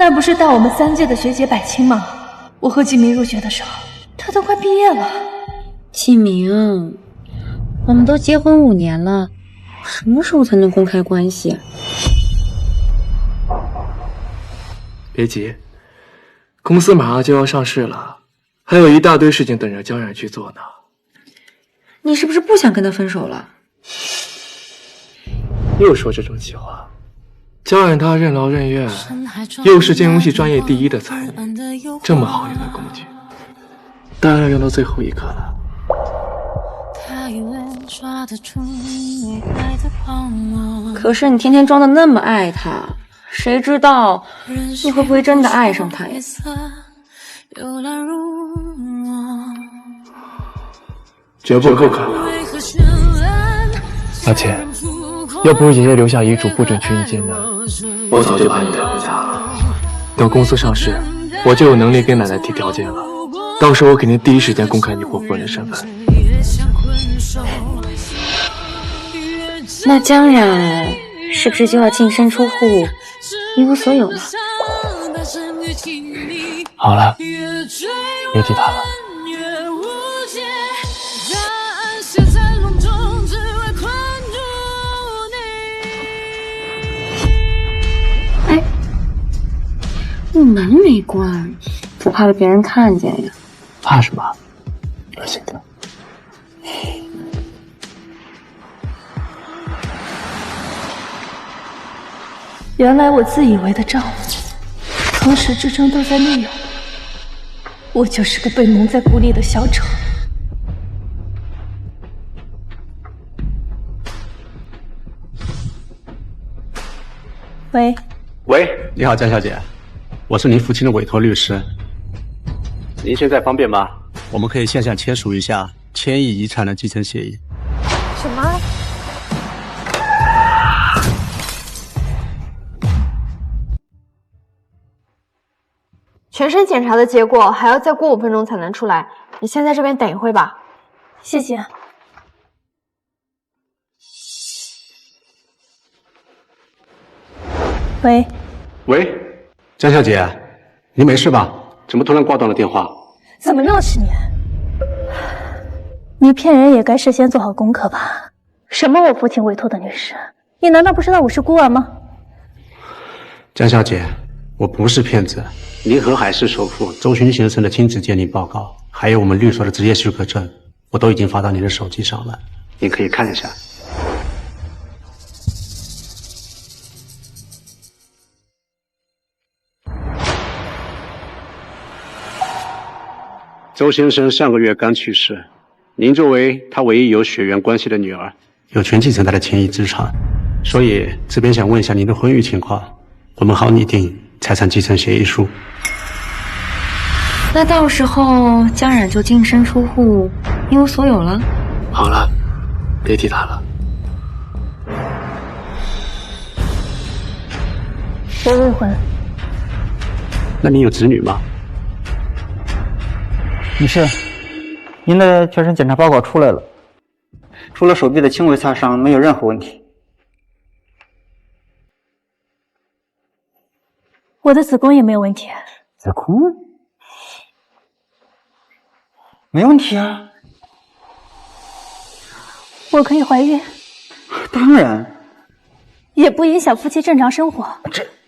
那不是大我们3届的学姐百青吗？我和季明入学的时候，她都快毕业了。季明，我们都结婚5年了，什么时候才能公开关系？别急，公司马上就要上市了，还有一大堆事情等着江冉去做呢。你是不是不想跟他分手了？又说这种气话。江冉她任劳任怨，又是金融系专业第1的才女，这么好用的工具，当然要用到最后一刻了。可是你天天装的那么爱他，谁知道你会不会真的爱上他呀？绝不可能。阿浅，要不是爷爷留下遗嘱不准娶你进门，我早就把你带回家了。等公司上市，我就有能力跟奶奶提条件了。到时候我肯定第一时间公开你或夫人的身份。那江冉是不是就要净身出户，一无所有了？好了，别提他了。哎，你门没关，不怕被别人看见呀？怕什么？恶心的。原来我自以为的丈夫，从始至终都在利用我，我就是个被蒙在鼓里的小丑。喂，你好，江小姐，我是您父亲的委托律师。您现在方便吗？我们可以线上签署一下1000亿遗产的继承协议。什么？全身检查的结果还要再过5分钟才能出来，你先在这边等一会吧。谢谢。喂，江小姐，您没事吧？怎么突然挂断了电话？怎么又是你？你骗人也该事先做好功课吧？什么我父亲委托的律师？你难道不知道我是孤儿吗？江小姐，我不是骗子。您和海市首富周勋先生的亲子鉴定报告，还有我们律所的职业许可证，我都已经发到您的手机上了，您可以看一下。周先生上个月刚去世，您作为他唯一有血缘关系的女儿，有权继承他的1000亿资产，所以这边想问一下您的婚育情况，我们好拟定财产继承协议书。那到时候江冉就净身出户，一无所有了。好了，别提他了。我未婚。那你有子女吗？女士，您的全身检查报告出来了，除了手臂的轻微擦伤，没有任何问题。我的子宫也没有问题。子宫？没问题啊。我可以怀孕？当然。也不影响夫妻正常生活。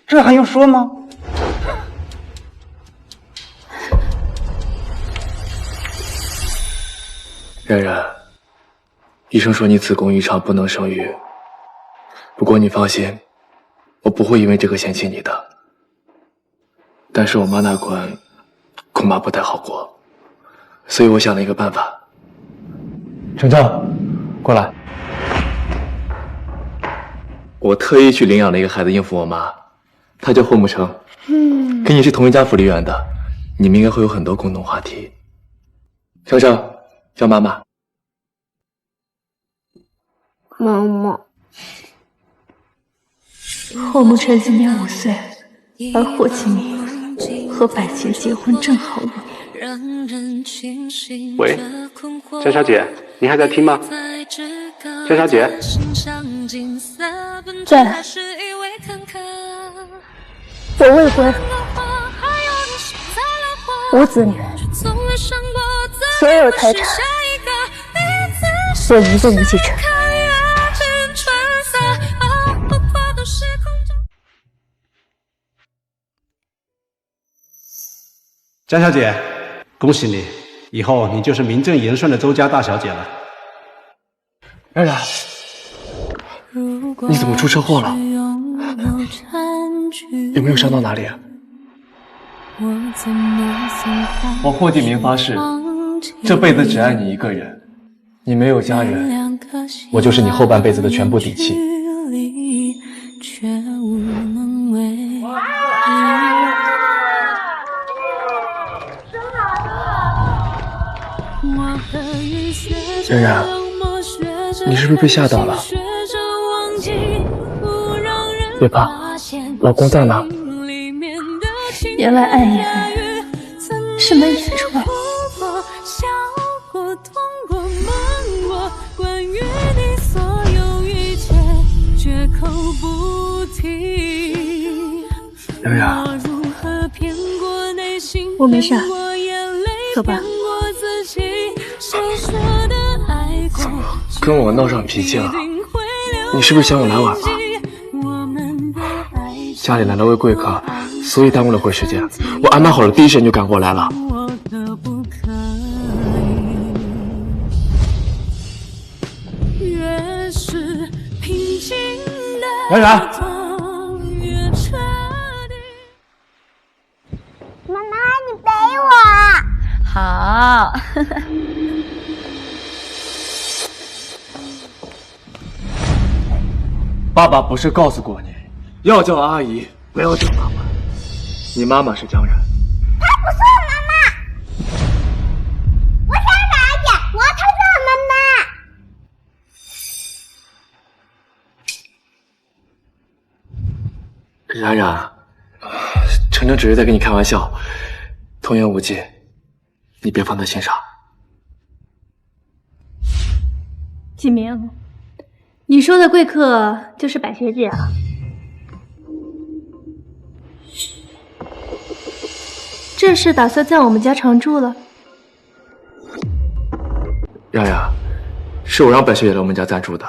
这还用说吗？冉冉，医生说你子宫异常不能生育，不过你放心，我不会因为这个嫌弃你的。但是我妈那关恐怕不太好过，所以我想了一个办法。程正，过来。我特意去领养了一个孩子应付我妈，她叫霍沐橙，跟你是同一家福利院的，你们应该会有很多共同话题。程正，叫妈妈。妈妈。霍沐橙今年5岁，而霍启明和百青结婚正好5年。喂，江小姐，您还在听吗？江小姐。在。我未婚。无子女，所有财产我一个人继承。江小姐，恭喜你，以后你就是名正言顺的周家大小姐了。冉冉，你怎么出车祸了？有没有伤到哪里？我霍地明发誓，这辈子只爱你一个人。你没有家人，我就是你后半辈子的全部底气。冉冉，你是不是被吓到了？别怕，老公在呢。原来暗恋是能演出来的。冉冉，我没事，走吧。跟我闹上脾气了，你是不是嫌我来晚了？家里来了位贵客，所以耽误了会时间。我安排好了，第一时间就赶过来了。冉冉，妈妈，你背我。好。爸爸不是告诉过你，要叫阿姨，不要叫妈妈。你妈妈是江然。她不是我妈妈，我想大姐，我才是我妈妈。冉冉，程程只是在跟你开玩笑，童言无忌，你别放在心上。启明，你说的贵客就是百学姐啊？这是打算在我们家常住了？冉冉，是我让百学姐来我们家暂住的。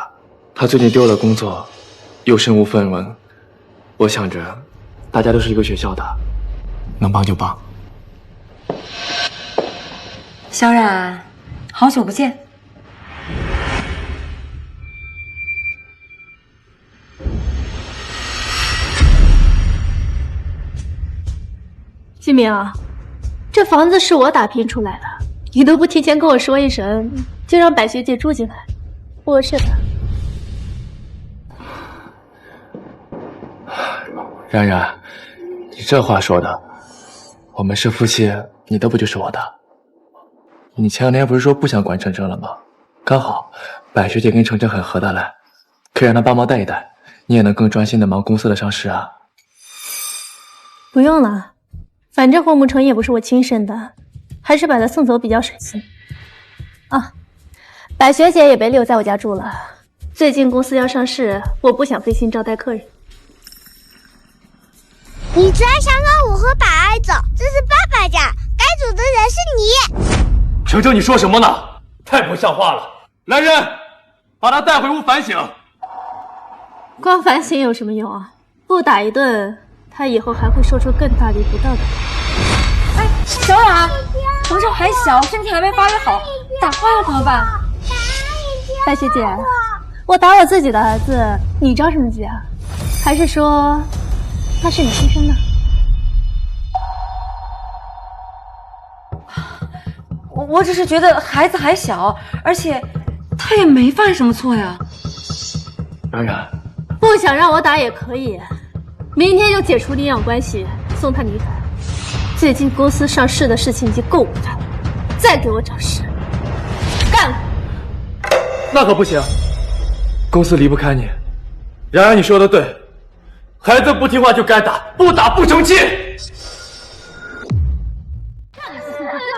她最近丢了工作，又身无分文，我想着大家都是一个学校的，能帮就帮。小冉，好久不见。启明，这房子是我打拼出来的，你都不提前跟我说一声，就让百学姐住进来，不合适的。冉冉，你这话说的，我们是夫妻，你的不就是我的？你前两天不是说不想管程程了吗？刚好百学姐跟程程很合得来，可以让她帮忙带一带，你也能更专心的忙公司的上市啊。不用了，反正霍沐橙也不是我亲生的，还是把他送走比较省心。啊，百学姐也别留在我家住了，最近公司要上市，我不想费心招待客人。你居然想让我和百爱走，这是爸爸家，该走的人是你。程程，你说什么呢？太不像话了！来人，把他带回屋反省。光反省有什么用啊？不打一顿，他以后还会说出更大逆不道的话。哎，小冉，洪少还小，身体还没发育好，打坏了怎么办？百学姐，我打我自己的儿子，你着什么急啊？还是说他是你亲生的？我只是觉得孩子还小，而且他也没犯什么错呀。冉冉，不想让我打也可以，明天就解除领养关系，送他离开。最近公司上市的事情已经够他了，再给我找事，干了！那可不行，公司离不开你。冉冉，你说的对，孩子不听话就该打，不打不成器。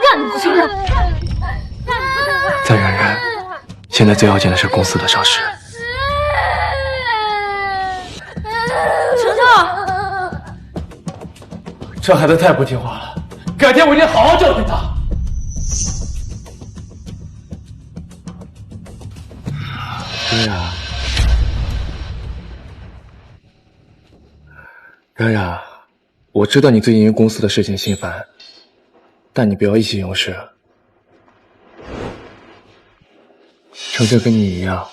让你不听话！在冉冉，现在最要紧的是公司的上市。程程，这孩子太不听话了，改天我一定好好教训他。冉冉，冉冉，我知道你最近因公司的事情心烦，但你不要意气用事。程程跟你一样，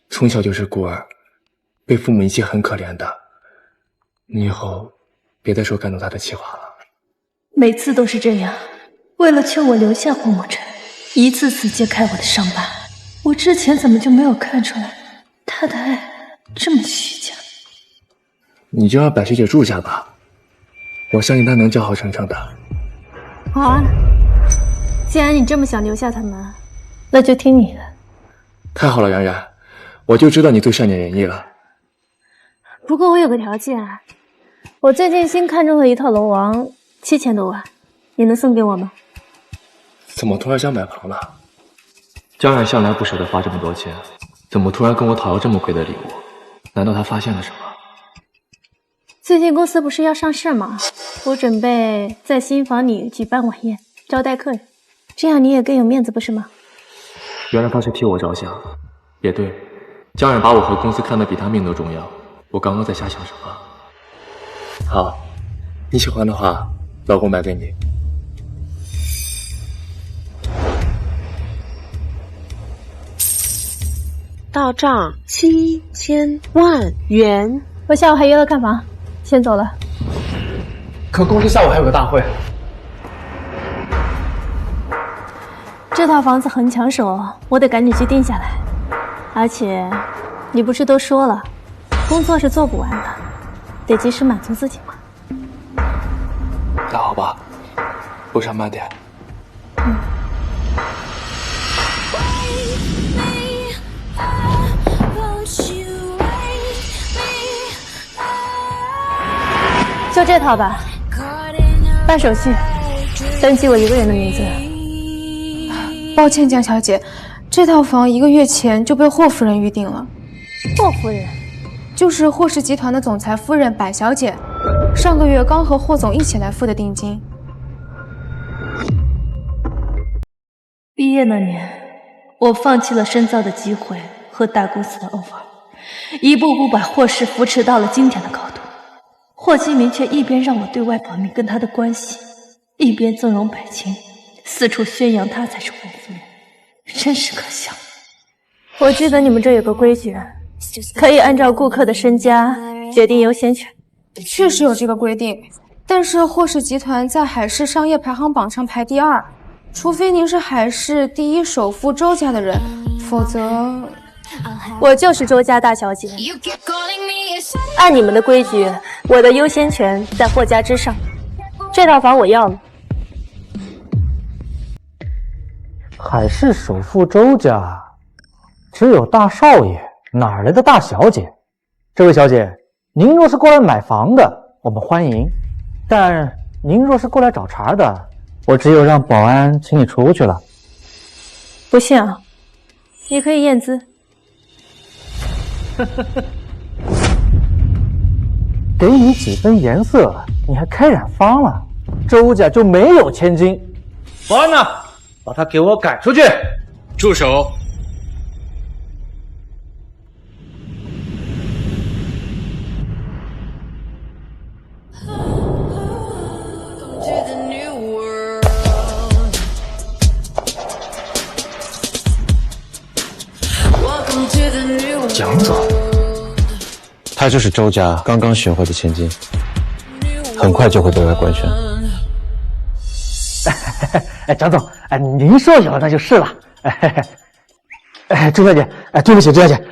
从小就是孤儿，被父母遗弃，很可怜的。你以后别再说感动他的气话了。每次都是这样，为了劝我留下霍沐尘，一次次揭开我的伤疤。我之前怎么就没有看出来，他的爱这么虚假？你就让百学姐住下吧，我相信她能教好程程的。好啊，既然你这么想留下他们，那就听你的。太好了，冉冉，我就知道你最善解人意了。不过我有个条件，我最近新看中了一套楼王，7000多万，你能送给我吗？怎么突然想买房了？江冉向来不舍得花这么多钱，怎么突然跟我讨要这么贵的礼物？难道他发现了什么？最近公司不是要上市吗？我准备在新房里举办晚宴，招待客人，这样你也更有面子，不是吗？原来他是替我着想。也对，江冉把我和公司看得比他命都重要。我刚刚在瞎想什么？好，你喜欢的话，老公买给你。到账7000万元。我下午还约了看房，先走了。可公司下午还有个大会。这套房子很抢手，我得赶紧去定下来。而且，你不是都说了，工作是做不完的，得及时满足自己嘛。那好吧，路上慢点。就这套吧，办手续，登记我一个人的名字。抱歉，江小姐，这套房1个月前就被霍夫人预定了。霍夫人就是霍氏集团的总裁夫人柏小姐，上个月刚和霍总一起来付的定金。毕业那年，我放弃了深造的机会和大公司的 offer， 一步步把霍氏扶持到了今天的高度。霍金明却一边让我对外保密跟他的关系，一边纵容百青，四处宣扬他才是霍夫人，真是可笑。我记得你们这有个规矩，可以按照顾客的身家决定优先权。确实有这个规定，但是霍氏集团在海氏商业排行榜上排第2，除非您是海氏第1首富周家的人，否则……我就是周家大小姐。按你们的规矩，我的优先权在霍家之上。这套房我要了。海氏首富周家只有大少爷，哪来的大小姐？这位小姐，您若是过来买房的，我们欢迎；但您若是过来找茬的，我只有让保安请你出去了。不信啊，你可以验资。给你几分颜色，你还开染坊了？周家就没有千金。保安呢？把他给我赶出去！住手！蒋总，他就是周家刚刚选回的千金，很快就会对外官宣。哎，蒋总，哎，您说有那就是了。周小姐，对不起，周小姐，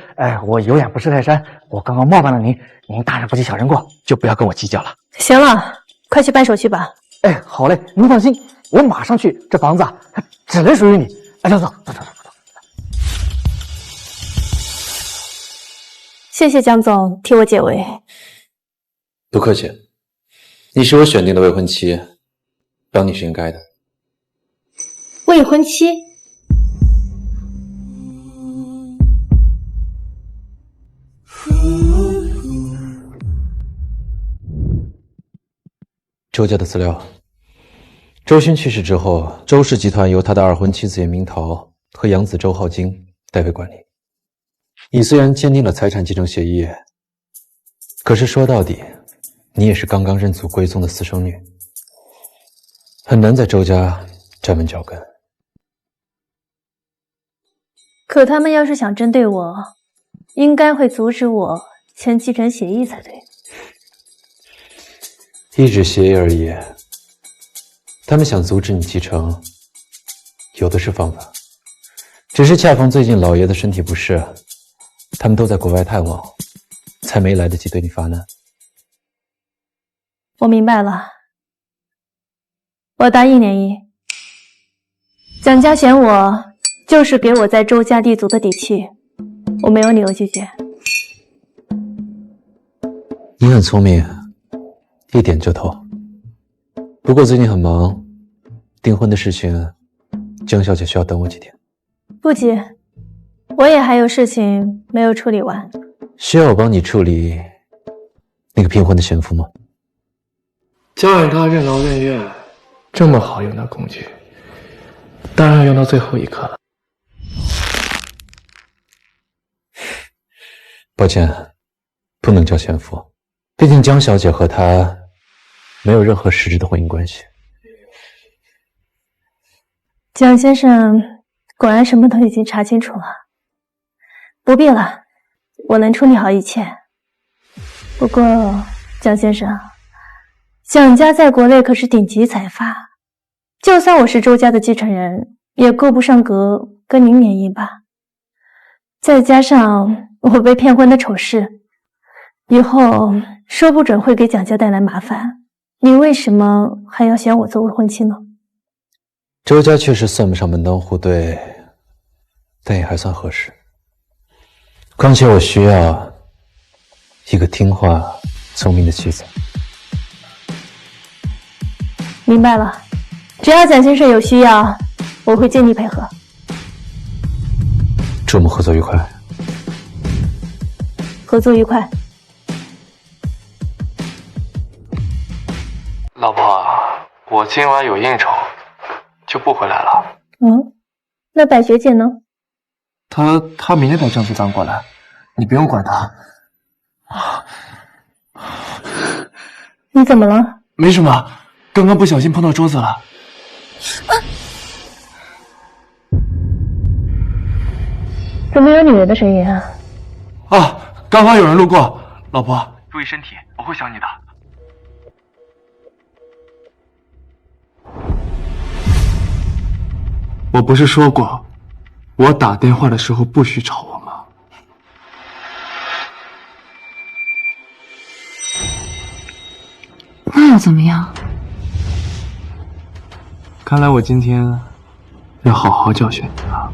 我有眼不识泰山，我刚刚冒犯了您，您大人不计小人过，就不要跟我计较了。行了，快去办手续吧。哎，好嘞，您放心，我马上去。这房子啊，只能属于你。哎，走。谢谢江总替我解围。不客气，你是我选定的未婚妻，帮你是应该的。未婚妻？周家的资料周勋去世之后，周氏集团由他的二婚妻子叶明桃和养子周浩京代为管理。你虽然签订了财产继承协议，可是说到底，你也是刚刚认祖归宗的私生女，很难在周家站稳脚跟。可他们要是想针对我，应该会阻止我签继承协议才对。一纸协议而已，他们想阻止你继承，有的是方法。只是恰逢最近老爷的身体不适，他们都在国外探望，才没来得及对你发难。我明白了，我答应联谊。蒋家选我，就是给我在周家立足的底气，我没有理由拒绝。你很聪明，一点就透。不过最近很忙，订婚的事情，江小姐需要等我几天。不急，我也还有事情没有处理完。需要我帮你处理那个聘婚的贤妇吗？江远他任劳任怨，这么好用的工具，当然要用到最后一刻了。抱歉，不能叫贤妇，毕竟江小姐和他没有任何实质的婚姻关系。蒋先生果然什么都已经查清楚了，不必了，我能处理好一切。不过，蒋先生，蒋家在国内可是顶级财阀，就算我是周家的继承人，也够不上格跟您联姻吧。再加上我被骗婚的丑事，以后说不准会给蒋家带来麻烦。你为什么还要选我做未婚妻呢？周家确实算不上门当户对，但也还算合适。况且我需要一个听话、聪明的妻子。明白了，只要蒋先生有需要，我会尽力配合。祝我们合作愉快。合作愉快。老婆，我今晚有应酬，就不回来了。那百学姐呢？她明天带郑组长过来，你不用管她。你怎么了？没什么，刚刚不小心碰到桌子了。怎么有女人的声音啊？刚刚有人路过。老婆，注意身体，我会想你的。我不是说过，我打电话的时候不许吵我吗？那又怎么样？看来我今天要好好教训你了。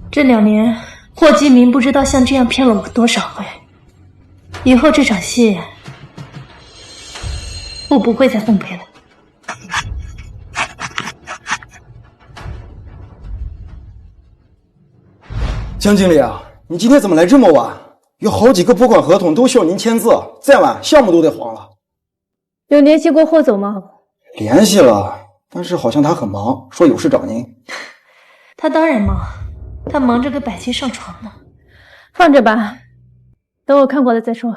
这2年，霍继明不知道像这样骗了我多少回。以后这场戏，我不会再奉陪了。江经理啊，你今天怎么来这么晚？有好几个拨款合同都需要您签字，再晚项目都得黄了。有联系过霍总吗？联系了，但是好像他很忙，说有事找您。他当然忙，他忙着给百姓上床呢。放着吧，等我看过了再说。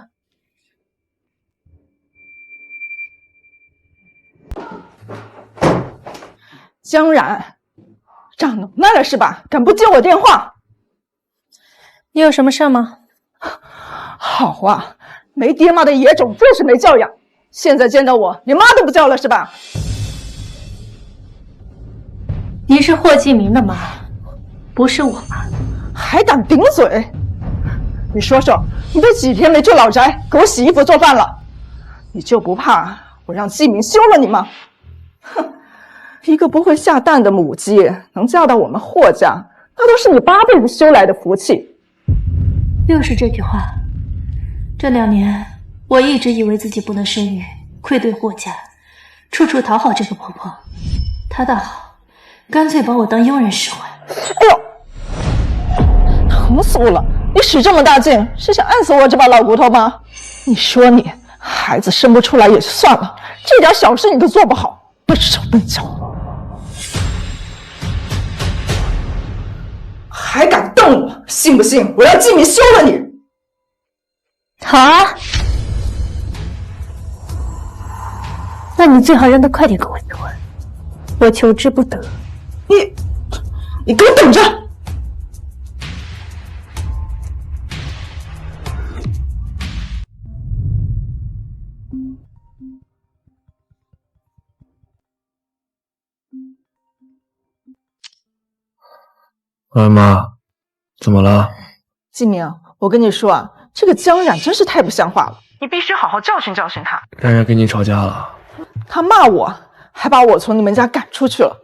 江然，长能耐了是吧？敢不接我电话？你有什么事吗？好啊，没爹妈的野种就是没教养。现在见到我，连妈都不叫了是吧？你是霍继明的妈，不是我妈。还敢顶嘴？你说说，你都几天没去老宅给我洗衣服做饭了，你就不怕我让继明休了你吗？哼！一个不会下蛋的母鸡能嫁到我们霍家，那都是你8辈子修来的福气。又是这句话。这2年，我一直以为自己不能生育，愧对霍家，处处讨好这个婆婆。她倒好，干脆把我当佣人使唤。哎呦，疼死我了！你使这么大劲，是想按死我这把老骨头吗？你说你孩子生不出来也就算了，这点小事你都做不好，笨手笨脚，还敢瞪我，信不信我让季明休了你？好啊，那你最好让他快点跟我结婚，我求之不得。你给我等着！喂，妈，怎么了？季明，我跟你说啊，这个江冉真是太不像话了，你必须好好教训教训他。冉冉跟你吵架了？他骂我，还把我从你们家赶出去了。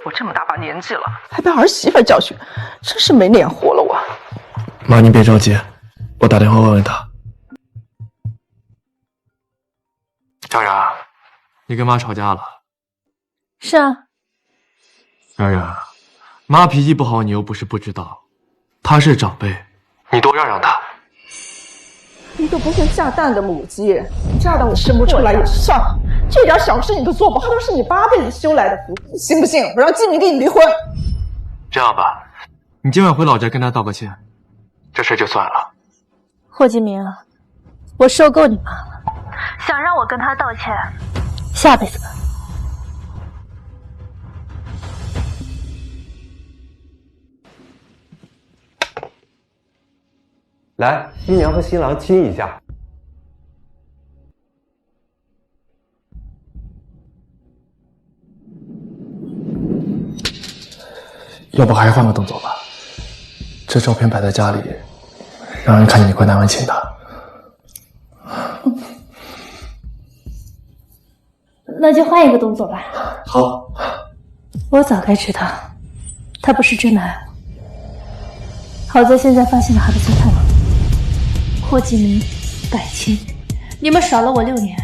我这么大把年纪了，还被儿媳妇教训，真是没脸活了我。妈，你别着急，我打电话问问他。冉冉，你跟妈吵架了？是啊。冉冉，妈脾气不好，你又不是不知道，她是长辈，你多让让她。一个不会下蛋的母鸡，炸到你生不出来也就算了，这点小事你都做不好，都是你8辈子修来的福，信不信我让季明跟你离婚？这样吧，你今晚回老宅跟她道个歉，这事就算了。霍金明，我受够你妈了，想让我跟她道歉，下辈子吧。来，新娘和新郎亲一下。要不还是换个动作吧，这照片摆在家里，让人看见你怪难为情的。那就换一个动作吧。好。我早该知道，他不是真的爱我。好在现在发现了还不算太晚。霍继明改亲，你们少了我6年，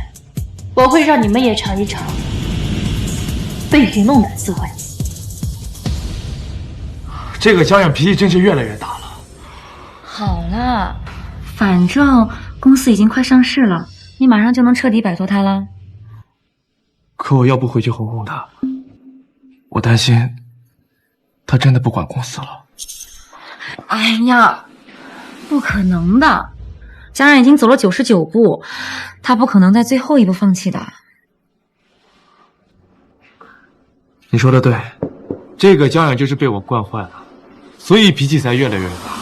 我会让你们也尝一尝被愚弄的滋味。这个江冉脾气真是越来越大了。好了，反正公司已经快上市了，你马上就能彻底摆脱他了。可我要不回去哄哄他，我担心他真的不管公司了。哎呀，不可能的，江冉已经走了99步，他不可能在最后一步放弃的。你说的对，这个江冉就是被我惯坏了，所以脾气才越来越大。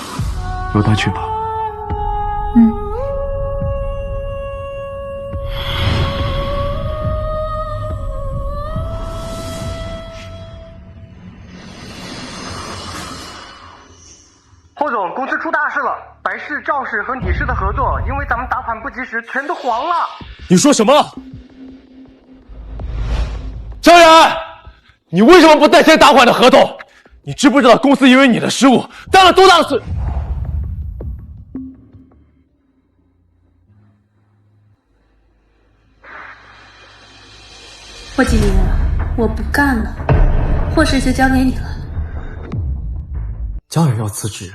由他去吧。霍总，公司出大事了，白氏、赵氏和李氏的合作，因为咱们打款不及时，全都黄了。你说什么？江冉，你为什么不再签打款的合同？你知不知道公司因为你的失误担了多大的损？霍继明，我不干了，霍氏就交给你了。江冉要辞职，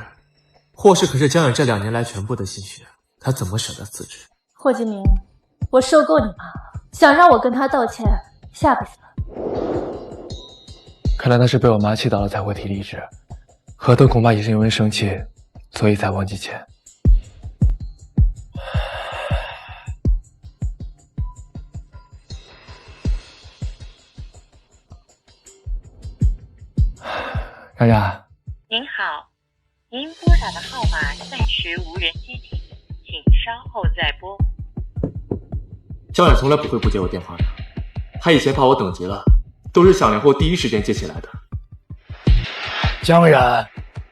霍氏可是江冉这2年来全部的心血，他怎么舍得辞职？霍继明，我受够你妈了，想让我跟她道歉，下辈子吧。看来他是被我妈气到了才会提离职，合同恐怕也是因为生气，所以才忘记签。冉冉，您好，您拨打的号码暂时无人接听，请稍后再拨。江冉从来不会不接我电话的，他以前怕我等急了，都是响铃后第一时间接起来的。江冉，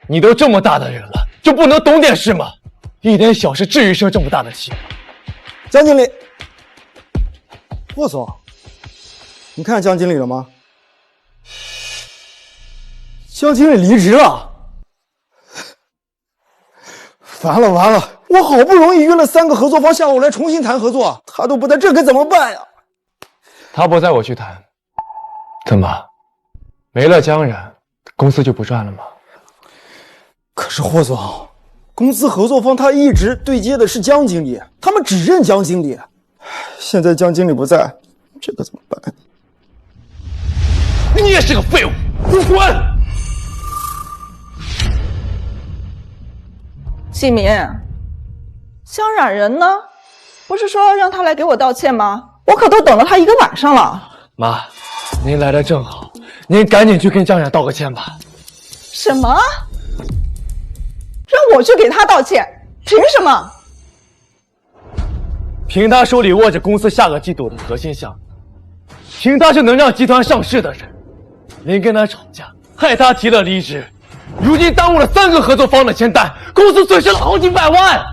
你都这么大的人了，就不能懂点事吗？一点小事至于生这么大的气？江经理，霍总，你看江经理了吗？江经理离职了，完了完了！我好不容易约了3个合作方下午来重新谈合作，他都不在，这该怎么办呀？他不在我去谈，怎么没了江冉，公司就不赚了吗？可是霍总，公司合作方他一直对接的是江经理，他们只认江经理，现在江经理不在，这可怎么办？你也是个废物，给我滚！季明，江冉人呢？不是说让他来给我道歉吗？我可都等了他1个晚上了。妈，您来的正好，您赶紧去跟江冉道个歉吧。什么？让我去给他道歉？凭什么？凭他手里握着公司下个季度的核心项目，凭他就能让集团上市的人，您跟他吵架，害他提了离职，如今耽误了3个合作方的签单，公司损失了好几百万。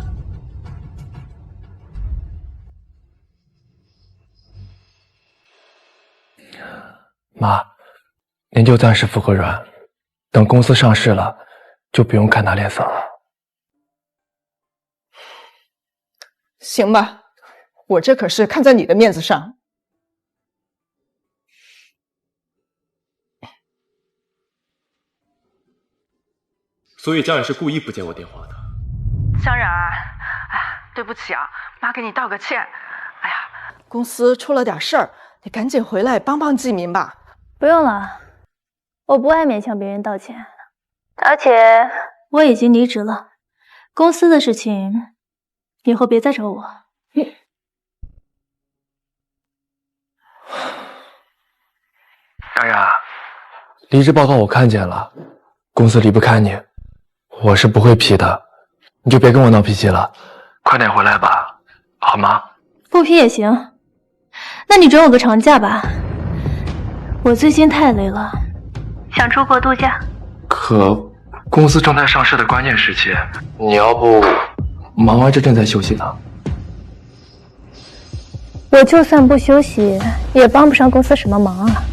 妈，您就暂时服个软，等公司上市了，就不用看他脸色了。行吧，我这可是看在你的面子上。所以江冉是故意不接我电话的。江冉，对不起啊，妈给你道个歉。哎呀，公司出了点事儿，你赶紧回来帮帮季明吧。不用了，我不爱勉强别人道歉，而且我已经离职了，公司的事情以后别再找我。冉冉，离职报告我看见了，公司离不开你，我是不会批的，你就别跟我闹脾气了，快点回来吧，好吗？不批也行，那你准我个长假吧。我最近太累了，想出国度假。可公司正在上市的关键时期，你要不忙完这正在休息呢？我就算不休息，也帮不上公司什么忙啊。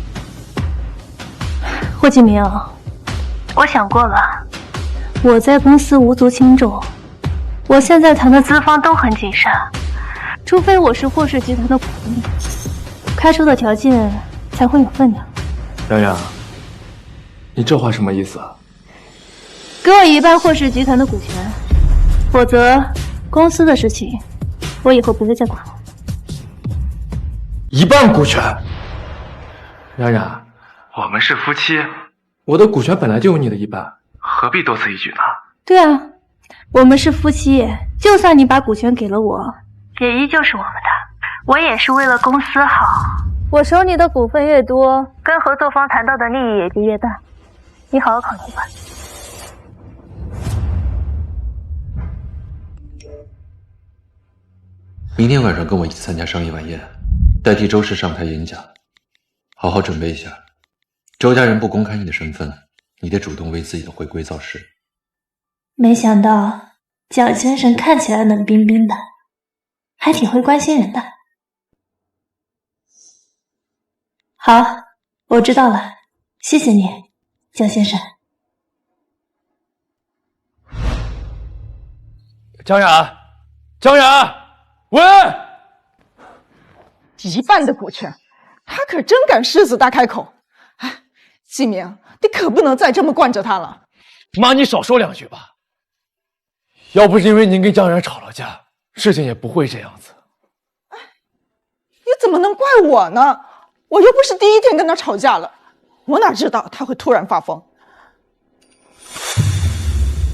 霍继明，我想过了，我在公司无足轻重，我现在谈的资方都很谨慎，除非我是霍氏集团的股东，开出的条件才会有分量。冉冉，你这话什么意思啊？给我1半霍氏集团的股权，否则公司的事情我以后不会再管了。1半股权？冉冉，我们是夫妻，我的股权本来就有你的1半，何必多此一举呢？对啊，我们是夫妻，就算你把股权给了我，也依旧是我们的。我也是为了公司好，我手里的股份越多，跟合作方谈到的利益也就越大。你好好考虑吧。明天晚上跟我一起参加商业晚宴，代替周氏上台演讲，好好准备一下。周家人不公开你的身份，你得主动为自己的回归造势。没想到蒋先生看起来冷冰冰的，还挺会关心人的。好，我知道了，谢谢你，蒋先生。江冉，江冉，喂！1半的股权，他可真敢狮子大开口。哎，季明，你可不能再这么惯着他了。妈，你少说2句吧。要不是因为您跟江冉吵了架，事情也不会这样子。你怎么能怪我呢？我又不是第1天跟他吵架了，我哪知道他会突然发疯。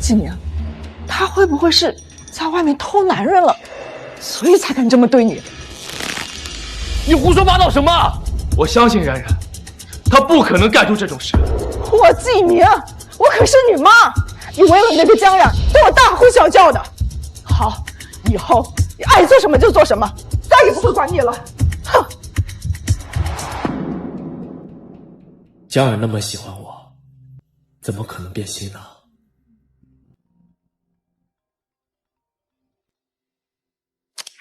季明，他会不会是在外面偷男人了，所以才敢这么对你？你胡说八道什么？我相信冉冉，她不可能干出这种事。我季明，我可是你妈，你为了那个江冉对我大呼小叫的。好，以后你爱做什么就做什么，再也不会管你了。哼！江冉那么喜欢我，怎么可能变心呢？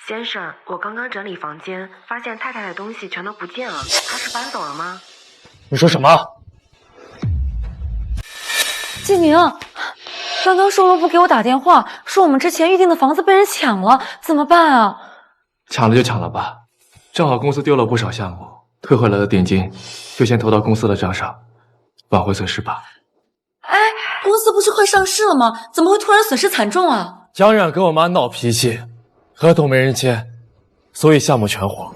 先生，我刚刚整理房间，发现太太的东西全都不见了，她是搬走了吗？你说什么？季明，刚刚售楼部给我打电话，说我们之前预定的房子被人抢了，怎么办啊？抢了就抢了吧，正好公司丢了不少项目，退回来的定金就先投到公司的账上，挽回损失吧。哎，公司不是快上市了吗？怎么会突然损失惨重啊？江冉跟我妈闹脾气，合同没人签，所以项目全黄。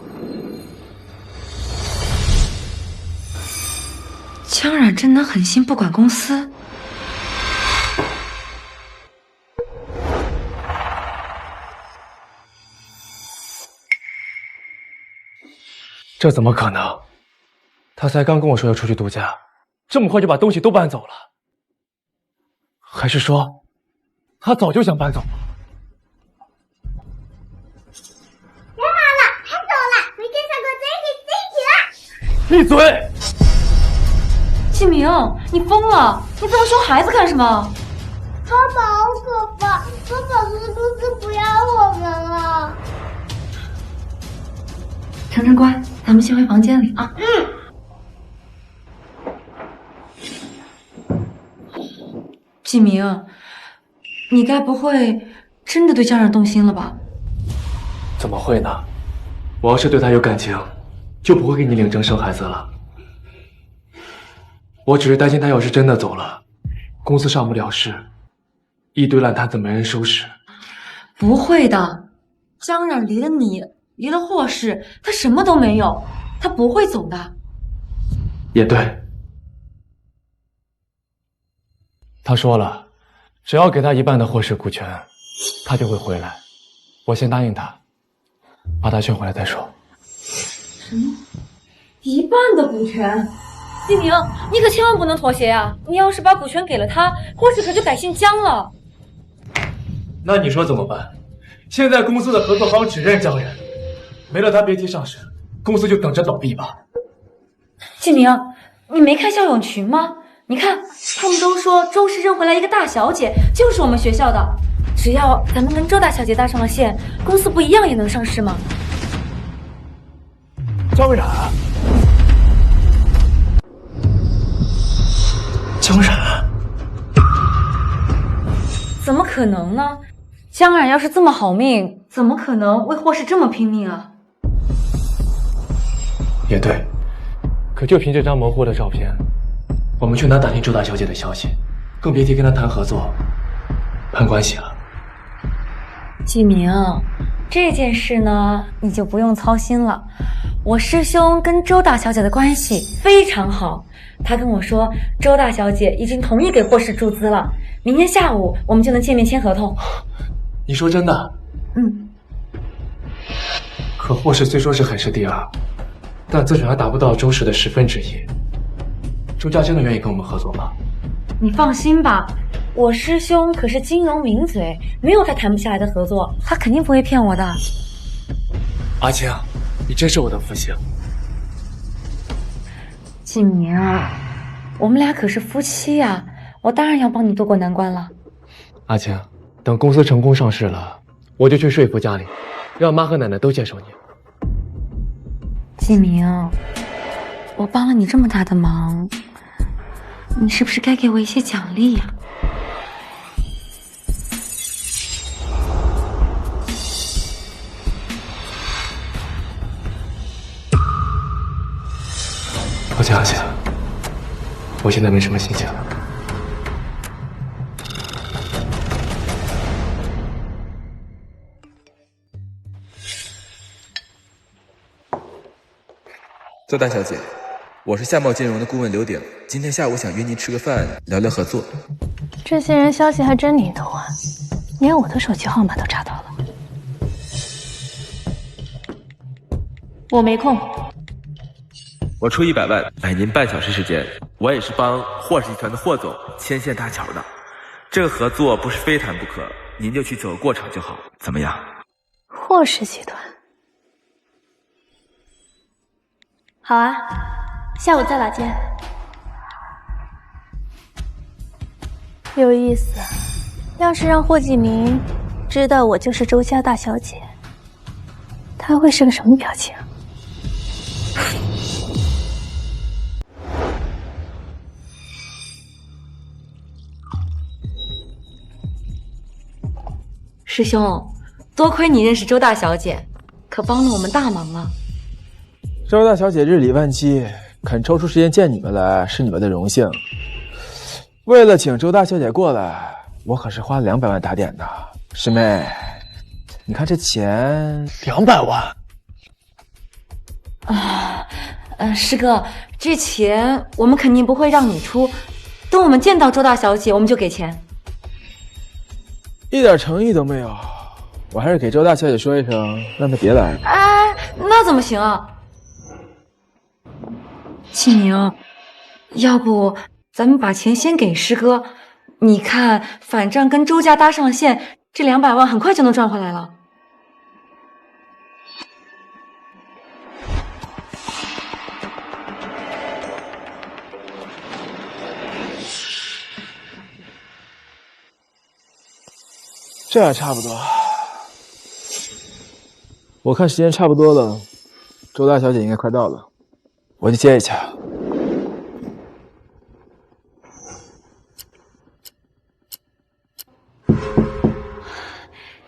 江冉真能狠心不管公司？这怎么可能？他才刚跟我说要出去度假，这么快就把东西都搬走了？还是说，他早就想搬走了？别忙了，他走了，没跟上过这一起了。闭嘴！季明，你疯了！你这么凶孩子干什么？爸爸好可怕，爸爸是不是不要我们了？晨晨乖，咱们先回房间里啊。季明，你该不会真的对江冉动心了吧？怎么会呢？我要是对他有感情，就不会给你领证生孩子了。我只是担心他要是真的走了，公司上不了市，一堆烂摊子没人收拾。不会的，江冉离了你，离了霍氏，他什么都没有，他不会走的。也对，他说了，只要给他1半的霍氏股权，他就会回来。我先答应他，把他劝回来再说。什么？1半的股权？季明，你可千万不能妥协呀！你要是把股权给了他，霍氏可就改姓江了。那你说怎么办？现在公司的合作方只认江冉，没了他别提上市，公司就等着倒闭吧。季明，你没看校友群吗？你看，他们都说周氏认回来一个大小姐，就是我们学校的。只要咱们跟周大小姐搭上了线，公司不一样也能上市吗？江冉，江冉，怎么可能呢？江冉要是这么好命，怎么可能为霍氏这么拼命啊？也对，可就凭这张模糊的照片，我们去哪打听周大小姐的消息？更别提跟她谈合作、攀关系了。季明，这件事呢，你就不用操心了。我师兄跟周大小姐的关系非常好，他跟我说，周大小姐已经同意给霍氏注资了，明天下午我们就能见面签合同。你说真的？嗯。可霍氏虽说是海市第2，但资产还达不到周氏的1/10。周家真的愿意跟我们合作吗？你放心吧，我师兄可是金融名嘴，没有他谈不下来的合作，他肯定不会骗我的。阿青，你真是我的福星。季明，我们俩可是夫妻呀，我当然要帮你渡过难关了。阿青，等公司成功上市了，我就去说服家里，让妈和奶奶都接受你。季明，我帮了你这么大的忙，你是不是该给我一些奖励呀？抱歉阿青，我现在没什么心情。周大小姐，我是夏茂金融的顾问刘鼎，今天下午想约您吃个饭，聊聊合作。这些人消息还真灵通啊，连我的手机号码都查到了。我没空。我出100万买您半小时时间，我也是帮霍氏集团的霍总牵线搭桥的，这个合作不是非谈不可，您就去走个过场就好，怎么样？霍氏集团。好啊，下午在哪见？有意思，要是让霍继明知道我就是周家大小姐，他会是个什么表情？师兄，多亏你认识周大小姐，可帮了我们大忙了。周大小姐日理万机，肯抽出时间见你们来是你们的荣幸。为了请周大小姐过来，我可是花了200万打点的。师妹，你看这钱200万，师哥，这钱我们肯定不会让你出，等我们见到周大小姐，我们就给钱。一点诚意都没有，我还是给周大小姐说一声，让她别来了。哎，那怎么行啊？启明，要不咱们把钱先给师哥，你看，反正跟周家搭上线，这200万很快就能赚回来了。这还差不多，我看时间差不多了，周大小姐应该快到了，我去接一下。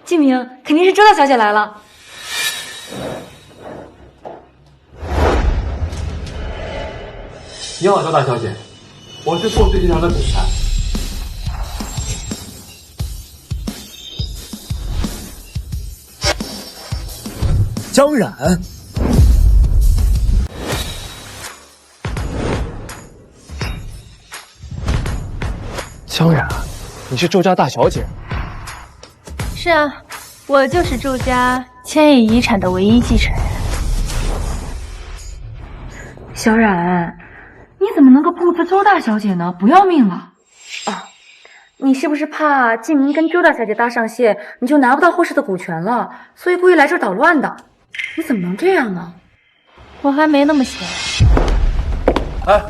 季明，肯定是周大小姐来了。你好，周大小姐，我是富士集团的总裁。江冉，江冉，你是周家大小姐？是啊，我就是周家千亿遗产的唯一继承人。小冉，你怎么能够碰瓷周大小姐呢？不要命了！啊，你是不是怕季明跟周大小姐搭上线，你就拿不到霍氏的股权了，所以故意来这儿捣乱的？你怎么能这样呢？我还没那么闲。哎，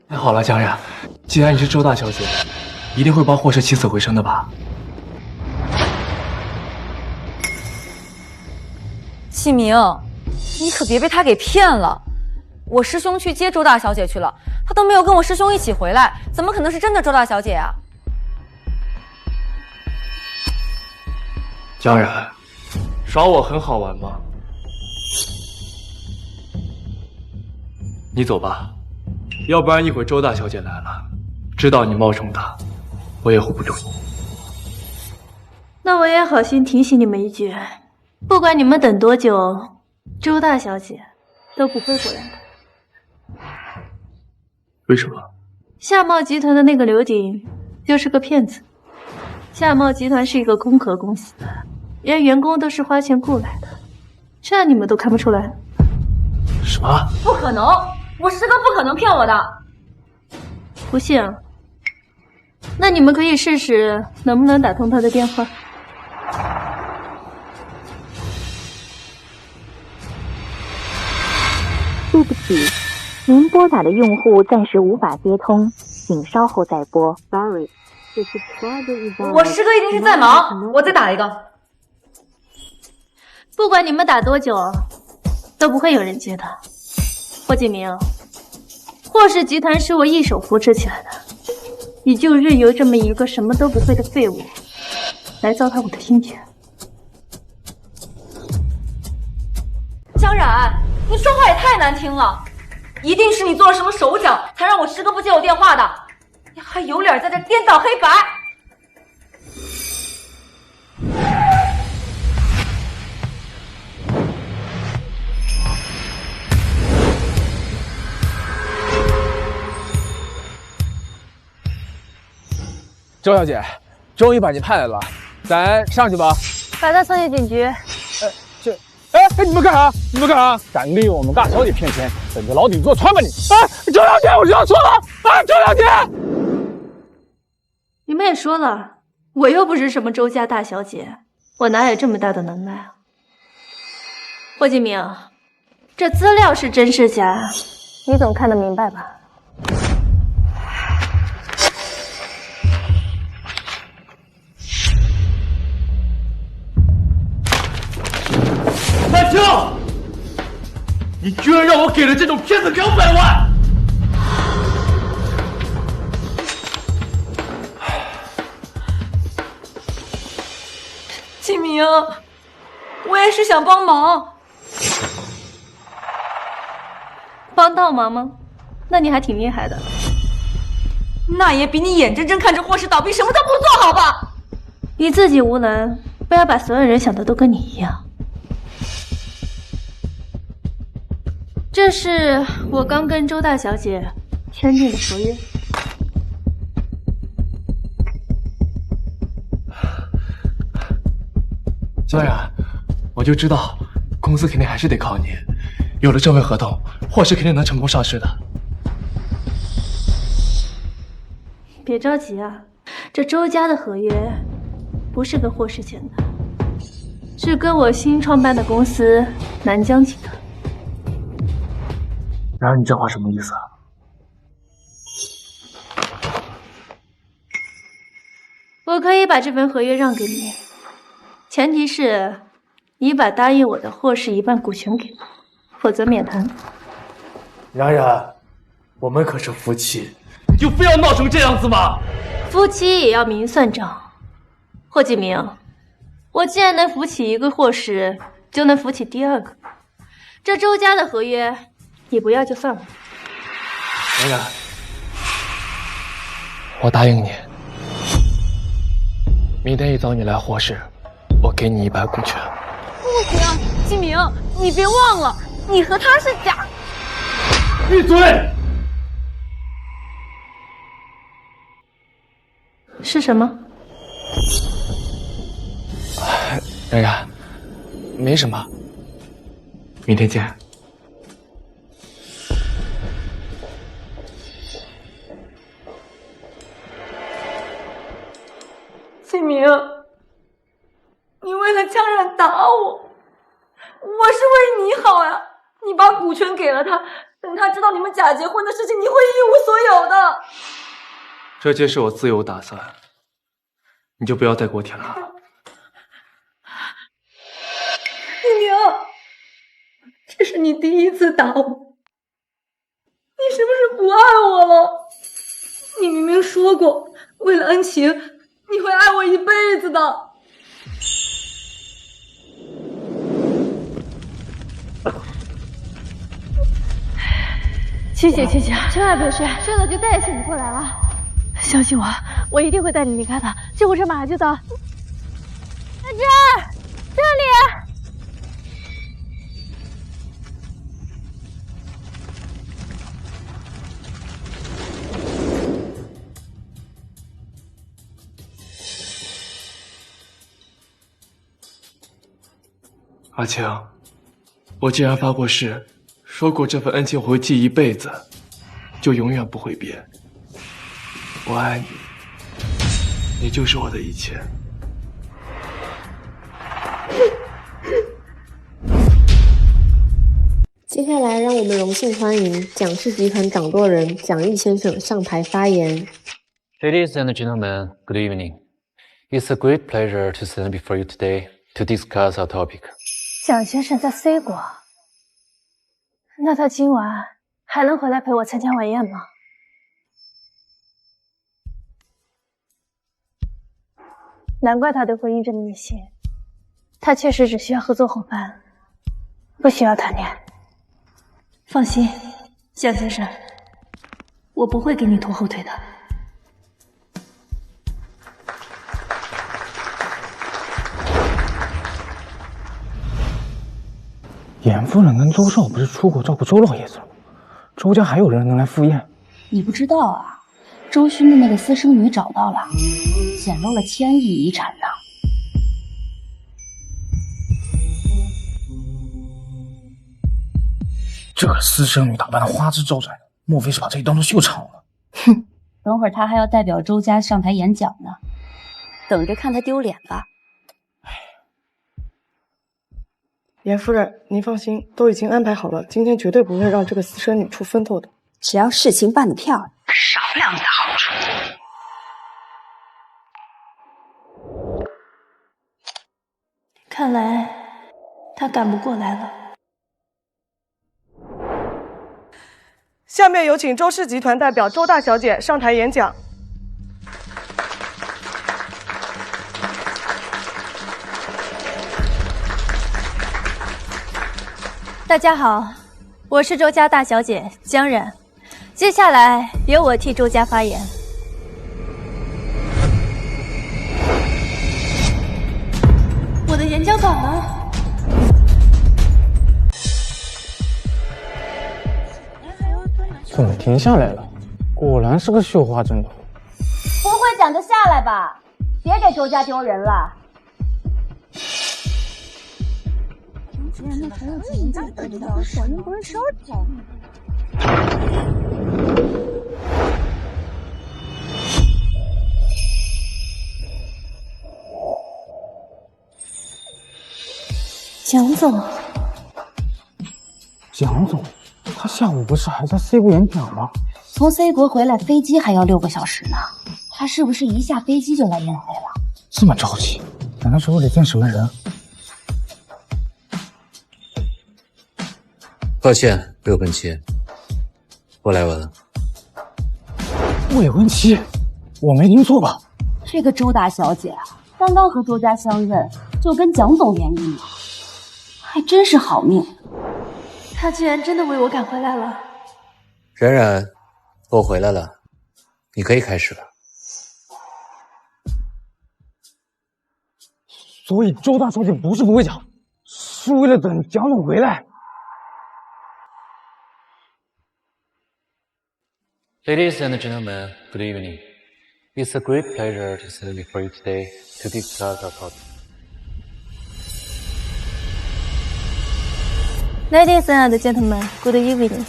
太好了，江冉，既然你是周大小姐，一定会帮霍氏起死回生的吧？季明，你可别被他给骗了。我师兄去接周大小姐去了，他都没有跟我师兄一起回来，怎么可能是真的周大小姐啊？江冉，耍我很好玩吗？你走吧，要不然一会儿周大小姐来了，知道你冒充她，我也护不住你。那我也好心提醒你们一句，不管你们等多久，周大小姐都不会回来的。为什么？夏茂集团的那个刘鼎就是个骗子。夏茂集团是一个空壳公司，连员工都是花钱雇来的，这你们都看不出来？什么？不可能！我师哥不可能骗我的。不信啊？那你们可以试试能不能打通他的电话。对不起，您拨打的用户暂时无法接通，请稍后再拨。Sorry。我师哥一定是在忙，我再打一个。不管你们打多久，都不会有人接的。霍继明，霍氏集团是我一手扶持起来的，你就任由这么一个什么都不会的废物来糟蹋我的心血。江冉，你说话也太难听了，一定是你做了什么手脚，才让我师哥不接我电话的。你还有脸在这颠倒黑白！周小姐，终于把你派来了，咱上去吧。把他送进警局。你们干啥？你们干啥？敢利用我们大小姐骗钱，等着牢底坐穿吧你！周小姐，我知道错了！周小姐。你们也说了，我又不是什么周家大小姐，我哪有这么大的能耐啊？霍继明，这资料是真是假，你总看得明白吧？范青，你居然让我给了这种骗子200万！季明，我也是想帮忙。帮倒忙吗？那你还挺厉害的。那也比你眼睁睁看着霍氏倒闭什么都不做好吧？你自己无能，不要把所有人想的都跟你一样。这是我刚跟周大小姐签订的合约。萧然，我就知道公司肯定还是得靠你，有了这份合同，霍氏肯定能成功上市的。别着急啊，这周家的合约不是跟霍氏签的，是跟我新创办的公司南疆集团。然而你这话什么意思啊？我可以把这份合约让给你，前提是你把答应我的霍氏1半股权给我，否则免谈。然然，我们可是夫妻，你就非要闹成这样子吗？夫妻也要明算账。霍继明，我既然能扶起一个霍氏，就能扶起第2个。这周家的合约，你不要就算了。然然，我答应你，明天一早你来霍氏，我给你1半股权。不行，继明，你别忘了，你和他是假。闭嘴！是什么？然然，没什么，明天见。继明，你为了江冉打我，我是为你好呀。你把股权给了他，等他知道你们假结婚的事情，你会一无所有的。这皆是我自有打算，你就不要再给我添乱了。继明，这是你第1次打我，你是不是不爱我了？你明明说过，为了恩情，你会爱我一辈子的。七姐，千万别睡，睡了就再也醒不过来了。相信我，我一定会带你离开的。救护车马上就到。在这儿，这里。阿晴，我既然发过誓，说过这份恩情我会记一辈子，就永远不会变。我爱你，你就是我的一切。接下来，让我们荣幸欢迎蒋氏集团掌舵人蒋毅先生上台发言。Ladies and gentlemen, good evening. It's a great pleasure to stand before you today to discuss our topic. 蒋先生在 C 国，那他今晚还能回来陪我参加晚宴吗？难怪他对婚姻这么迷信，他确实只需要合作伙伴，不需要谈恋爱。放心，蒋先生，我不会给你拖后腿的。严夫人跟周少不是出国照顾周老爷子了吗？周家还有人能来赴宴？你不知道啊，周勋的那个私生女找到了，显露了1000亿遗产呢。这个私生女打扮的花枝招展，莫非是把这一段都秀场了？哼，等会儿她还要代表周家上台演讲呢，等着看她丢脸吧。严夫人，您放心，都已经安排好了，今天绝对不会让这个私生女出风头的。只要事情办得漂亮，少了你的好处。看来他赶不过来了。下面有请周氏集团代表周大小姐上台演讲。大家好，我是周家大小姐江冉，接下来由我替周家发言。停下来了，果然是个绣花针头。不会讲就下来吧，别给周家丢人了。那还有几家不知道，火焰不是烧起。蒋总，蒋总，他下午不是还在 C 国演讲吗？从 C 国回来，飞机还要6个小时呢。他是不是一下飞机就来宴会了？这么着急，难道手里见什么人？抱歉，未婚妻，我来晚了。未婚妻，我没听错吧？这个周大小姐刚刚和周家相认，就跟蒋总联姻了，还真是好命。他居然真的为我赶回来了。冉冉，我回来了，你可以开始了。所以周大小姐不是不会讲，是为了等蒋总回来。Ladies and gentlemen, good evening. It's a great pleasure to stand before you today to discuss our topic. Ladies and gentlemen, good evening.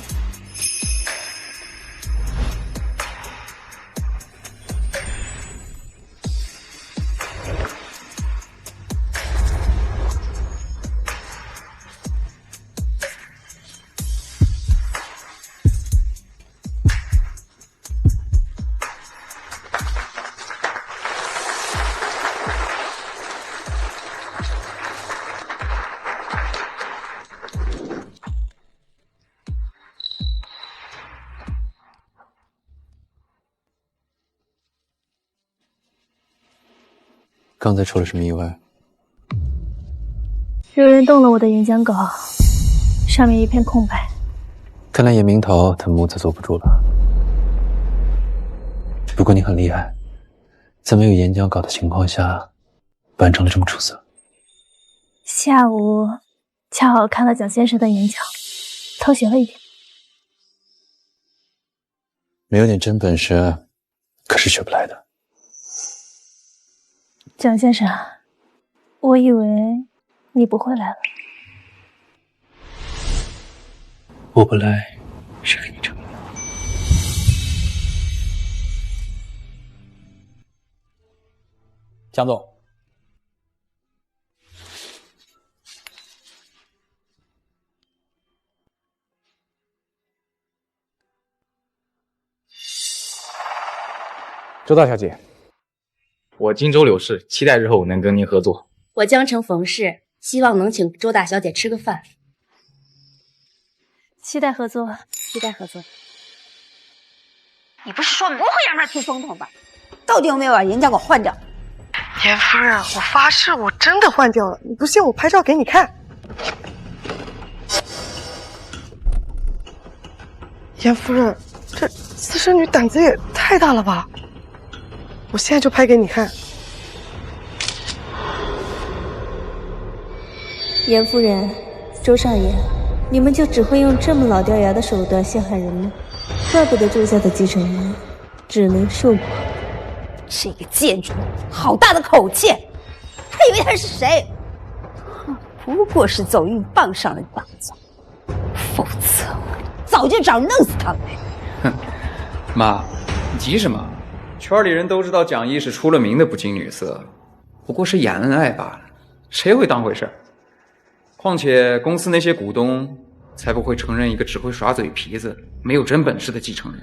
刚才出了什么意外？有人动了我的演讲稿，上面一片空白。看来严明桃他母子坐不住了。不过你很厉害，在没有演讲稿的情况下，完成了这么出色。下午恰好看了蒋先生的演讲，偷学了一点。没有点真本事，可是学不来的。蒋先生，我以为你不会来了。我不来是给你撑腰。蒋总，周大小姐，我荆州柳氏，期待日后能跟您合作。我江城冯氏，希望能请周大小姐吃个饭。期待合作，期待合作。你不是说不会让他出风头吧？到底有没有把演讲稿换掉？严夫人，我发誓我真的换掉了，你不信我拍照给你看。严夫人，这私生女胆子也太大了吧！我现在就拍给你看。严夫人，周少爷，你们就只会用这么老掉牙的手段陷害人吗？怪不得周家的继承人只能受苦。这个贱主，好大的口气！他以为他是谁？不过是走运傍上了绑子，否则早就找人弄死他了。哼，妈，你急什么？圈里人都知道蒋毅是出了名的不近女色，不过是演恩爱罢了，谁会当回事？况且公司那些股东才不会承认一个只会耍嘴皮子、没有真本事的继承人。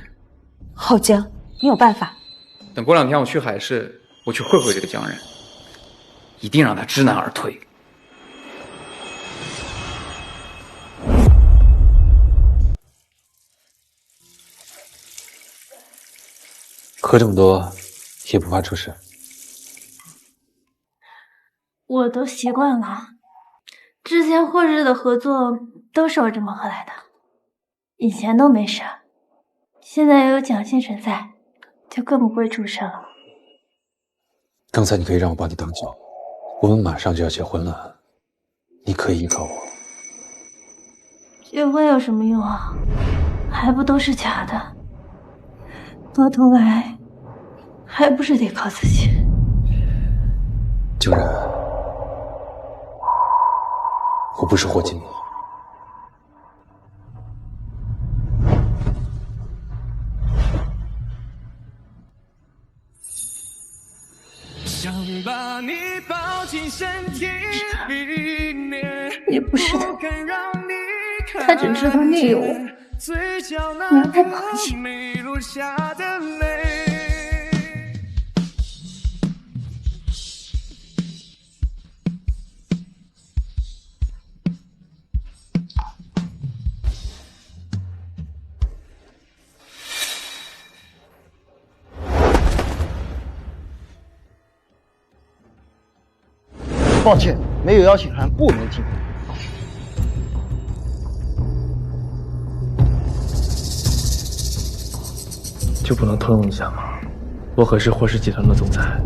浩江，你有办法？等过2天我去海市，我去会会这个江人，一定让他知难而退。喝这么多也不怕出事。我都习惯了，之前霍氏的合作都是我这么喝来的，以前都没事，现在有蒋先生在，就更不会出事了。刚才你可以让我帮你挡酒，我们马上就要结婚了，你可以依靠我。结婚有什么用啊？还不都是假的？到头来还不是得靠自己。竟然，我不是霍金明。想把你抱进身体里面，也不是的，他只知道利用我，你让他放弃。抱歉，没有邀请函，不能进。就不能通融一下吗？我可是霍氏集团的总裁。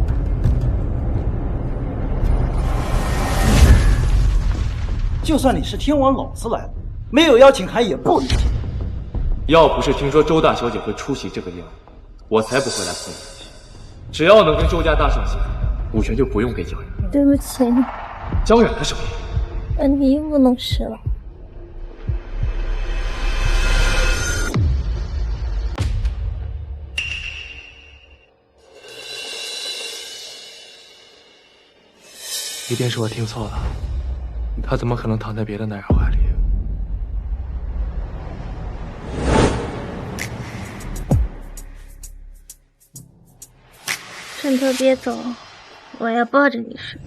就算你是天王老子来了，没有邀请函也不能进。要不是听说周大小姐会出席这个宴会，我才不会来碰你。只要能跟周家搭上线，股权就不用给江远。对不起，江远的手艺，那你又不能吃了。一定是我听错了，他怎么可能躺在别的男人怀里？趁特别走，我要抱着你睡。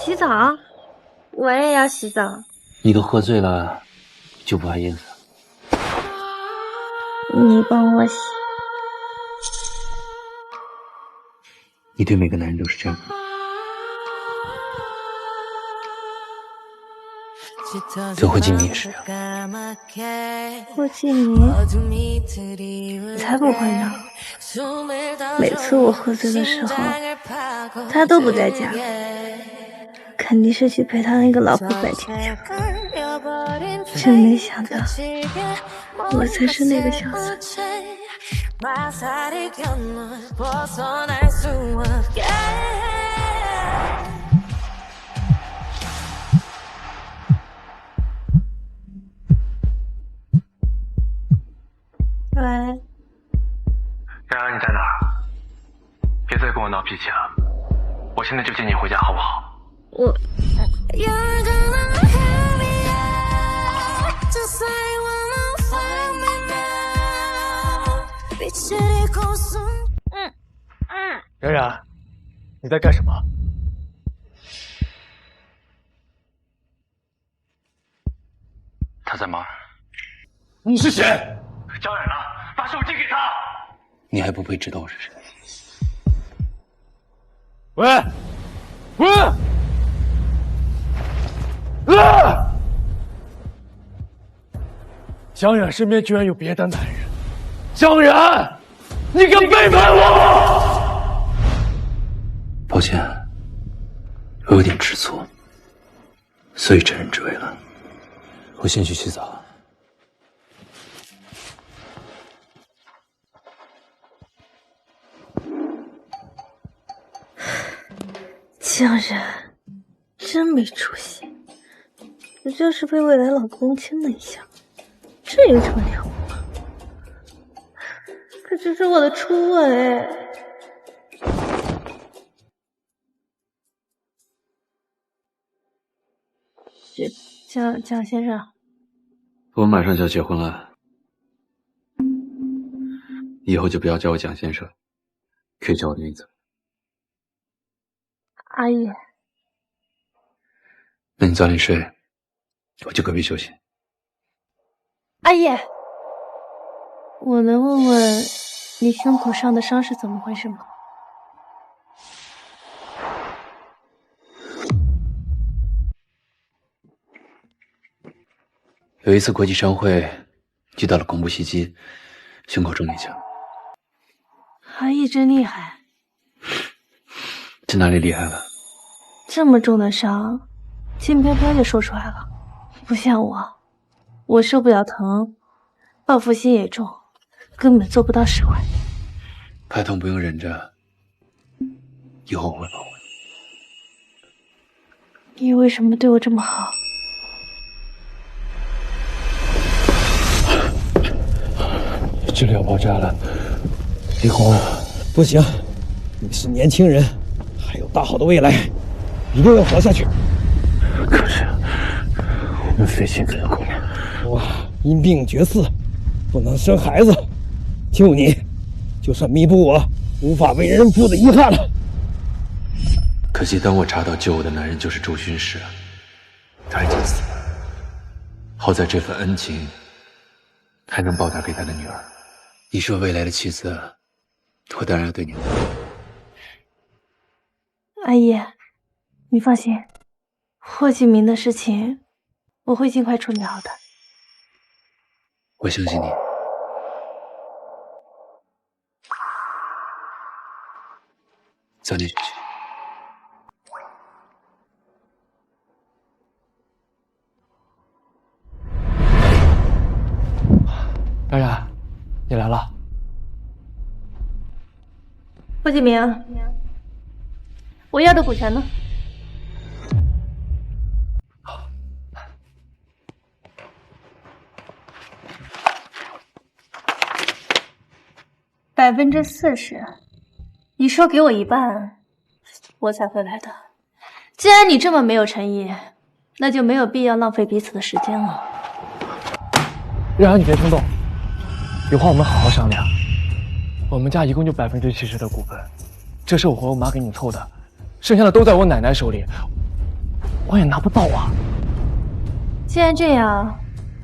洗澡？我也要洗澡。你都喝醉了，就不好意思？你帮我洗。你对每个男人都是这样的。对霍金明也是这样。霍金明，你才不会呢！每次我喝醉的时候，他都不在家，肯定是去陪他那个老婆拜天去了。真没想到，我才是那个小三。喂，然然，你在哪儿？别再跟我闹脾气了，我现在就接你回家，好不好？我。冉冉，你在干什么？他在忙。你是谁？江冉呢？把手机给他。你还不配知道我是谁？喂，喂，江冉身边居然有别的男人，江冉，你敢背叛我！抱歉，我有点吃醋，所以趁人之危了。我先去洗澡。江冉真没出息，不就是被未来老公亲了一下，至于这么脸红吗？可这是我的初吻哎！蒋先生，我们马上就要结婚了，以后就不要叫我蒋先生，可以叫我的名字。阿姨，那你早点睡，我去隔壁休息。阿姨，我能问问你胸口上的伤是怎么回事吗？有一次国际商会遇到了恐怖袭击，胸口中了一枪。阿姨真厉害，这哪里厉害了？这么重的伤，轻飘飘就说出来了，不像我，我受不了疼，报复心也重，根本做不到释怀。怕痛不用忍着，以后我会保护你。你为什么对我这么好？这里要爆炸了，李红，不行，你是年轻人，还有大好的未来，一定要活下去。可是我们非亲非故，我因病绝嗣，不能生孩子，救你，就算弥补我无法为人父的遗憾了。可惜，当我查到救我的男人就是周勋时，他已经死了。好在这份恩情还能报答给他的女儿。你是我未来的妻子，我当然要对你好。阿姨，你放心，霍启明的事情我会尽快处理好的。我相信你。早点休息。冉冉，你来了。霍启明，我要的股权呢？40%，你说给我一半，我才会来的。既然你这么没有诚意，那就没有必要浪费彼此的时间了。冉冉，你别冲动，有话我们好好商量。我们家一共就70%的股份，这是我和我妈给你凑的，剩下的都在我奶奶手里，我也拿不到啊。既然这样，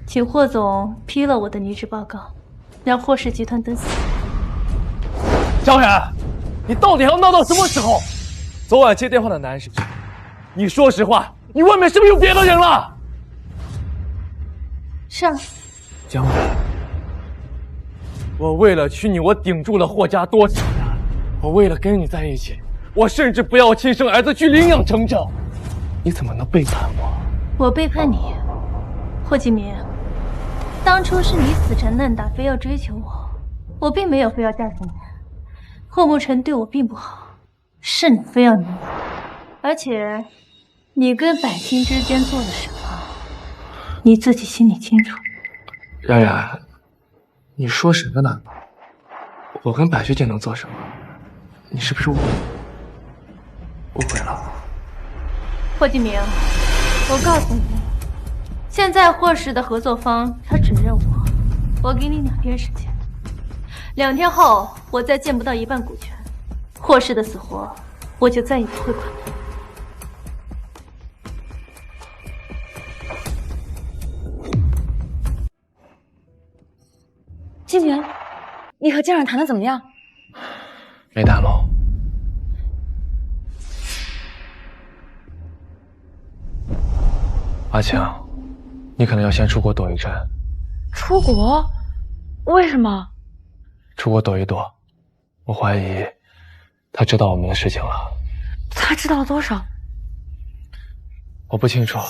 请霍总批了我的离职报告，让霍氏集团等死。张冉，你到底要闹到什么时候？昨晚接电话的男人是谁？你说实话，你外面是不是有别的人了？是啊。江冉，我为了娶你，我顶住了霍家多少年？我为了跟你在一起，我甚至不要亲生儿子去领养成长。你怎么能背叛我？我背叛你，霍启明。当初是你死缠烂打，非要追求我，我并没有非要嫁给你。霍慕辰对我并不好，是你非要离我。而且，你跟百清之间做了什么，你自己心里清楚。冉冉，你说什么呢？我跟百学姐能做什么？你是不是误会了？霍启明，我告诉你，现在霍氏的合作方他只认我给你2天时间，2天后我再见不到一半股权，霍氏的死活我就再也不会管了。金明，你和江冉谈的怎么样？没谈拢。阿晴，你可能要先出国躲一阵。出国？为什么？出国躲一躲，我怀疑他知道我们的事情了。他知道了多少？我不清楚，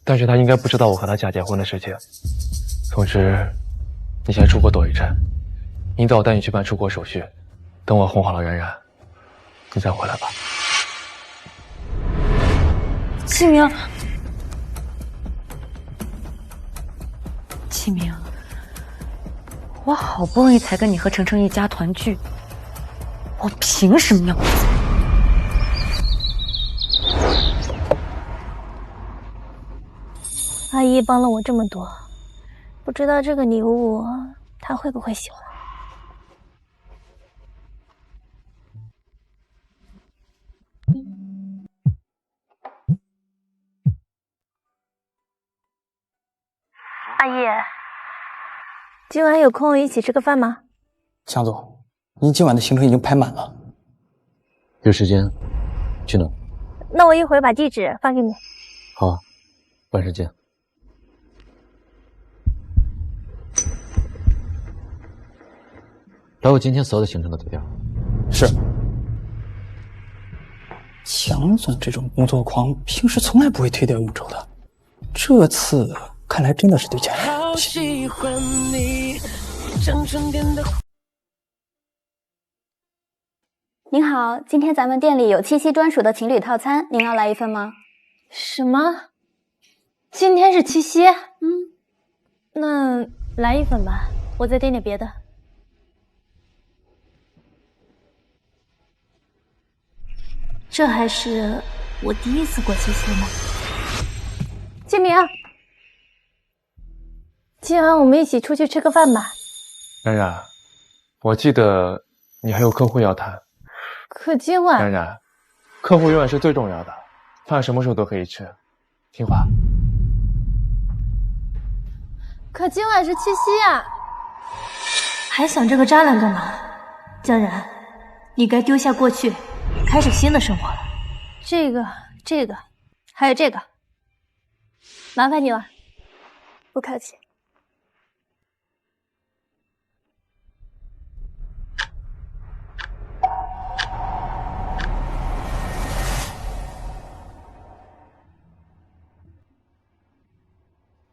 但是他应该不知道我和他假结婚的事情。总之，你先出国躲一阵，明早我带你去办出国手续，等我哄好了冉冉，你再回来吧。启明，启明，我好不容易才跟你和程程一家团聚，我凭什么要你走？阿姨帮了我这么多，不知道这个礼物她会不会喜欢。阿姨，今晚有空一起吃个饭吗？强总，您今晚的行程已经排满了。有时间去哪？那我一会儿把地址发给你。好啊，晚上见。把我今天所有的行程都对调。是。强总这种工作狂，平时从来不会推掉应酬的，这次看来真的是对钱。喜欢你，像春天的。您好，今天咱们店里有七夕专属的情侣套餐，您要来一份吗？什么？今天是七夕？那来一份吧，我再点点别的。这还是我第一次过七夕呢。金明，今晚我们一起出去吃个饭吧。冉冉，我记得你还有客户要谈。可今晚……冉冉，客户永远是最重要的，饭什么时候都可以吃，听话。可今晚是七夕啊，还想这个渣男干嘛？江然，你该丢下过去，开始新的生活了。这个，还有这个，麻烦你了。不客气。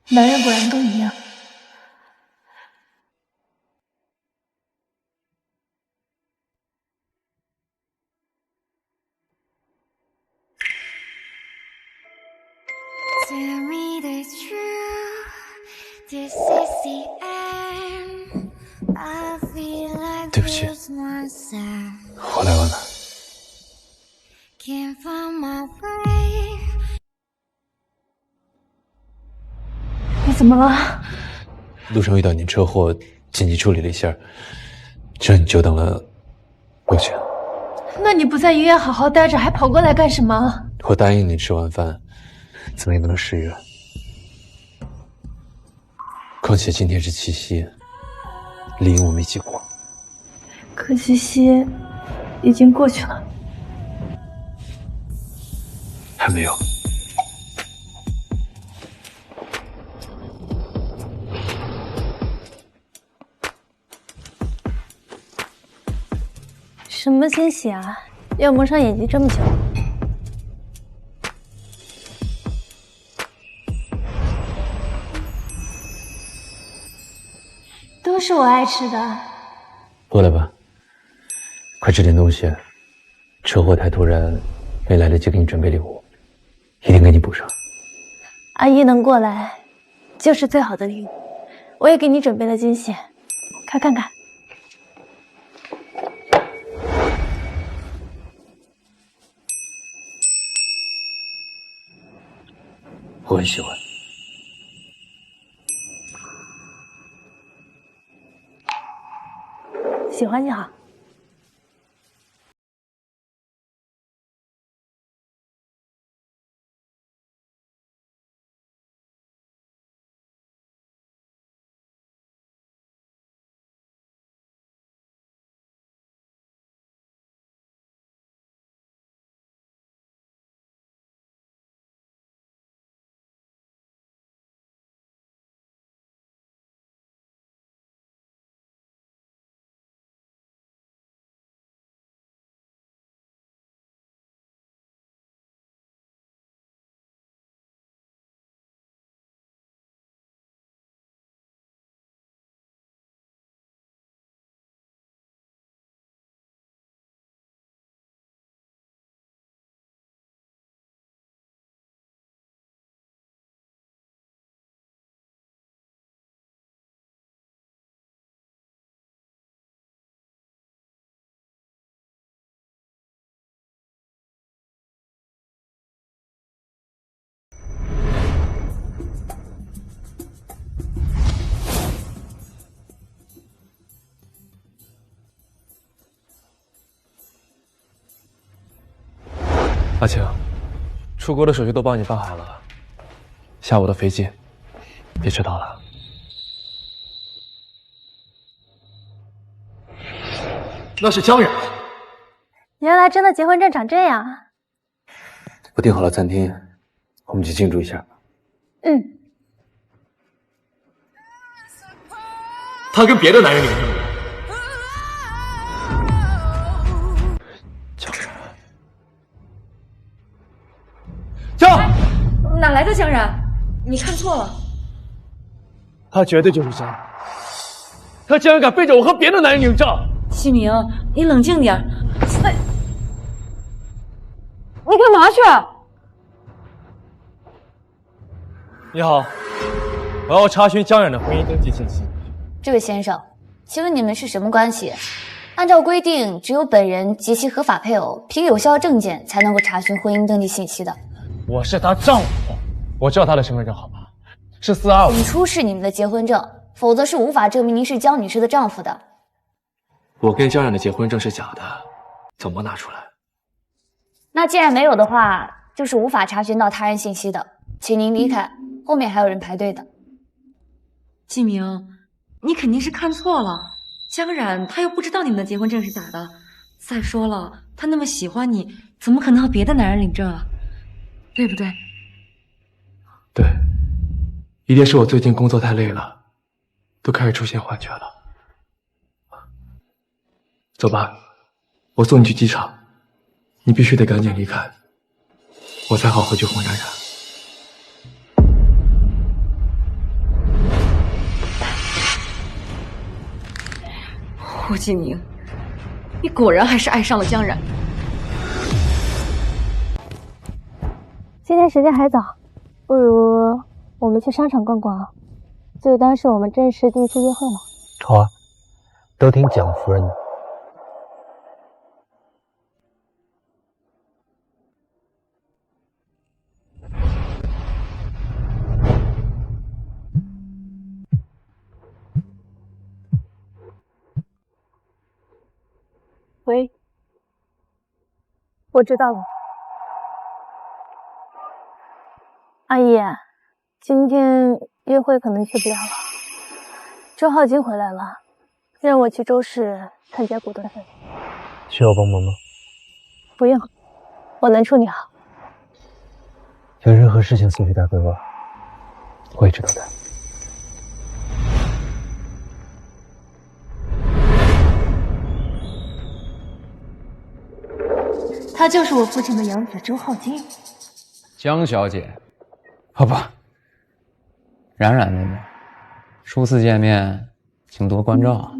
男人果然都一样。对不起，我来晚了。你怎么了？路上遇到一点车祸，紧急处理了一下，让你久等了，抱歉。那你不在医院好好待着，还跑过来干什么？我答应你吃完饭，怎么也不能失约。况且今天是七夕，理应我们一起过。可七夕已经过去了。还没有。什么惊喜啊？要蒙上眼睛这么久？都是我爱吃的。过来吧，快吃点东西。车祸太突然，没来得及给你准备礼物，一定给你补上。阿姨能过来，就是最好的礼物。我也给你准备了惊喜，快看看。我很喜欢。喜欢就好。阿晴，出国的手续都帮你办好了，下午的飞机，别迟到了。那是江然。原来真的结婚证长这样。我订好了餐厅，我们去庆祝一下。嗯。他跟别的男人联姻。哪来的江然？你看错了。他绝对就是真的。他竟然敢背着我和别的男人领证！西明，你冷静点。哎，你干嘛去？你好，我要查询江冉的婚姻登记信息。这位先生，请问你们是什么关系？按照规定，只有本人及其合法配偶凭有效证件才能够查询婚姻登记信息的。我是她丈夫，我知道她的身份证号码是425。请出示你们的结婚证，否则是无法证明您是江女士的丈夫的。我跟江冉的结婚证是假的，怎么拿出来？那既然没有的话，就是无法查询到他人信息的，请您离开，后面还有人排队的。季明，你肯定是看错了，江冉她又不知道你们的结婚证是假的。再说了，她那么喜欢你，怎么可能和别的男人领证啊？对不对？对，一定是我最近工作太累了，都开始出现幻觉了。走吧，我送你去机场，你必须得赶紧离开，我才好回去哄冉冉。胡继明，你果然还是爱上了江冉。今天时间还早，不如我们去商场逛逛，就当是我们正式第一次约会嘛。好啊，都听蒋夫人的。喂，我知道了。阿姨，今天约会可能去不了了。周浩金回来了，让我去周氏参加股东会。需要帮忙吗？不用，我能处理好。有任何事情随时打给我，我一直都在。他就是我父亲的养子周浩金。江小姐，哦不，冉冉妹妹，初次见面，请多关照啊。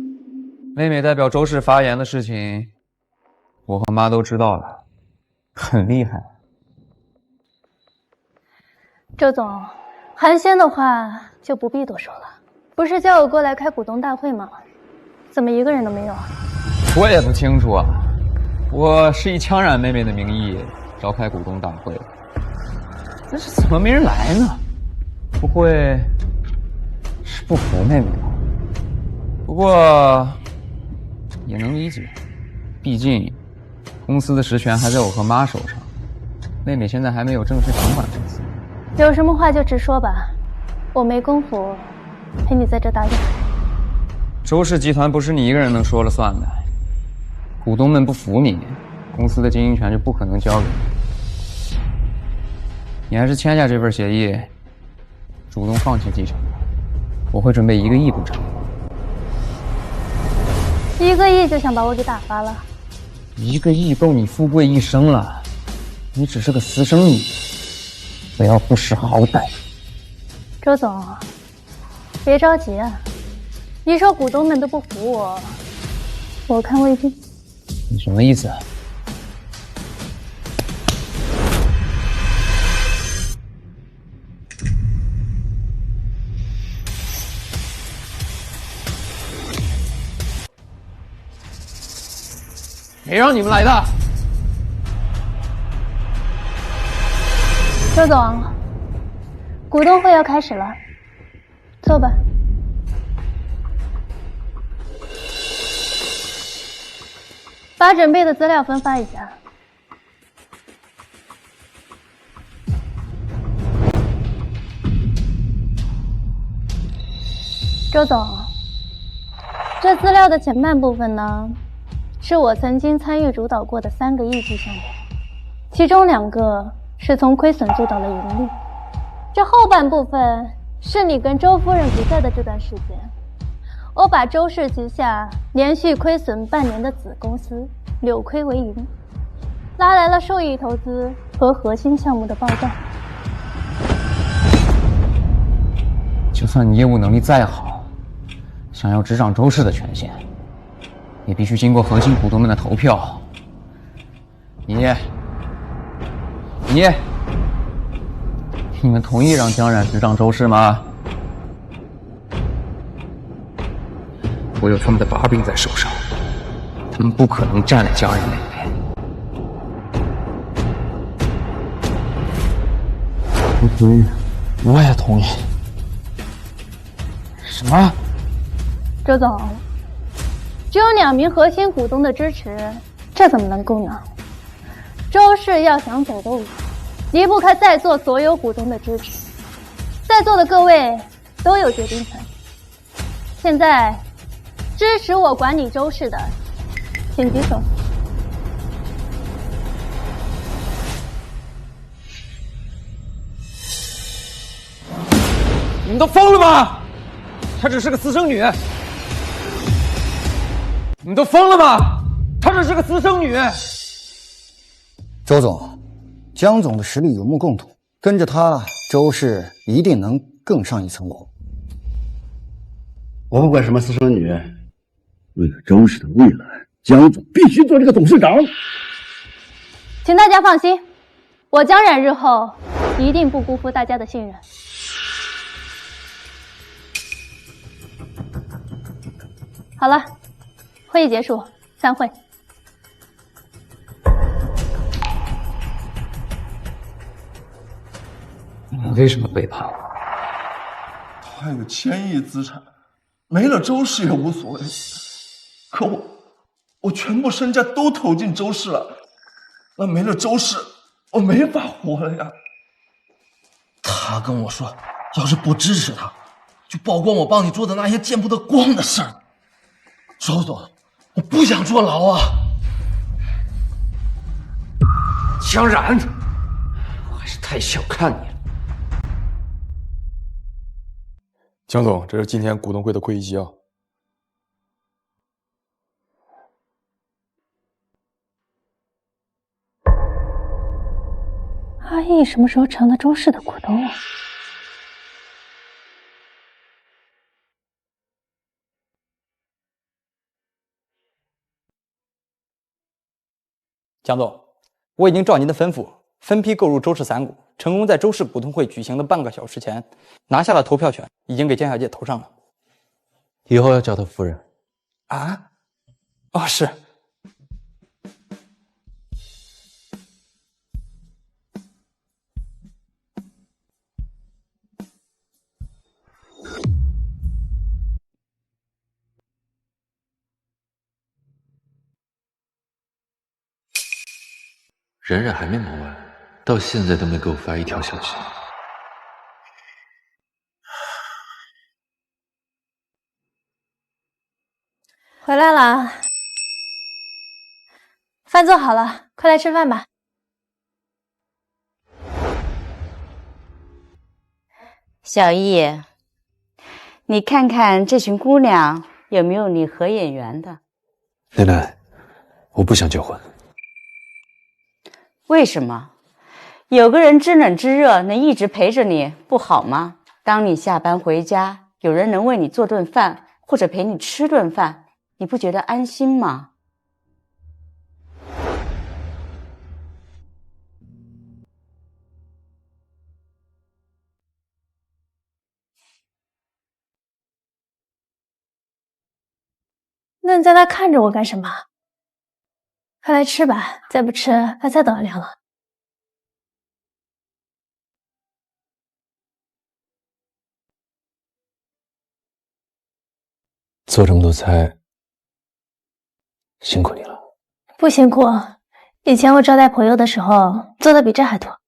妹妹代表周氏发言的事情，我和妈都知道了，很厉害。周总，寒暄的话就不必多说了。不是叫我过来开股东大会吗？怎么一个人都没有啊？我也不清楚啊。我是以江冉妹妹的名义召开股东大会，但是怎么没人来呢？不会是不服妹妹吧？不过也能理解，毕竟公司的实权还在我和妈手上，妹妹现在还没有正式掌管公司。有什么话就直说吧，我没工夫陪你在这打哑。周氏集团不是你一个人能说了算的。股东们不服你，公司的经营权就不可能交给你。你还是签下这份协议，主动放弃继承。我会准备1个亿补偿。1个亿就想把我给打发了？1个亿够你富贵一生了，你只是个私生女，不要不识好歹。周总，别着急啊，你说股东们都不服我，我看未必。你什么意思啊？谁让你们来的？周总，股东会要开始了，坐吧。把准备的资料分发一下。周总，这资料的前半部分呢，是我曾经参与主导过的3个业绩项目，其中2个是从亏损做到了盈利。这后半部分是你跟周夫人不在的这段时间，我把周氏旗下连续亏损半年的子公司扭亏为盈，拉来了受益投资和核心项目的报告。就算你业务能力再好，想要执掌周氏的权限，也必须经过核心股东们的投票。你们同意让江冉执掌周氏吗？我有他们的把柄在手上，他们不可能站在江冉那边。我同意，我也同意。什么？周总，只有2名核心股东的支持，这怎么能够呢？周氏要想走得稳，离不开在座所有股东的支持。在座的各位都有决定权。现在，支持我管理周氏的，请举手。你们都疯了吗？她只是个私生女。你们都疯了吗？她只是个私生女。周总，江总的实力有目共睹，跟着他，周氏一定能更上一层楼。我不管什么私生女，为了周氏的未来，江总必须做这个董事长。请大家放心，我江冉日后一定不辜负大家的信任。好了，会议结束，散会。你为什么背叛我？他有1000亿资产，没了周氏也无所谓。可我全部身家都投进周氏了，那没了周氏，我没法活了呀。他跟我说，要是不支持他，就曝光我帮你做的那些见不得光的事儿。周总，我不想坐牢啊。江冉，我还是太小看你了。江总，这是今天股东会的会议纪要。阿义什么时候成了周氏的股东了？江总，我已经照您的吩咐，分批购入周氏散股，成功在周氏股东会举行的半个小时前拿下了投票权，已经给江小姐投上了。以后要叫她夫人。啊？哦，是。冉冉还没忙完，到现在都没给我发一条消息。回来了，饭做好了，快来吃饭吧。小易，你看看这群姑娘有没有你合眼缘的？奶奶，我不想结婚。为什么？有个人知冷知热，能一直陪着你，不好吗？当你下班回家，有人能为你做顿饭，或者陪你吃顿饭，你不觉得安心吗？那你在那看着我干什么？快来吃吧，再不吃饭菜都要凉了。做这么多菜，辛苦你了。不辛苦，以前我招待朋友的时候做的比这还多。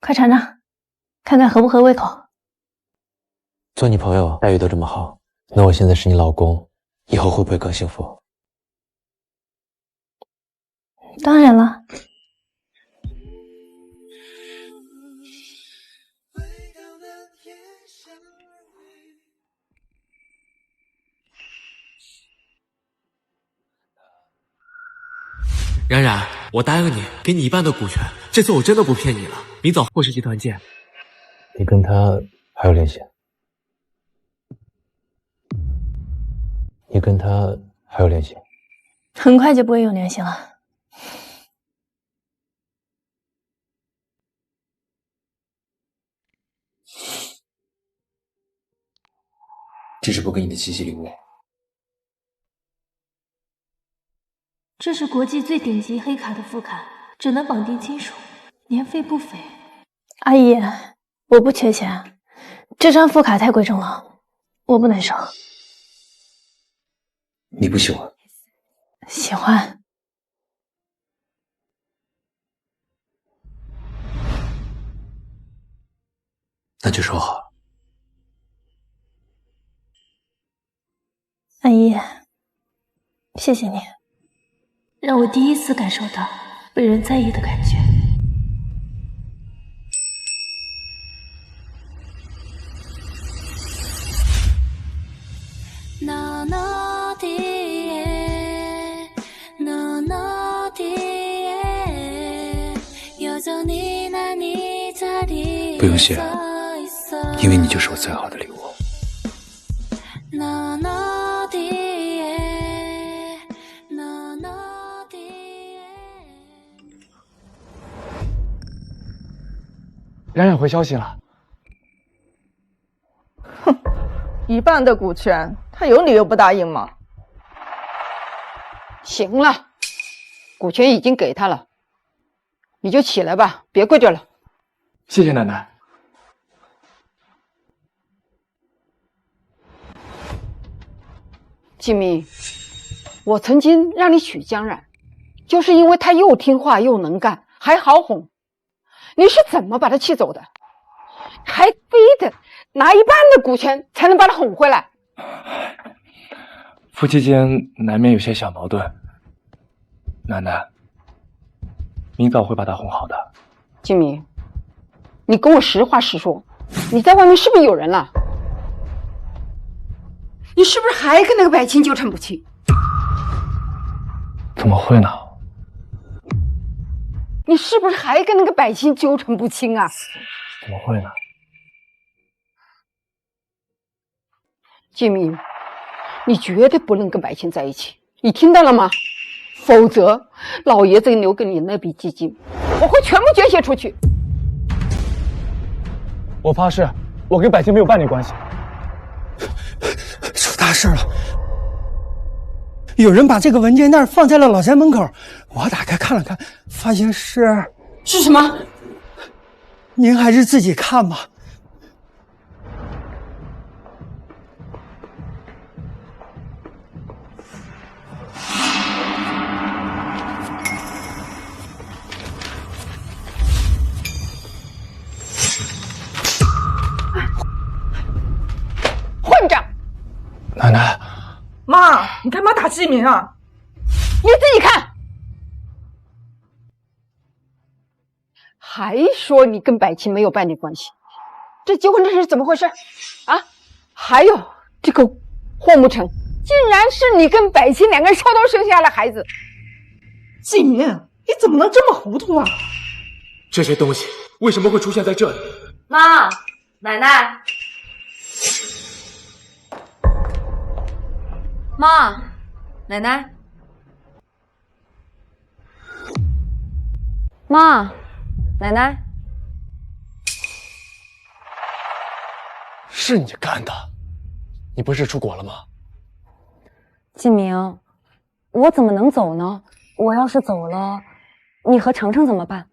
快尝尝，看看合不合胃口。做你朋友待遇都这么好，那我现在是你老公，以后会不会更幸福？当然了。冉冉，我答应你，给你1半的股权，这次我真的不骗你了。明早霍氏集团见。你跟他还有联系？你跟他还有联系？很快就不会有联系了。这是我给你的七夕礼物。这是国际最顶级黑卡的副卡，只能绑定亲属，年费不菲。阿姨，我不缺钱，这张副卡太贵重了，我不能收。你不喜欢？喜欢。那就收好。阿姨，谢谢你，让我第一次感受到被人在意的感觉。不用谢，因为你就是我最好的礼物。冉冉回消息了。哼，1半的股权，他有理由不答应吗？行了，股权已经给他了，你就起来吧，别跪着了。谢谢奶奶。季明，我曾经让你娶江冉，就是因为他又听话又能干，还好哄。你是怎么把他气走的？还非得拿1半的股权才能把他哄回来？夫妻间难免有些小矛盾，奶奶，明早会把他哄好的。季明，你跟我实话实说，你在外面是不是有人了？你是不是还跟那个柏青纠缠不清？怎么会呢？你是不是还跟那个柏青纠缠不清啊？怎么会呢？季明，你绝对不能跟柏青在一起，你听到了吗？否则，老爷子留给你那笔基金，我会全部捐献出去。我发誓，我跟柏青没有半点关系。出大事了！有人把这个文件袋放在了老宅门口，我打开看了看，发现是什么？您还是自己看吧。混账！奶奶，妈，你干嘛打季明啊？你自己看。还说你跟柏青没有半点关系，这结婚证是怎么回事啊？还有这个霍沐橙，竟然是你跟柏青2个人捎头生下的孩子。季明，你怎么能这么糊涂啊？这些东西为什么会出现在这里？妈，奶奶，妈，奶奶，妈，奶奶，是你干的？你不是出国了吗？季明，我怎么能走呢？我要是走了，你和程程怎么办？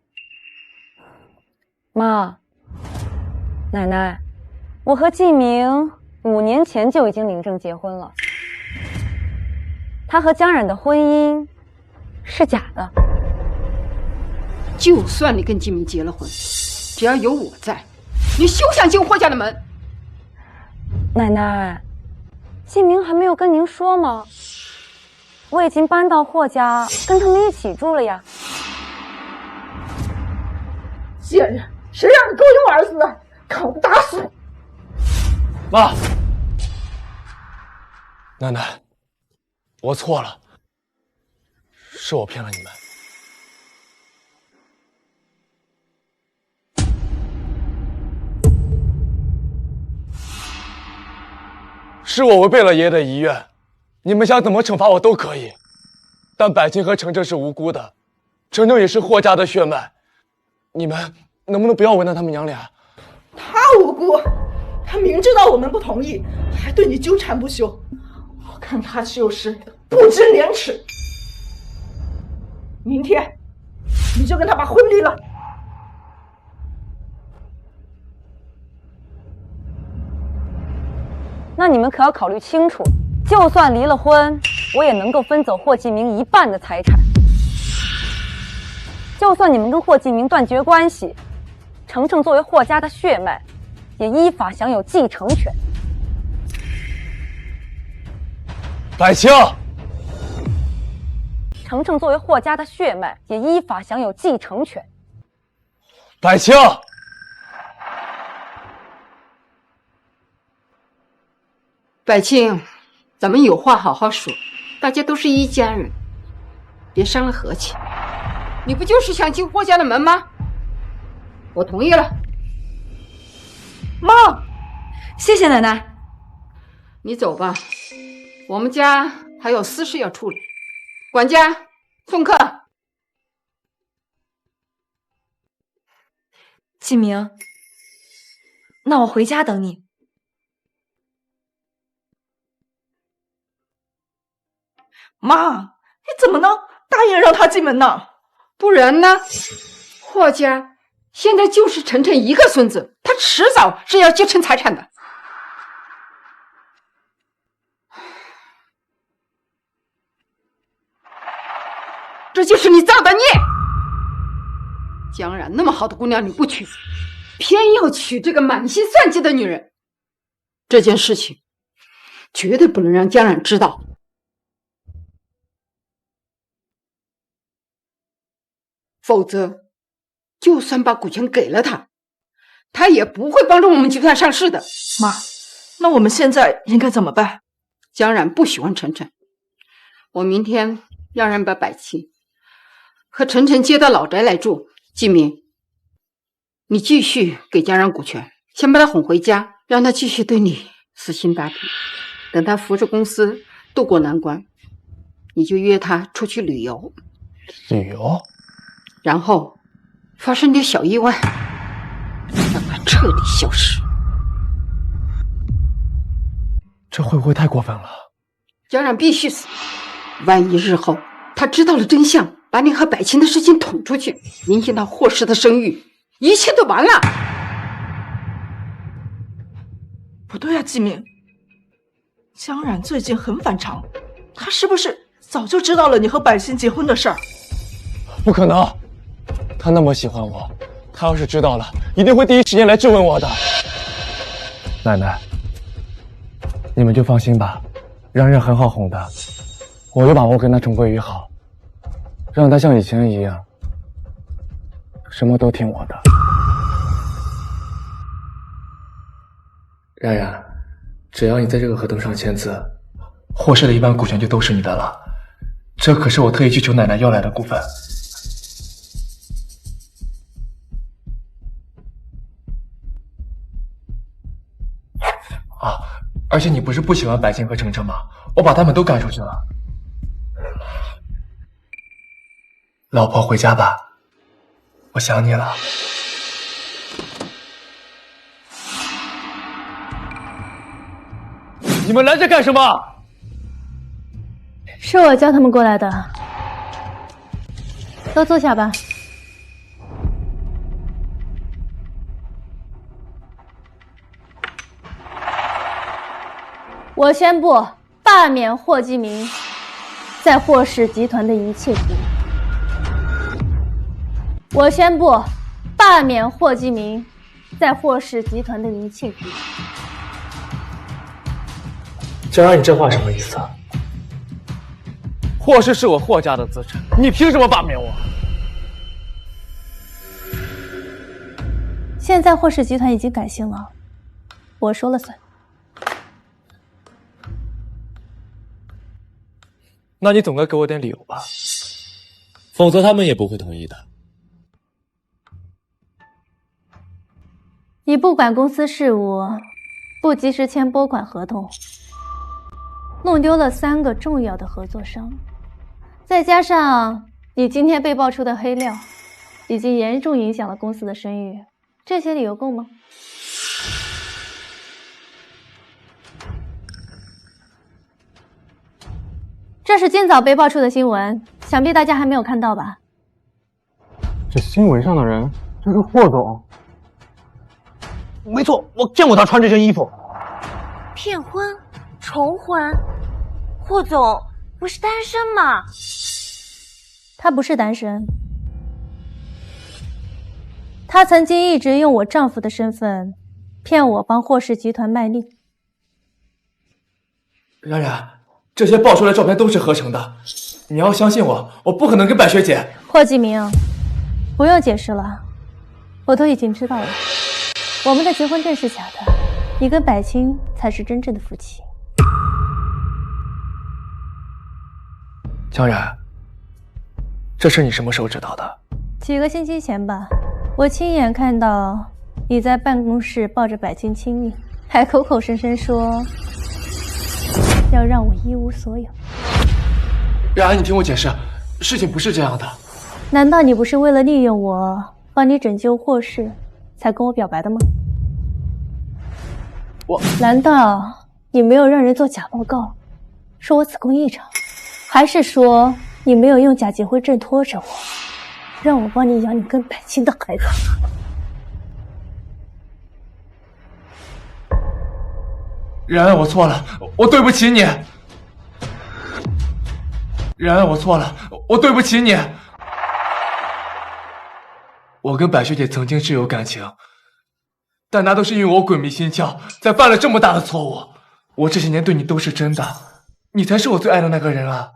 妈，奶奶，我和季明5年前就已经领证结婚了，他和江冉的婚姻是假的。就算你跟季明结了婚，只要有我在，你休想进霍家的门。奶奶，季明还没有跟您说吗？我已经搬到霍家，跟他们一起住了呀。贱人，谁让你勾引我儿子的？看我不打死你！妈，奶奶，我错了，是我骗了你们。是我违背了爷爷的遗愿，你们想怎么惩罚我都可以。但百清和程程是无辜的，程程也是霍家的血脉，你们能不能不要为难他们娘俩？他无辜，他明知道我们不同意，还对你纠缠不休。我看他就是不知廉耻。明天你就跟他把婚离了。那你们可要考虑清楚，就算离了婚，我也能够分走霍继明一半的财产。就算你们跟霍继明断绝关系，程程作为霍家的血脉，也依法享有继承权。百清，程程作为霍家的血脉，也依法享有继承权。百清，百清，咱们有话好好说，大家都是一家人，别伤了和气。你不就是想进霍家的门吗？我同意了。妈，谢谢奶奶。你走吧，我们家还有私事要处理。管家，送客。继明，那我回家等你。妈，你怎么能答应让他进门呢？不然呢？霍家现在就是程程一个孙子，他迟早是要继承财产的。这就是你造的孽！江然那么好的姑娘你不娶，偏要娶这个满心算计的女人。这件事情绝对不能让江然知道。否则，就算把股权给了他，他也不会帮助我们集团上市的。妈，那我们现在应该怎么办？江然不喜欢程程，我明天让人把百清和程程接到老宅来住。季明，你继续给江然股权，先把他哄回家，让他继续对你死心塌地。等他扶着公司渡过难关，你就约他出去旅游。旅游？然后发生点小意外，让他彻底消失。这会不会太过分了？江然必须死，万一日后他知道了真相，把你和百清的事情捅出去，影响到霍氏的声誉，一切都完了。不对啊，季明，江然最近很反常，他是不是早就知道了你和百清结婚的事儿？不可能，他那么喜欢我，他要是知道了，一定会第一时间来质问我的。奶奶，你们就放心吧，让人很好哄的，我有把握跟他重归于好，让他像以前一样，什么都听我的。冉冉，只要你在这个合同上签字，霍氏的一半股权就都是你的了。这可是我特意去求奶奶要来的股份。啊，而且你不是不喜欢百清和程程吗？我把他们都赶出去了。老婆，回家吧，我想你了。你们来这干什么？是我叫他们过来的，都坐下吧。我宣布罢免霍继明在霍氏集团的一切职务。我宣布罢免霍继明在霍氏集团的一切职务。江然，你这话什么意思啊？霍氏是我霍家的资产，你凭什么罢免我？现在霍氏集团已经改姓了，我说了算。那你总该给我点理由吧，否则他们也不会同意的。你不管公司事务，不及时签拨款合同，弄丢了3个重要的合作商，再加上你今天被爆出的黑料，已经严重影响了公司的声誉，这些理由够吗？这是今早被爆出的新闻，想必大家还没有看到吧？这新闻上的人就是霍总。没错，我见过他穿这身衣服。骗婚、重婚，霍总不是单身吗？他不是单身，他曾经一直用我丈夫的身份骗我帮霍氏集团卖力。冉冉，这些爆出来的照片都是合成的，你要相信我，我不可能跟百雪姐。霍继明，不用解释了，我都已经知道了。我们的结婚证是假的，你跟百青才是真正的夫妻。江然，这事你什么时候知道的？几个星期前吧，我亲眼看到你在办公室抱着百青亲密，还口口声声说要让我一无所有。冉冉，你听我解释，事情不是这样的。难道你不是为了利用我帮你拯救霍氏才跟我表白的吗？难道你没有让人做假报告，说我子宫异常，还是说你没有用假结婚证拖着我，让我帮你养你跟百青的孩子？冉冉，我错了，我对不起你。冉冉，我错了，我对不起你。我跟百雪姐曾经是有感情，但那都是因为我鬼迷心窍，才犯了这么大的错误。我这些年对你都是真的，你才是我最爱的那个人啊。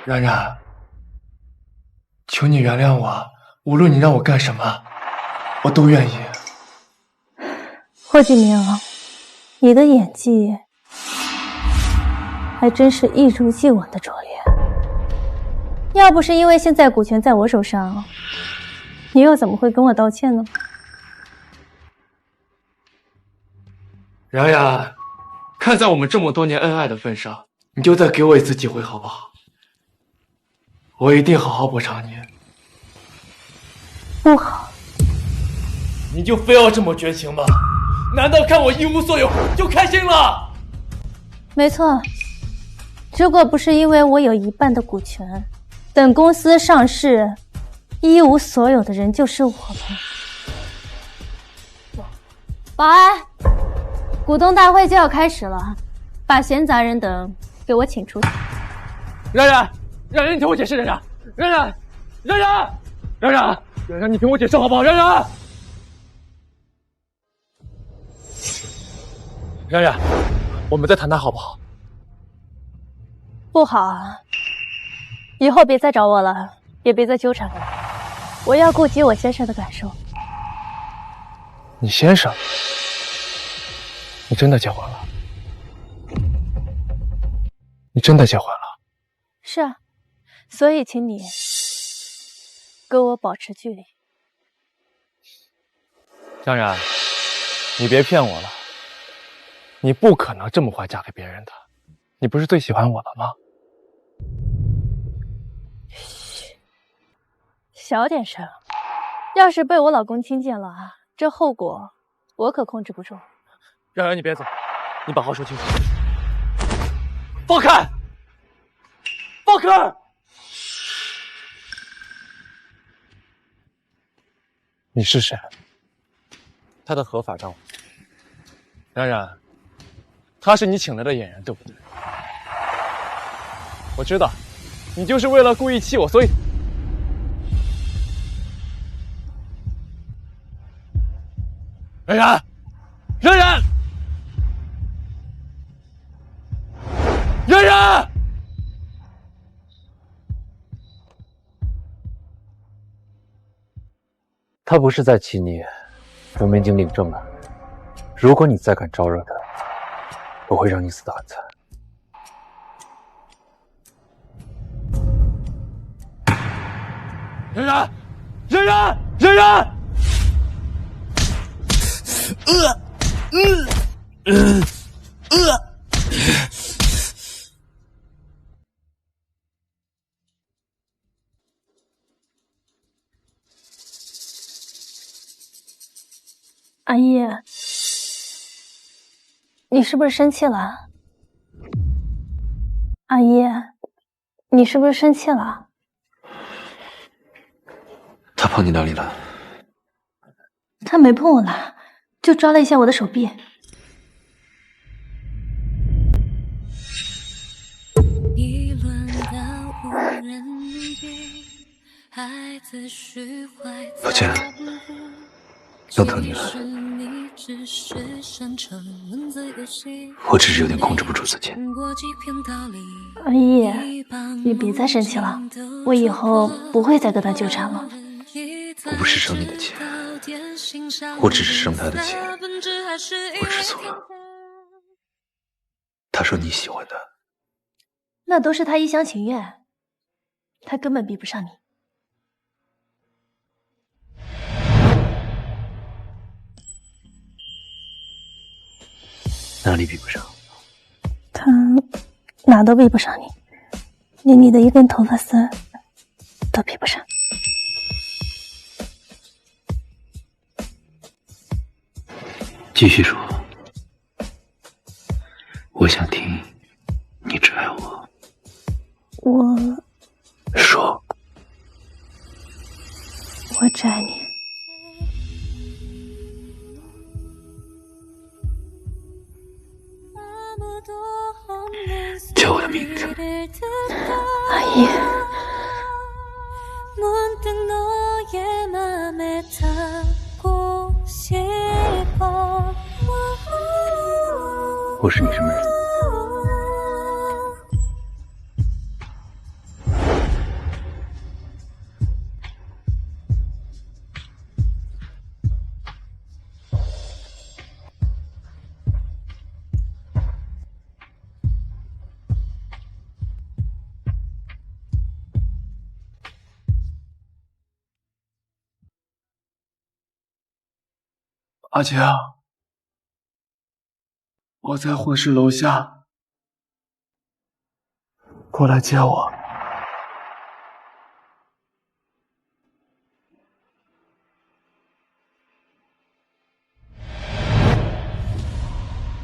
冉冉，求你原谅我，无论你让我干什么，我都愿意。霍继明，你的演技还真是一如既往的拙劣。要不是因为现在股权在我手上，你又怎么会跟我道歉呢？冉冉，看在我们这么多年恩爱的份上，你就再给我一次机会好不好？我一定好好补偿你。不好。你就非要这么绝情吗？难道看我一无所有就开心了？没错，如果不是因为我有1半的股权，等公司上市，一无所有的人就是我们。保安，股东大会就要开始了，把闲杂人等给我请出去。冉冉，冉冉，你听我解释，冉冉，冉冉，冉冉，冉冉，冉冉，你听我解释好不好？冉冉，冉冉，我们再谈谈好不好？不好，以后别再找我了，也别再纠缠我，我要顾及我先生的感受。你先生？你真的结婚了？你真的结婚了？是啊，所以请你跟我保持距离。江然，你别骗我了，你不可能这么快嫁给别人的，你不是最喜欢我了吗？嘘，小点声，要是被我老公听见了，这后果我可控制不住。冉冉，你别走，你把话说清楚。放开！放开！你是谁？他的合法丈夫。冉冉，他是你请来的演员，对不对？我知道，你就是为了故意气我，所以……冉冉，冉冉，冉冉！他不是在气你，我们已经领证了。如果你再敢招惹他，我会让你死得很惨。冉冉，冉冉，冉冉！阿姨，你是不是生气了？阿姨，你是不是生气了？他碰你哪里了？他没碰我啦，就抓了一下我的手臂。抱歉，弄疼你了。我只是有点控制不住自己。阿姨，你别再生气了，我以后不会再跟他纠缠了。我不是生你的气，我只是生他的气。我知错了。他说你喜欢他，那都是他一厢情愿，他根本比不上你。哪里比不上？他哪都比不上你，连你的一根头发丝都比不上。继续说，我想听你只爱我。我说，我只爱你。叫我的名字。阿姨。我是你什么人？阿杰啊，我在会室楼下，过来接我。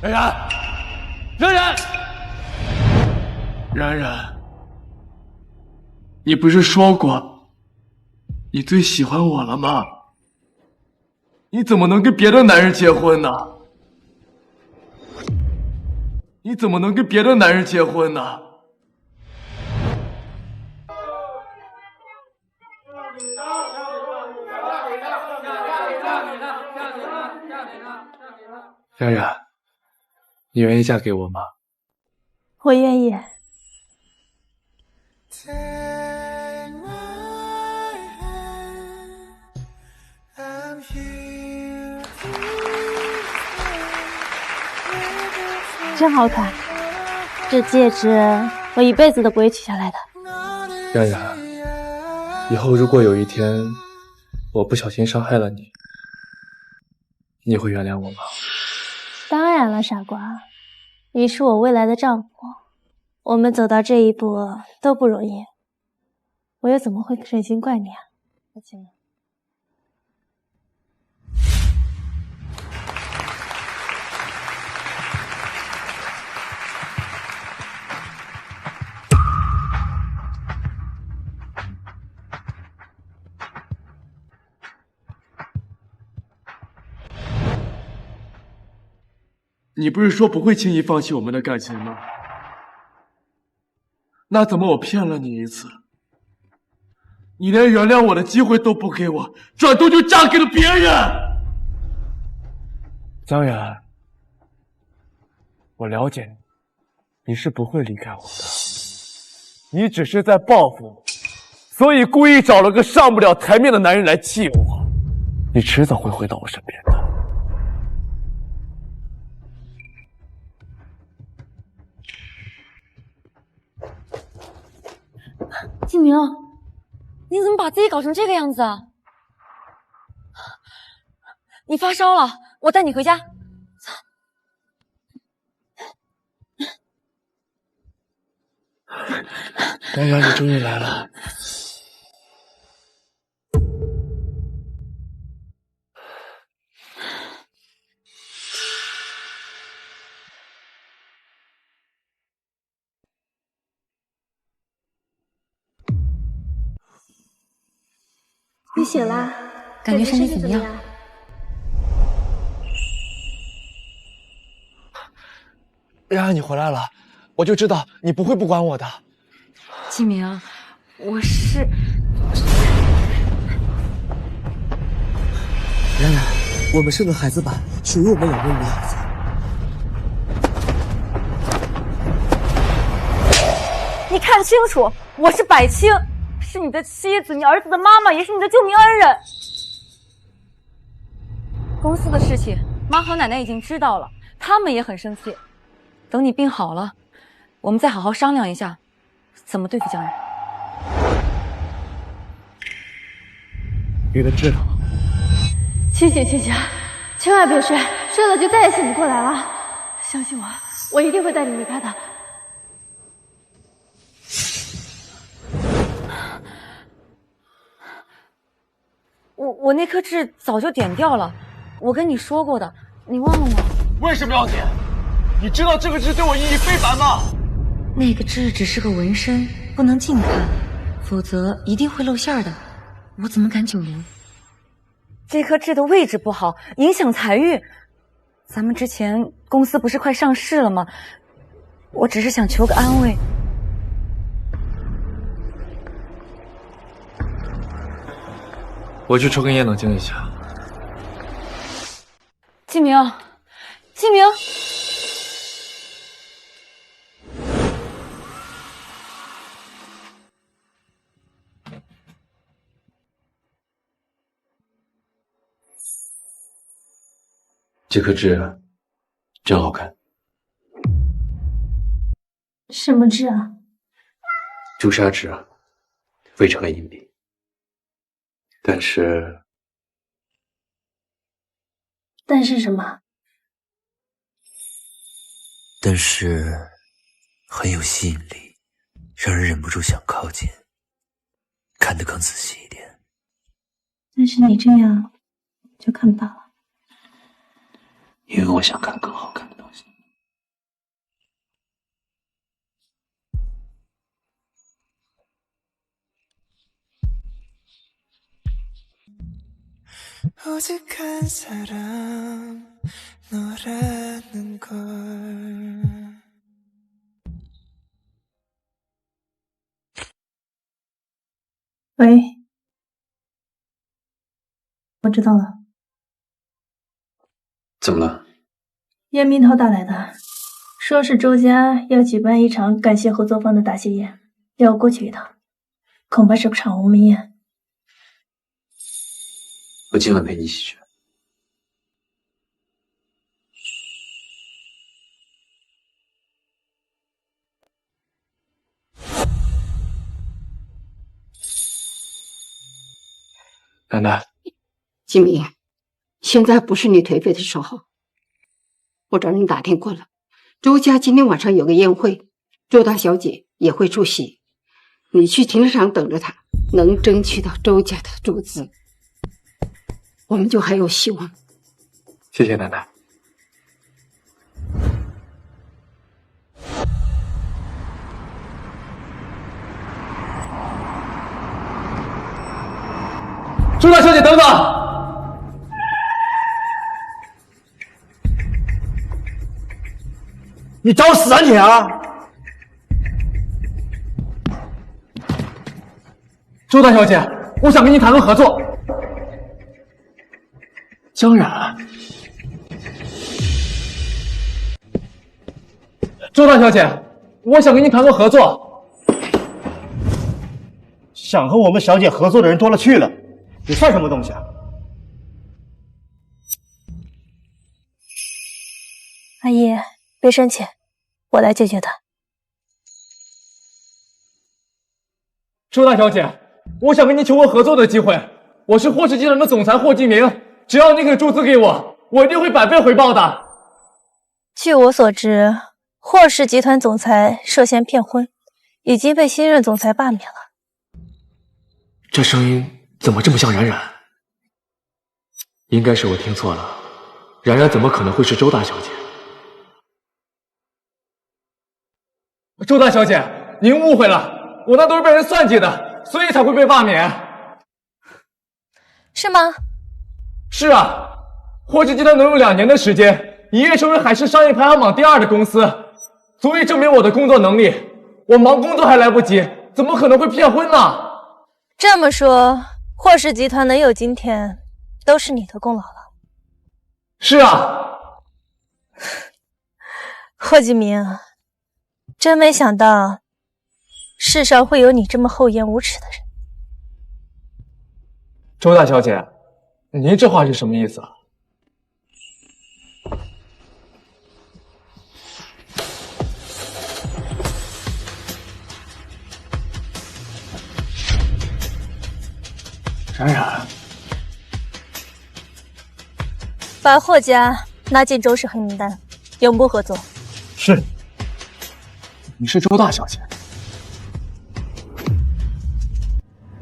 冉冉，冉冉，冉冉，你不是说过你最喜欢我了吗？你怎么能跟别的男人结婚呢？你怎么能跟别的男人结婚呢？冉冉，你愿意嫁给我吗？我愿意。真好看，这戒指我一辈子都不会取下来的。冉冉，以后如果有一天我不小心伤害了你，你会原谅我吗？当然了，傻瓜，你是我未来的丈夫，我们走到这一步都不容易，我又怎么会忍心怪你啊？抱歉。你不是说不会轻易放弃我们的感情吗？那怎么我骗了你一次，你连原谅我的机会都不给我，转头就嫁给了别人？江远，我了解你，你是不会离开我的，你只是在报复我，所以故意找了个上不了台面的男人来气我。你迟早会回到我身边的。季明，你怎么把自己搞成这个样子啊？你发烧了，我带你回家。冉冉，你终于来了。你醒啦？感觉身体怎么样？然然，你回来了，我就知道你不会不管我的。季明，我是……然然，我们生个孩子吧，属于我们两个人的孩子。你看清楚，我是百青，是你的妻子，你儿子的妈妈，也是你的救命恩人。公司的事情，妈和奶奶已经知道了，他们也很生气。等你病好了，我们再好好商量一下，怎么对付江然。你的治疗，清醒清醒，千万别睡，睡了就再也醒不过来了。相信我，我一定会带你离开的。我那颗痣早就点掉了，我跟你说过的，你忘了吗？为什么要点？你知道这个痣对我意义非凡吗？那个痣只是个纹身，不能近看，否则一定会露馅的。我怎么敢久留？这颗痣的位置不好，影响财运。咱们之前公司不是快上市了吗？我只是想求个安慰。我去抽根烟冷静一下。季明，季明。这颗痣真好看。什么痣啊？朱砂痣，非常的隐蔽。但是什么？但是很有吸引力，让人忍不住想靠近，看得更仔细一点。但是你这样就看不到了。因为我想看更好看的东西。喂，我知道了。怎么了？严明涛打来的，说是周家要举办一场感谢合作方的大谢宴，要我过去一趟，恐怕是场鸿门宴。我今晚陪你一起去。奶奶，季明，现在不是你颓废的时候。我找人打听过了，周家今天晚上有个宴会，周大小姐也会出席。你去停车场等着她，能争取到周家的注资，我们就还有希望。谢谢奶奶。周大小姐，等等！你找死啊你啊！周大小姐，我想跟你谈论合作。江然，周大小姐，我想跟你谈论合作。想和我们小姐合作的人多了去了，你算什么东西啊？阿姨，别生气，我来解决他。周大小姐，我想跟您求个合作的机会。我是霍氏集团的总裁霍继明，只要你给注资给我，我一定会100倍回报的。据我所知，霍氏集团总裁涉嫌骗婚，已经被新任总裁罢免了。这声音怎么这么像冉冉？应该是我听错了，冉冉怎么可能会是周大小姐？周大小姐，您误会了，我那都是被人算计的，所以才会被罢免。是吗？是啊，霍氏集团能用2年的时间，一跃成为海事商业排行榜第2的公司，足以证明我的工作能力。我忙工作还来不及，怎么可能会骗婚呢？这么说，霍氏集团能有今天，都是你的功劳了。是啊。霍继明，真没想到世上会有你这么厚颜无耻的人。周大小姐，您这话是什么意思啊？冉冉，把霍家拉进周氏黑名单，永不合作。是。你是周大小姐？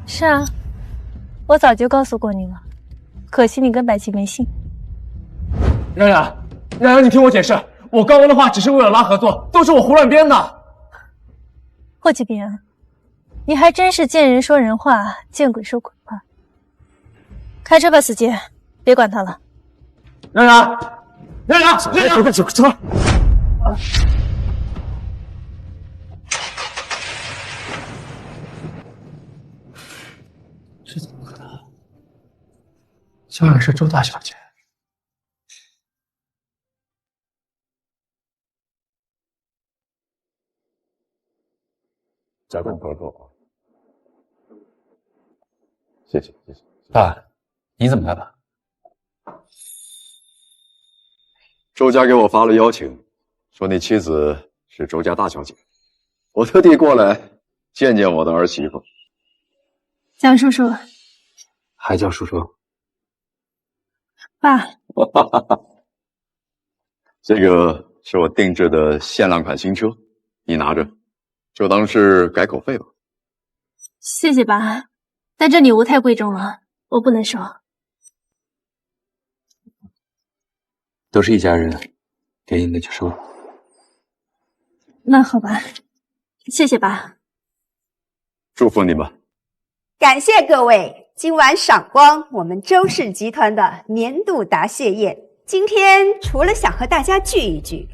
是啊，我早就告诉过你了，可惜你跟百齐没信。冉冉，你听我解释，我刚刚的话只是为了拉合作，都是我胡乱编的。霍启明，你还真是见人说人话，见鬼说鬼话。开车吧，司机，别管他了。冉冉，走。这怎么可能？竟然是周大小姐。加工合作，谢谢。爸，你怎么来了？周家给我发了邀请，说你妻子是周家大小姐，我特地过来见见我的儿媳妇。蒋叔叔，还叫叔叔？爸，这个是我定制的限量款新车，你拿着，就当是改口费吧。谢谢爸，但这礼物太贵重了，我不能收。都是一家人，给你的就收。那好吧，谢谢爸。祝福你们。感谢各位今晚赏光我们周氏集团的年度答谢宴。今天除了想和大家聚一聚，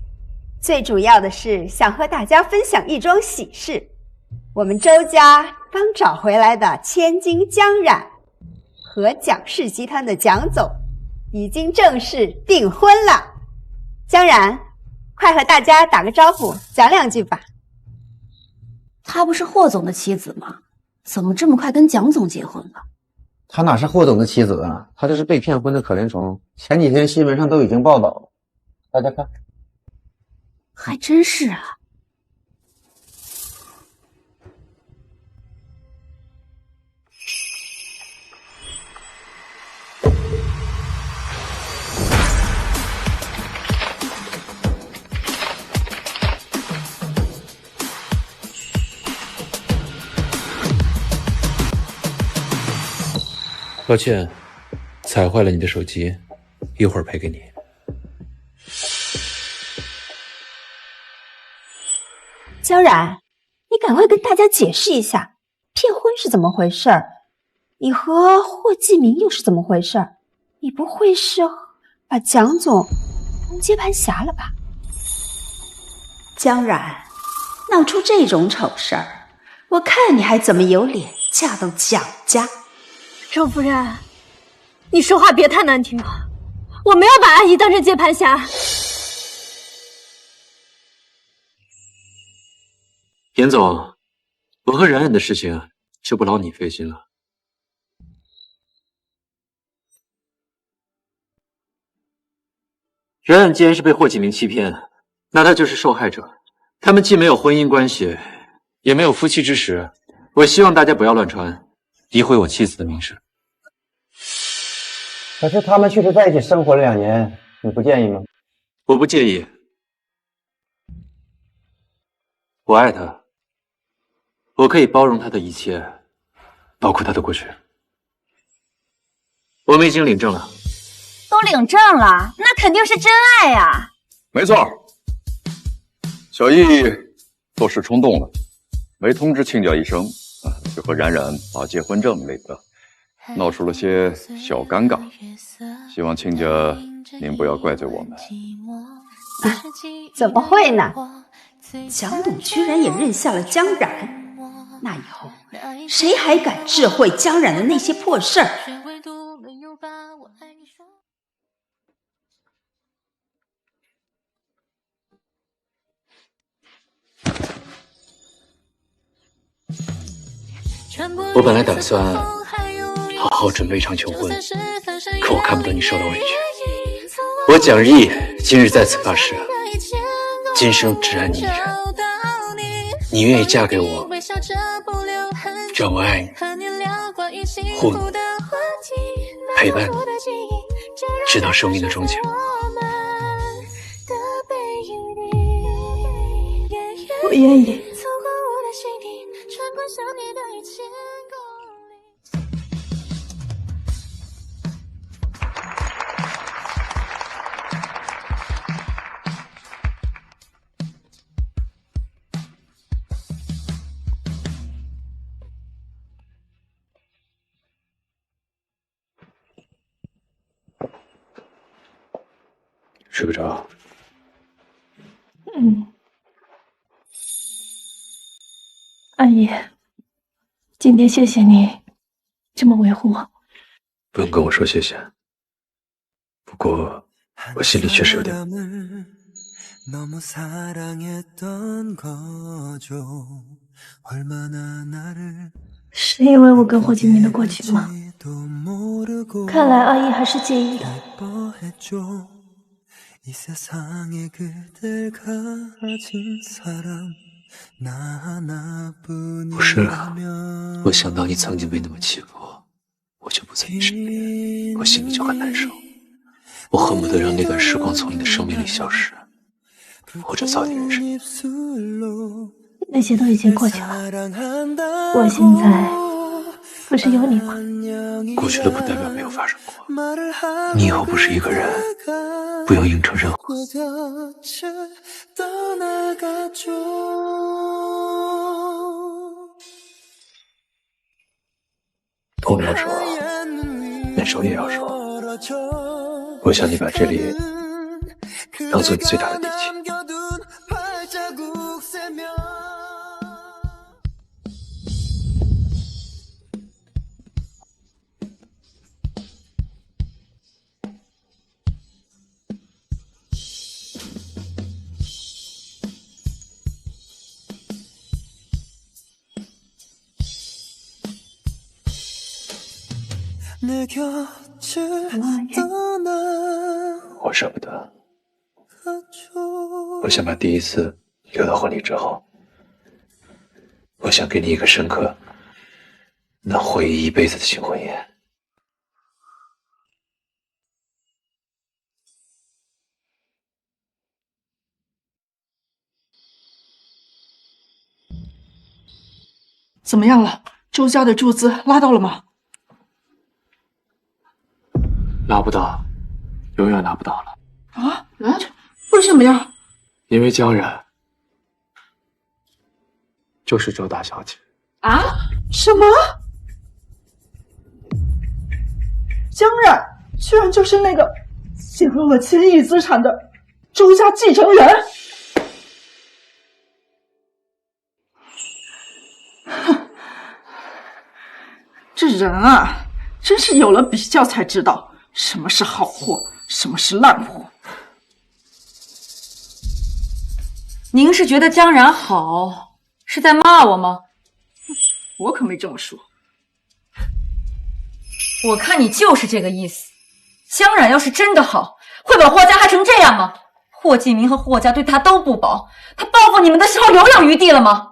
最主要的是想和大家分享一桩喜事。我们周家刚找回来的千金江冉和蒋氏集团的蒋总已经正式订婚了。江冉，快和大家打个招呼，讲2句吧。她不是霍总的妻子吗？怎么这么快跟蒋总结婚了？他哪是霍总的妻子啊？他这是被骗婚的可怜虫。前几天新闻上都已经报道了，大家看。还真是啊。抱歉，踩坏了你的手机，一会儿赔给你。江冉，你赶快跟大家解释一下，骗婚是怎么回事儿？你和霍继明又是怎么回事儿？你不会是把蒋总当接盘侠了吧？江冉，闹出这种丑事儿，我看你还怎么有脸嫁到蒋家？周夫人，你说话别太难听了，我没有把阿姨当成接盘侠。严总，我和冉冉的事情就不劳你费心了。冉冉既然是被霍启明欺骗，那她就是受害者。他们既没有婚姻关系，也没有夫妻之实。我希望大家不要乱传，诋毁我妻子的名声。可是他们确实在一起生活了2年，你不介意吗？我不介意，我爱她，我可以包容她的一切，包括她的过去。我们已经领证了。都领证了，那肯定是真爱呀。没错，小易做事冲动了，没通知亲家一声就和冉冉把结婚证领了。闹出了些小尴尬，希望亲家您不要怪罪我们。怎么会呢？蒋董居然也认下了江冉，那以后谁还敢智慧江冉的那些破事儿？我本来打算好好准备一场求婚，可我看不得你受到委屈。我蒋毅今日在此发誓，今生只爱你一人。你愿意嫁给我，只要我爱你，护你，陪伴你，直到生命的终结。我愿意。睡不着？阿姨，今天谢谢你这么维护我。不用跟我说谢谢，不过我心里确实有点……是因为我跟霍敬明的过去吗？看来阿姨还是介意的。不是啊，我想到你曾经被那么欺负我就不在你身边，我心里就很难受。我恨不得让那段时光从你的生命里消失，或者早点认识你。那些都已经过去了，我现在不是有你吗？过去了不代表没有发生过，你以后不是一个人，不用应承任何。痛要说，难受也要说。我想你把这里当做你最大的底气。我舍不得，我想把第一次留到婚礼之后，我想给你一个深刻、能回忆一辈子的庆婚宴。怎么样了？周家的注资拉到了吗？拿不到，永远拿不到了。啊？为什么呀？因为江冉就是周大小姐。啊？什么？江冉居然就是那个泄露了7亿资产的周家继承人？哼，这人啊，真是有了比较才知道什么是好货，什么是烂货。您是觉得江冉好，是在骂我吗？我可没这么说。我看你就是这个意思。江冉要是真的好，会把霍家害成这样吗？霍敬明和霍家对他都不薄，他报复你们的时候留有余地了吗？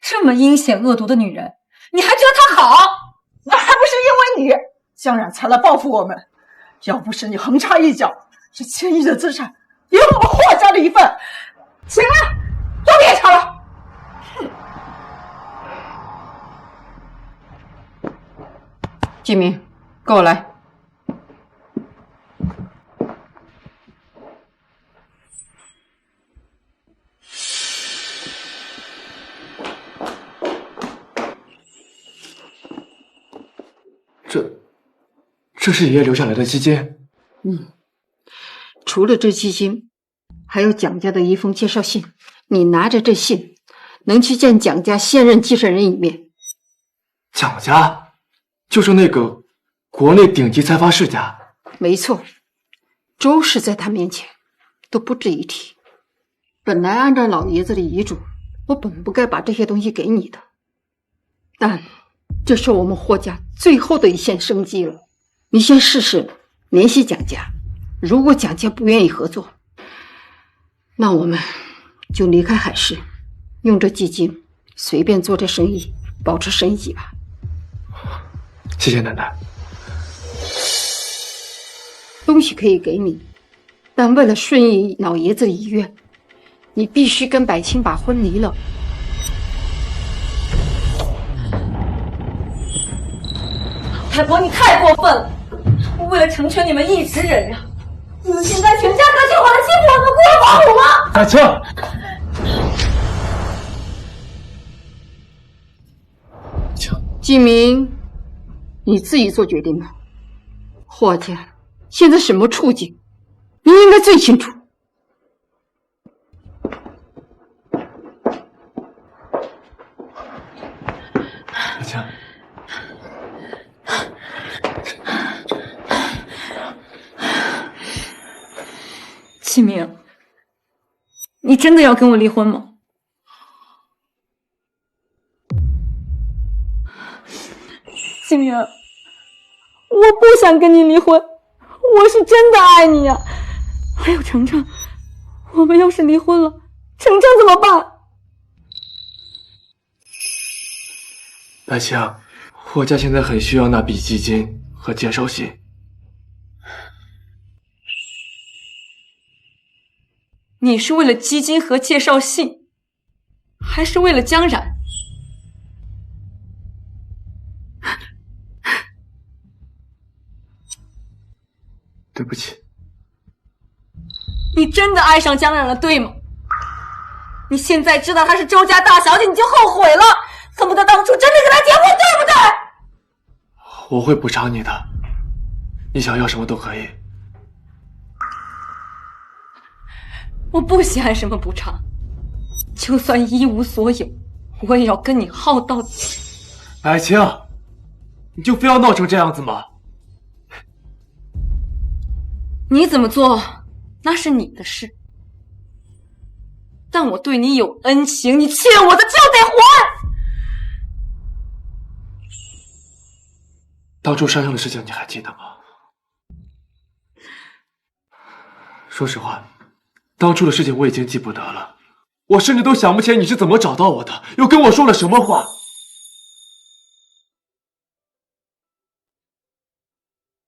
这么阴险恶毒的女人，你还觉得她好？那还不是因为你，江冉才来报复我们。要不是你横插一脚，这1000亿的资产也有我们霍家的一份。行了，都别吵了。季明，跟我来。这是爷爷留下来的基金。除了这基金，还有蒋家的一封介绍信。你拿着这信，能去见蒋家现任继承人一面。蒋家，就是那个国内顶级财阀世家。没错，周氏在他面前都不值一提。本来按照老爷子的遗嘱，我本不该把这些东西给你的，但这是我们霍家最后的一线生机了。你先试试联系蒋家，如果蒋家不愿意合作，那我们就离开海市，用这基金随便做这生意，保持生计吧。谢谢奶奶。东西可以给你，但为了顺应老爷子的遗愿，你必须跟百清把婚离了。太婆，你太过分了！为了成全你们一直忍让，你们现在全家都计划的欺负我们姑父母吗？百清，季明，你自己做决定吧。霍家现在什么处境，你应该最清楚。百清，启明，你真的要跟我离婚吗？启明，我不想跟你离婚，我是真的爱你呀。还有程程，我们要是离婚了，程程怎么办？百清，霍家现在很需要那笔基金和介绍信。你是为了基金和介绍信，还是为了江冉？对不起。你真的爱上江冉了，对吗？你现在知道她是周家大小姐，你就后悔了，恨不得当初真的跟她结婚，对不对？我会补偿你的，你想要什么都可以。我不稀罕什么补偿，就算一无所有，我也要跟你耗到底。百清，你就非要闹成这样子吗？你怎么做，那是你的事。但我对你有恩情，你欠我的就得还。当初山上的事情你还记得吗？说实话，当初的事情我已经记不得了，我甚至都想不起来你是怎么找到我的，又跟我说了什么话。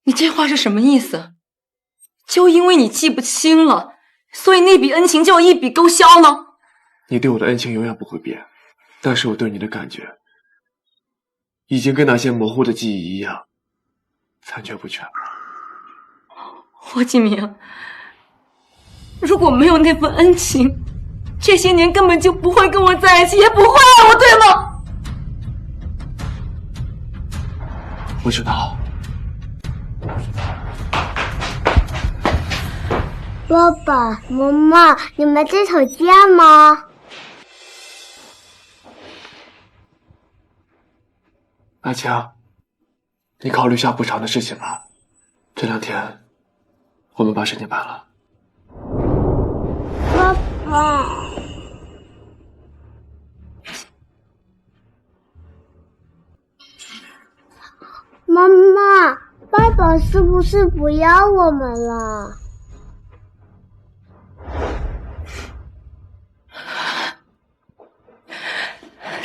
你这话是什么意思？就因为你记不清了，所以那笔恩情就要一笔勾销呢？你对我的恩情永远不会变，但是我对你的感觉已经跟那些模糊的记忆一样残缺不全了。霍继明，如果没有那份恩情，这些年根本就不会跟我在一起，也不会爱我，对吗？我知道。爸爸妈妈，你们在吵架吗？阿强，你考虑下补偿的事情吧。这2天我们把事情办了。爸爸，妈妈，爸爸是不是不要我们了？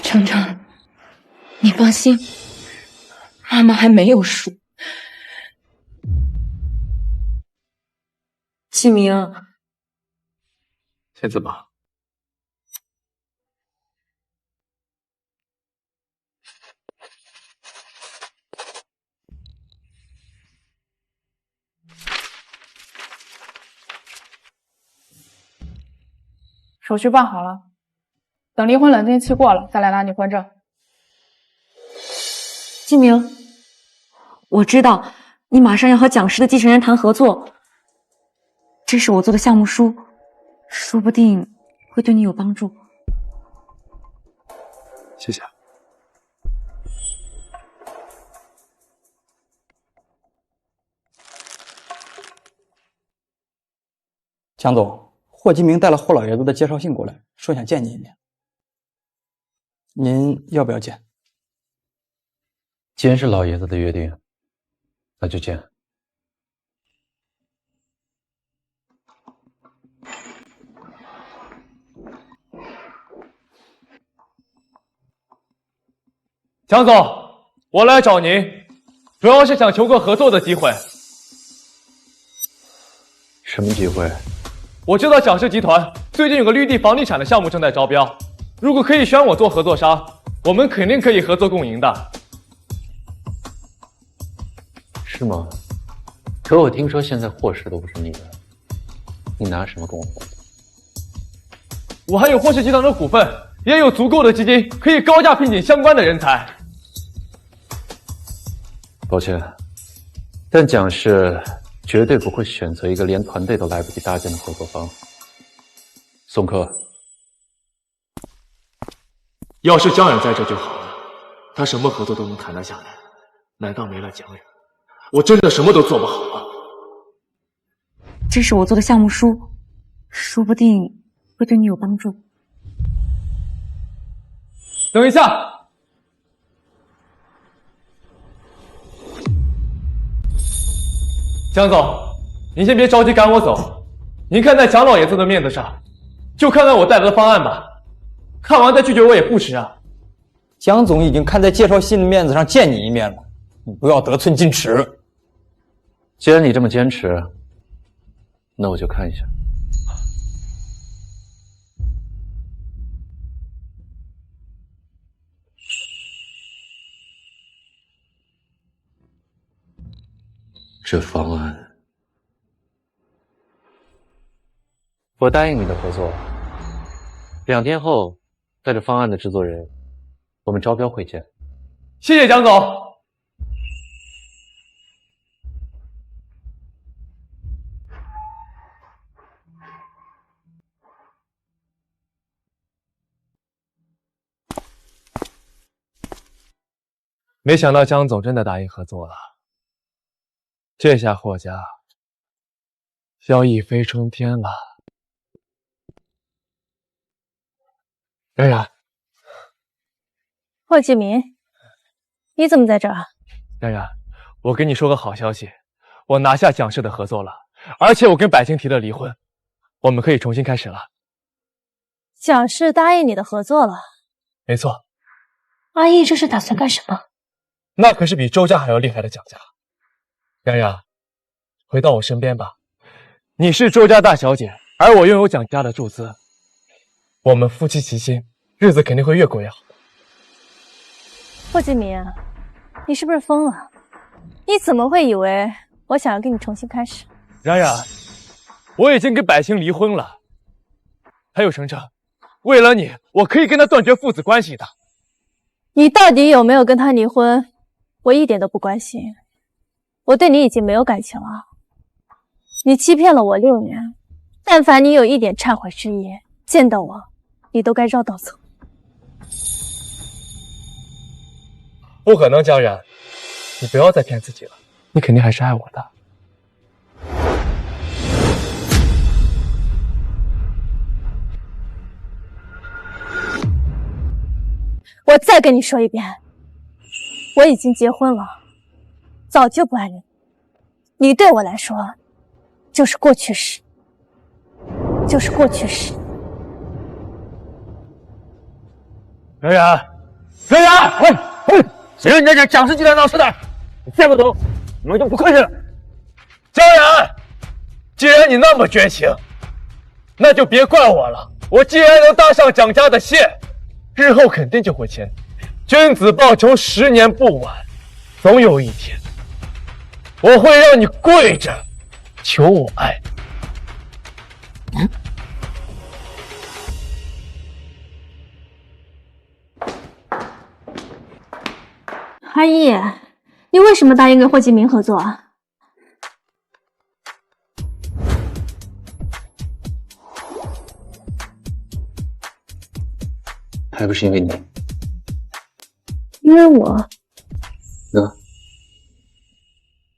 程程，你放心，妈妈还没有输。启明，先走吧。手续办好了，等离婚冷静期过了，再来拿你婚证。季明，我知道你马上要和蒋氏的继承人谈合作，这是我做的项目书，说不定会对你有帮助。谢谢。蒋总，霍金明带了霍老爷子的介绍信过来，说想见您一面。您要不要见？既然是老爷子的约定，那就见。蒋总，我来找您，主要是想求个合作的机会。什么机会？我知道蒋氏集团最近有个绿地房地产的项目正在招标，如果可以选我做合作商，我们肯定可以合作共赢的。是吗？可我听说现在霍氏都不是你的，你拿什么跟我合作？我还有霍氏集团的股份，也有足够的基金，可以高价聘请相关的人才。抱歉，但蒋氏绝对不会选择一个连团队都来不及搭建的合作方。宋柯，要是江冉在这就好了，他什么合作都能谈得下来，难道没了江冉，我真的什么都做不好吗？这是我做的项目书，说不定会对你有帮助。等一下。蒋总，您先别着急赶我走，您看在蒋老爷子的面子上，就看看我带来的方案吧，看完再拒绝我也不迟啊。蒋总已经看在介绍信的面子上见你一面了，你不要得寸进尺。既然你这么坚持，那我就看一下。这方案，我答应你的合作。2天后，带着方案的制作人，我们招标会见。谢谢蒋总。没想到江总真的答应合作了。这下霍家要一飞冲天了。冉冉，霍继明，你怎么在这儿？冉冉，我跟你说个好消息，我拿下蒋氏的合作了，而且我跟百清提了离婚，我们可以重新开始了。蒋氏答应你的合作了？没错。阿义这是打算干什么？那可是比周家还要厉害的蒋家。冉冉，回到我身边吧。你是周家大小姐，而我拥有蒋家的注资，我们夫妻齐心，日子肯定会越过越好。霍继明，你是不是疯了？你怎么会以为我想要跟你重新开始？冉冉，我已经跟百清离婚了。还有程程，为了你，我可以跟他断绝父子关系的。你到底有没有跟他离婚，我一点都不关心。我对你已经没有感情了。你欺骗了我6年，但凡你有一点忏悔之意，见到我，你都该绕道走。不可能，江冉，你不要再骗自己了，你肯定还是爱我的。我再跟你说一遍，我已经结婚了，早就不爱你。你对我来说，就是过去式，就是过去式。冉冉，冉冉，谁让你在这蒋氏集团闹事的？你再不走，你们就不客气了。江冉，既然你那么绝情，那就别怪我了。我既然能搭上蒋家的线，日后肯定就会签。君子报仇10年不晚，总有一天，我会让你跪着求我爱。阿义，你为什么答应跟霍继明合作啊？还不是因为你。因为我。那，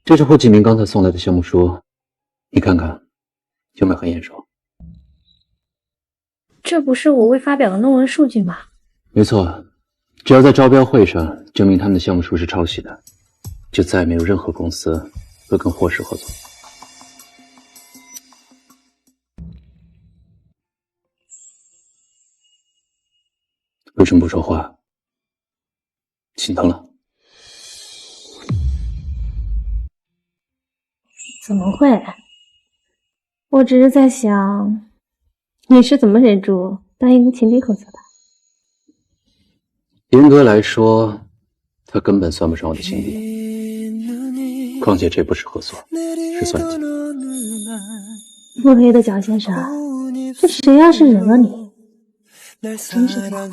这是霍继明刚才送来的项目书，你看看，有没有很眼熟？这不是我未发表的论文数据吗？没错，只要在招标会上证明他们的项目书是抄袭的，就再也没有任何公司会跟霍氏合作。为什么不说话？心疼了？怎么会？我只是在想，你是怎么忍住答应跟秦迪合作的？严格来说，他根本算不上我的情敌。况且这不是合作，是算计。腹黑的蒋先生，这谁要是惹了你，真是不好。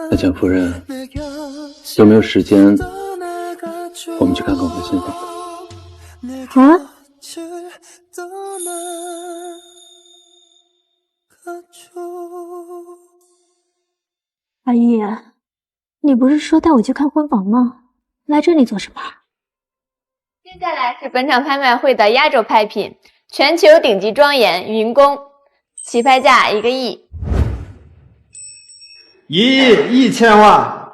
那蒋夫人，有没有时间，我们去看看我们的新房？啊？阿姨，你不是说带我去看婚房吗？来这里做什么？接下来是本场拍卖会的压轴拍品，全球顶级庄严云宫，起拍价1个亿。1亿1000万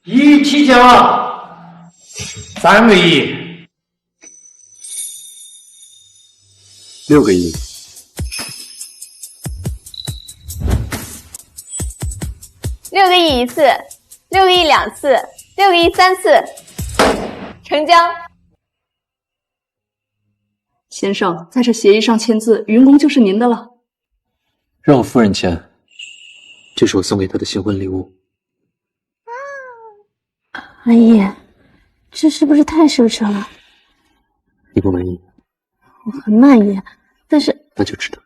，1亿7000万，3个亿，6个亿，6个亿1次，6个亿2次，6个亿3次，成交。先生，在这协议上签字，云宫就是您的了。让我夫人签。这是我送给她的新婚礼物。阿姨，这是不是太奢侈了？你不满意？我很满意，但是……那就值得。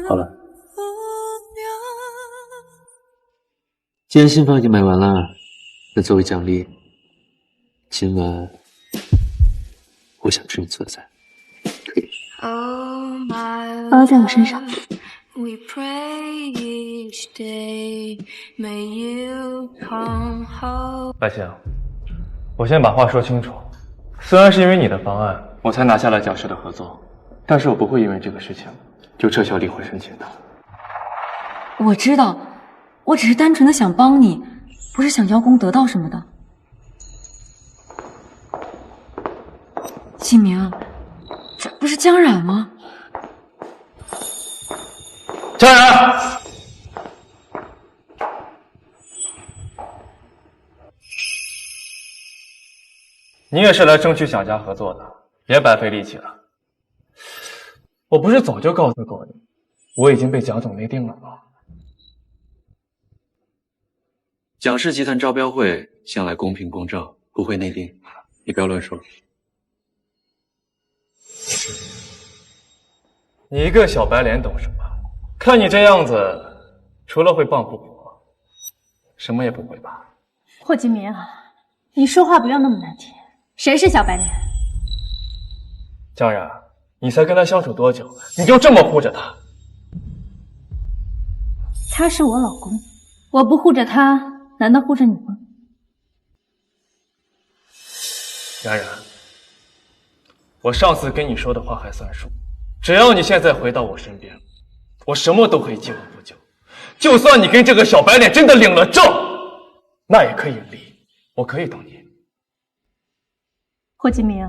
好了，既然新房已经买完了，那作为奖励，今晚我想吃你做的菜，可以？包在我身上。白星，我先把话说清楚，虽然是因为你的方案，我才拿下了蒋氏的合作，但是我不会因为这个事情就撤销离婚申请的。我知道，我只是单纯的想帮你，不是想邀功得到什么的。季明，这不是江冉吗？江冉，你也是来争取蒋家合作的，别白费力气了。我不是早就告诉过你，我已经被蒋总内定了吗？蒋氏集团招标会向来公平公正，不会内定，你不要乱说。你一个小白脸懂什么？看你这样子，除了会傍富婆，什么也不会吧？霍金明，你说话不要那么难听。谁是小白脸？江然，你才跟他相处多久，你就这么护着他？他是我老公，我不护着他，难道护着你吗？冉冉，我上次跟你说的话还算数，只要你现在回到我身边，我什么都可以既往不咎。就算你跟这个小白脸真的领了证，那也可以离，我可以等你。霍金明，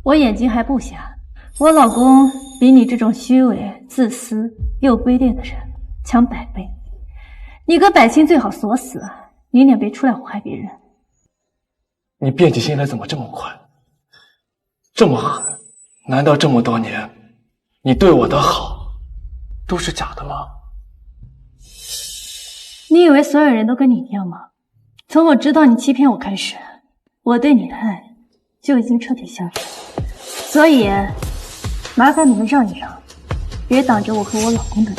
我眼睛还不瞎，我老公比你这种虚伪、自私又卑劣的人强100倍。你跟百清最好锁死，你俩别出来祸害别人。你变起心来怎么这么快，这么狠？难道这么多年你对我的好都是假的吗？你以为所有人都跟你一样吗？从我知道你欺骗我开始，我对你的爱就已经彻底消失。所以，麻烦你们让一让，别挡着我和我老公的路。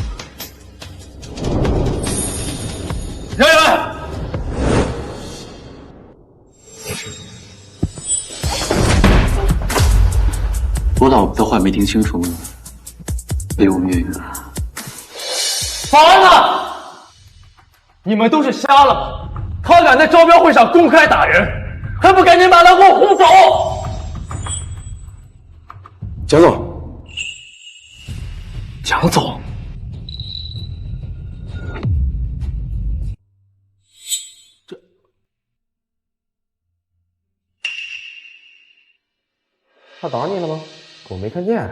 让一让！我老婆的话没听清楚吗？离我们远远的。保安呢？你们都是瞎了吗？他敢在招标会上公开打人，还不赶紧把他给我轰走！蒋总，蒋总，他打你了吗？我没看见。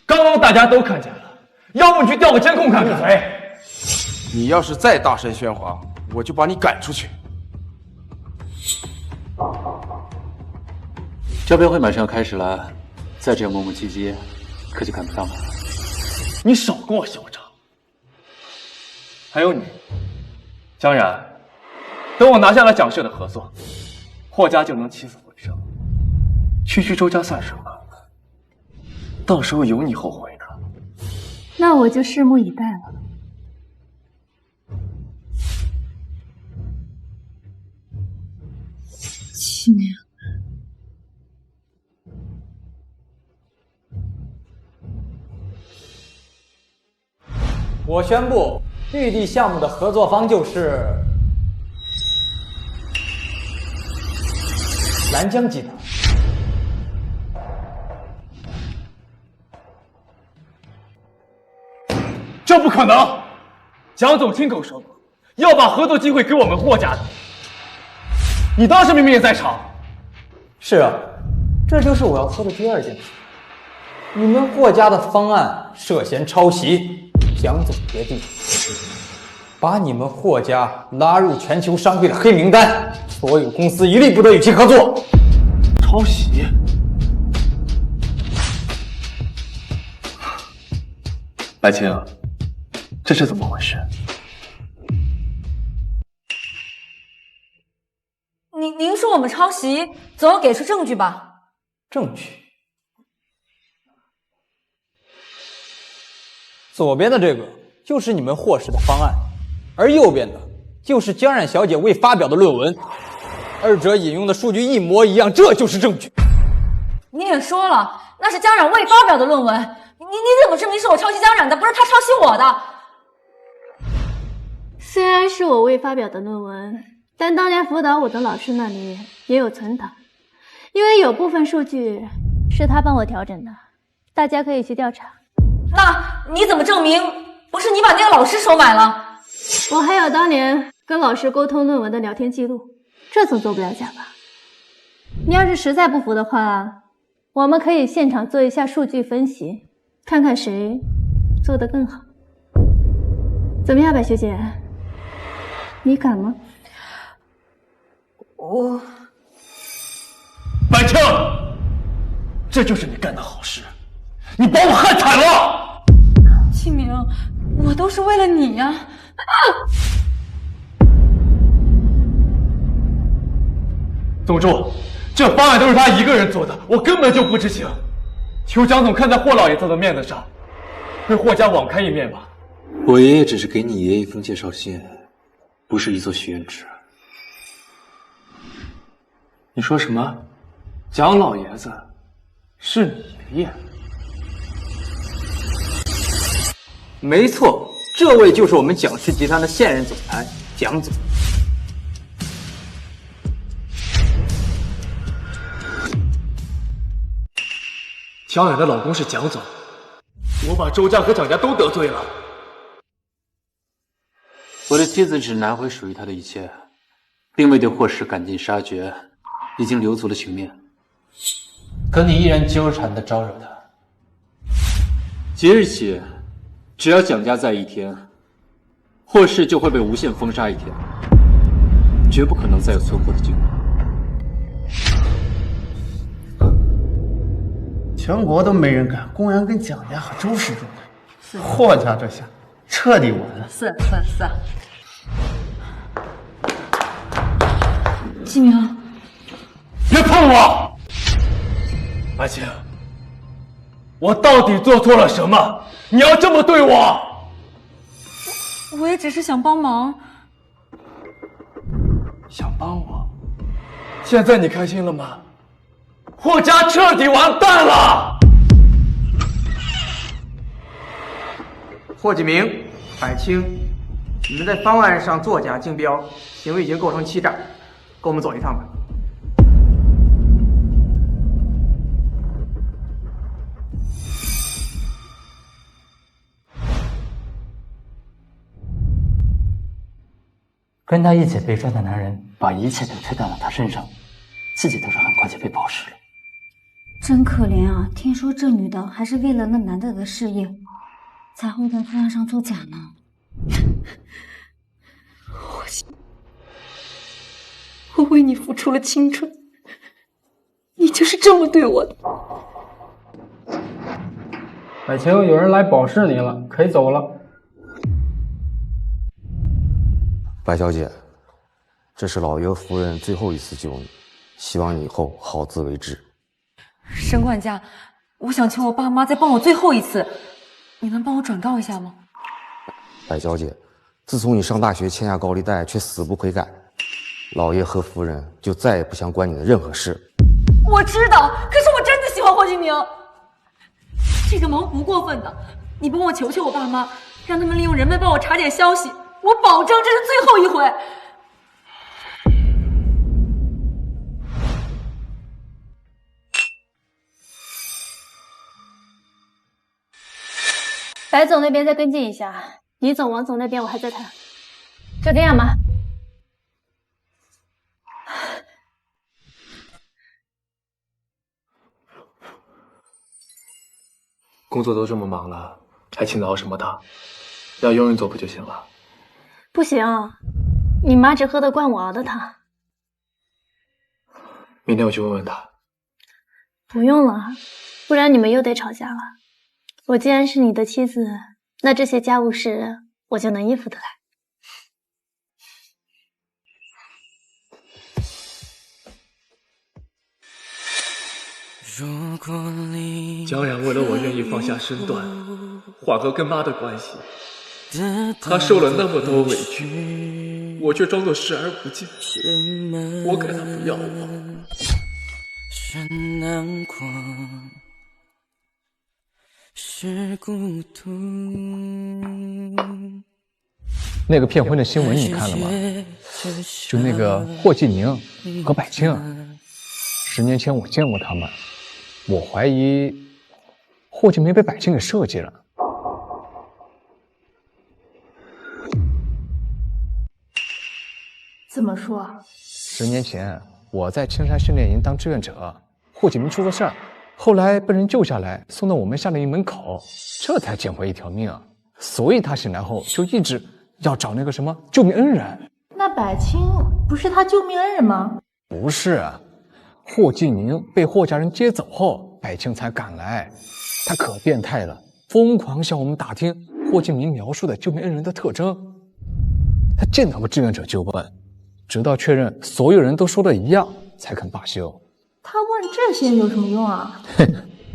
刚刚大家都看见了，要不你去调个监控看看。闭嘴！你要是再大声喧哗，我就把你赶出去。招标会马上要开始了，再这样磨磨唧唧，可就赶不上了。你少跟我嚣张！还有你，江然，等我拿下了蒋氏的合作，霍家就能起死回生，区区周家算什么？到时候有你后悔呢。那我就拭目以待了。启明，我宣布，绿地项目的合作方就是蓝江集团。这不可能！蒋总亲口说过，要把合作机会给我们霍家的。你当时明明也在场。是啊，这就是我要说的第二件事。你们霍家的方案涉嫌抄袭，蒋总决定把你们霍家拉入全球商会的黑名单，所有公司一律不得与其合作。抄袭？白青，这是怎么回事？您说我们抄袭，总要给出证据吧？证据？左边的这个就是你们霍氏的方案，而右边的就是江冉小姐未发表的论文，二者引用的数据一模一样，这就是证据。你也说了，那是江冉未发表的论文，你怎么证明是我抄袭江冉的，不是他抄袭我的？虽然是我未发表的论文，但当年辅导我的老师那里也有存档，因为有部分数据是他帮我调整的，大家可以去调查。那你怎么证明不是你把那个老师收买了？我还有当年跟老师沟通论文的聊天记录，这总做不了假吧？你要是实在不服的话，我们可以现场做一下数据分析，看看谁做得更好。怎么样，白学姐？你敢吗？我……白青，这就是你干的好事，你把我害惨了。启明，我都是为了你呀！总助，这方案都是他一个人做的，我根本就不知情。求蒋总看在霍老爷子的面子上，跟霍家网开一面吧。我爷爷只是给你爷爷一封介绍信，不是一座许愿池。你说什么？蒋老爷子是你爷爷？没错，这位就是我们蒋氏集团的现任总裁蒋总。江冉的老公是蒋总，我把周家和蒋家都得罪了。我的妻子只拿回属于她的一切，并未对霍氏赶尽杀绝，已经留足了情面。可你依然纠缠地招惹她。即日起，只要蒋家在一天，霍氏就会被无限封杀一天，绝不可能再有存活的机会。全国都没人敢公然跟蒋家和周氏作对，霍家这下彻底完了。是，季明，别碰我！白青，我到底做错了什么？你要这么对我？我也只是想帮忙。想帮我？现在你开心了吗？霍家彻底完蛋了！霍启明、百清，你们在方案上作假竞标，行为已经构成欺诈，跟我们走一趟吧。跟他一起被抓的男人，把一切都推到了他身上，自己倒是很快就被保释了。真可怜啊！听说这女的还是为了那男的的事业，才会在方案上作假呢。我为你付出了青春，你就是这么对我的。百清，有人来保释你了，可以走了。白小姐，这是老爷夫人最后一次救你，希望你以后好自为之。沈管家，我想求我爸妈再帮我最后一次，你能帮我转告一下吗？白小姐，自从你上大学欠下高利贷却死不悔改，老爷和夫人就再也不想管你的任何事。我知道，可是我真的喜欢霍敬明，这个忙不过分的，你帮我求求我爸妈，让他们利用人脉帮我查点消息，我保证这是最后一回。白总那边再跟进一下，李总、王总那边我还在谈，就这样吧。工作都这么忙了，还请得熬什么汤？要佣人做不就行了？不行，你妈只喝得惯我熬的汤。明天我去问问她。不用了，不然你们又得吵架了。我既然是你的妻子，那这些家务事我就能应付得来。江然为了我愿意放下身段，缓和跟妈的关系，他受了那么多委屈，我却装作视而不见，活该他不要我。是难过，是孤独。那个骗婚的新闻你看了吗？就那个霍继宁和百清，10年前我见过他们，我怀疑霍继明被百清给设计了。怎么说？10年前我在青山训练营当志愿者，霍继明出了事儿，后来被人救下来，送到我们夏令营门口，这才捡回一条命。所以他醒来后就一直要找那个什么救命恩人。那百清不是他救命恩人吗？不是，霍继宁被霍家人接走后，百清才赶来。他可变态了，疯狂向我们打听霍继明描述的救命恩人的特征。他见到过志愿者就问，直到确认所有人都说的一样，才肯罢休。他问这些有什么用啊？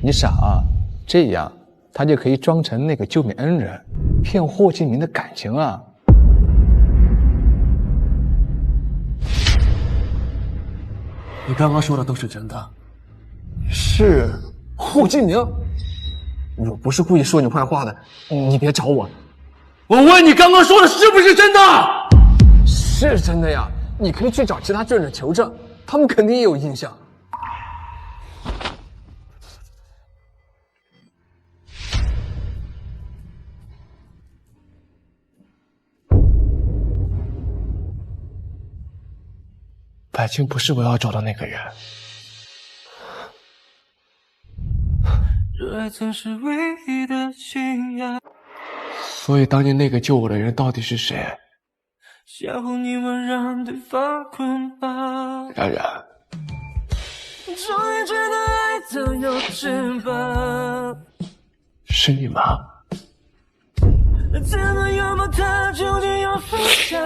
你傻啊，这样他就可以装成那个救命恩人，骗霍继明的感情啊。你刚刚说的都是真的？是霍继明？我不是故意说你坏话的，你别找我。我问你刚刚说的是不是真的？是真的呀，你可以去找其他志愿者求证，他们肯定也有印象。百清不是我要找的那个人。热爱曾是唯一的信仰。所以当年那个救我的人到底是谁？相互凝望，让对方捆绑。冉冉。终于觉得爱都有翅膀。是你吗？怎么拥抱它，究竟要放下？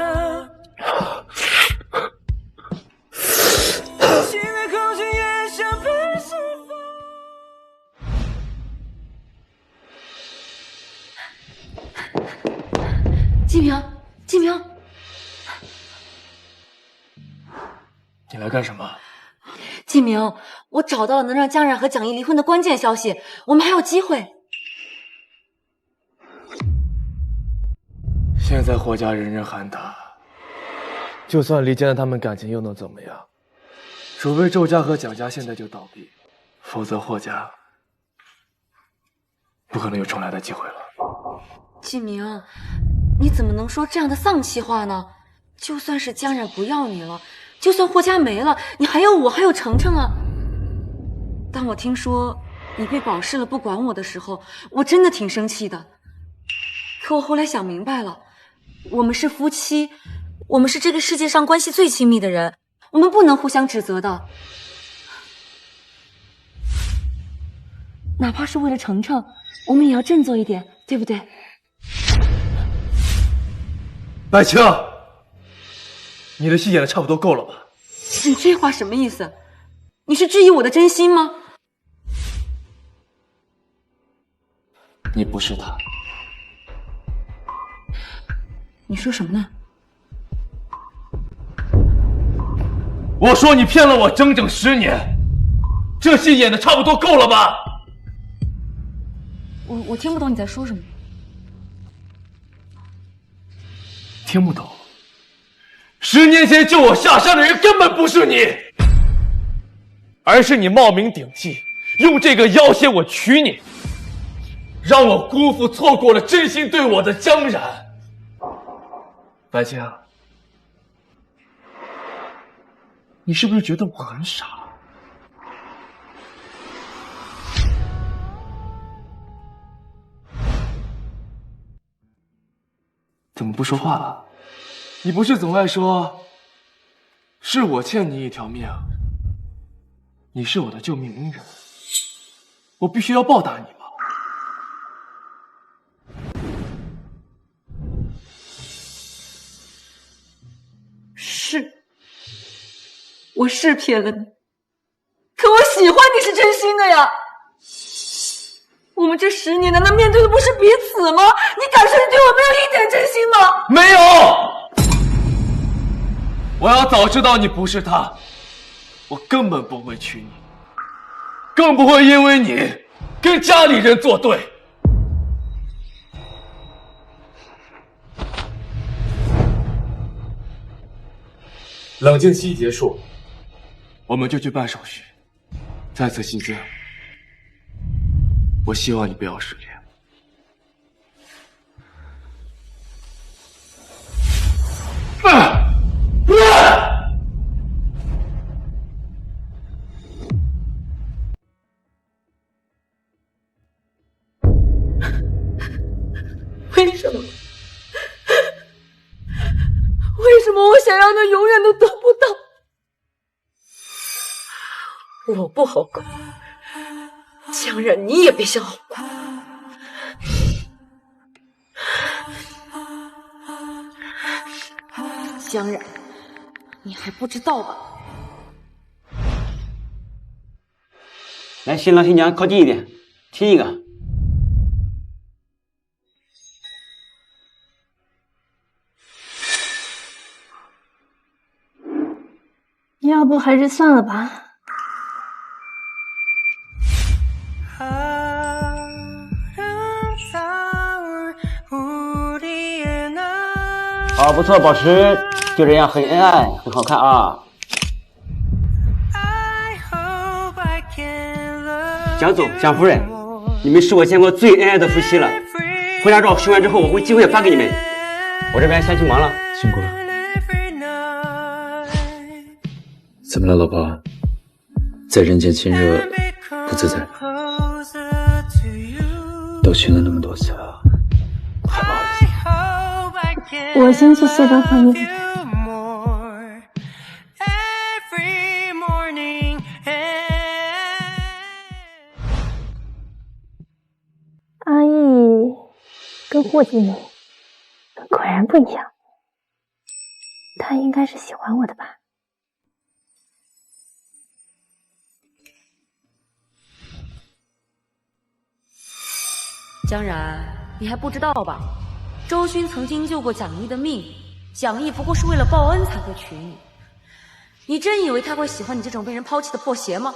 你来干什么？季明，我找到了能让江然和蒋毅离婚的关键消息，我们还有机会。现在霍家人人喊打，就算离间了他们感情又能怎么样？除非周家和蒋家现在就倒闭，否则霍家不可能有重来的机会了。季明，你怎么能说这样的丧气话呢？就算是江然不要你了，就算霍家没了，你还有我，还有程程啊。当我听说你被保释了不管我的时候，我真的挺生气的。可我后来想明白了，我们是夫妻，我们是这个世界上关系最亲密的人，我们不能互相指责的。哪怕是为了程程，我们也要振作一点，对不对？白青，你的戏演的差不多够了吧？你这话什么意思？你是质疑我的真心吗？你不是他。你说什么呢？我说你骗了我整整10年，这戏演的差不多够了吧？我听不懂你在说什么。听不懂？10年前救我下山的人根本不是你，而是你冒名顶替，用这个要挟我娶你，让我辜负错过了真心对我的江然。白青，你是不是觉得我很傻？怎么不说话了？你不是总爱说是我欠你一条命，你是我的救命恩人，我必须要报答你吗？是，我是骗了你，可我喜欢你是真心的呀。我们这10年难道面对的不是彼此吗？你敢说你对我没有一点真心吗？没有！我要早知道你不是他，我根本不会娶你，更不会因为你跟家里人作对。冷静期结束，我们就去办手续。在此期间，我希望你不要失联。为什么？为什么我想要的永远都得不到？我不好过，江然你也别想好过。江然，你还不知道吧？来，新郎新娘靠近一点，亲一个。要不还是算了吧。好，不错，宝石，就这样，很恩爱，很好看啊。蒋总、蒋夫人，你们是我见过最恩爱的夫妻了。婚纱照修完之后，我会寄回发给你们。我这边先去忙了，辛苦了。怎么了，老婆？在人间亲热不自在？都亲了那么多次了，还不好意思？我先去卸妆换衣服。阿义跟霍继明果然不一样，他应该是喜欢我的吧。江然，你还不知道吧？周勋曾经救过蒋毅的命，蒋毅不过是为了报恩才会娶你。你真以为他会喜欢你这种被人抛弃的破鞋吗？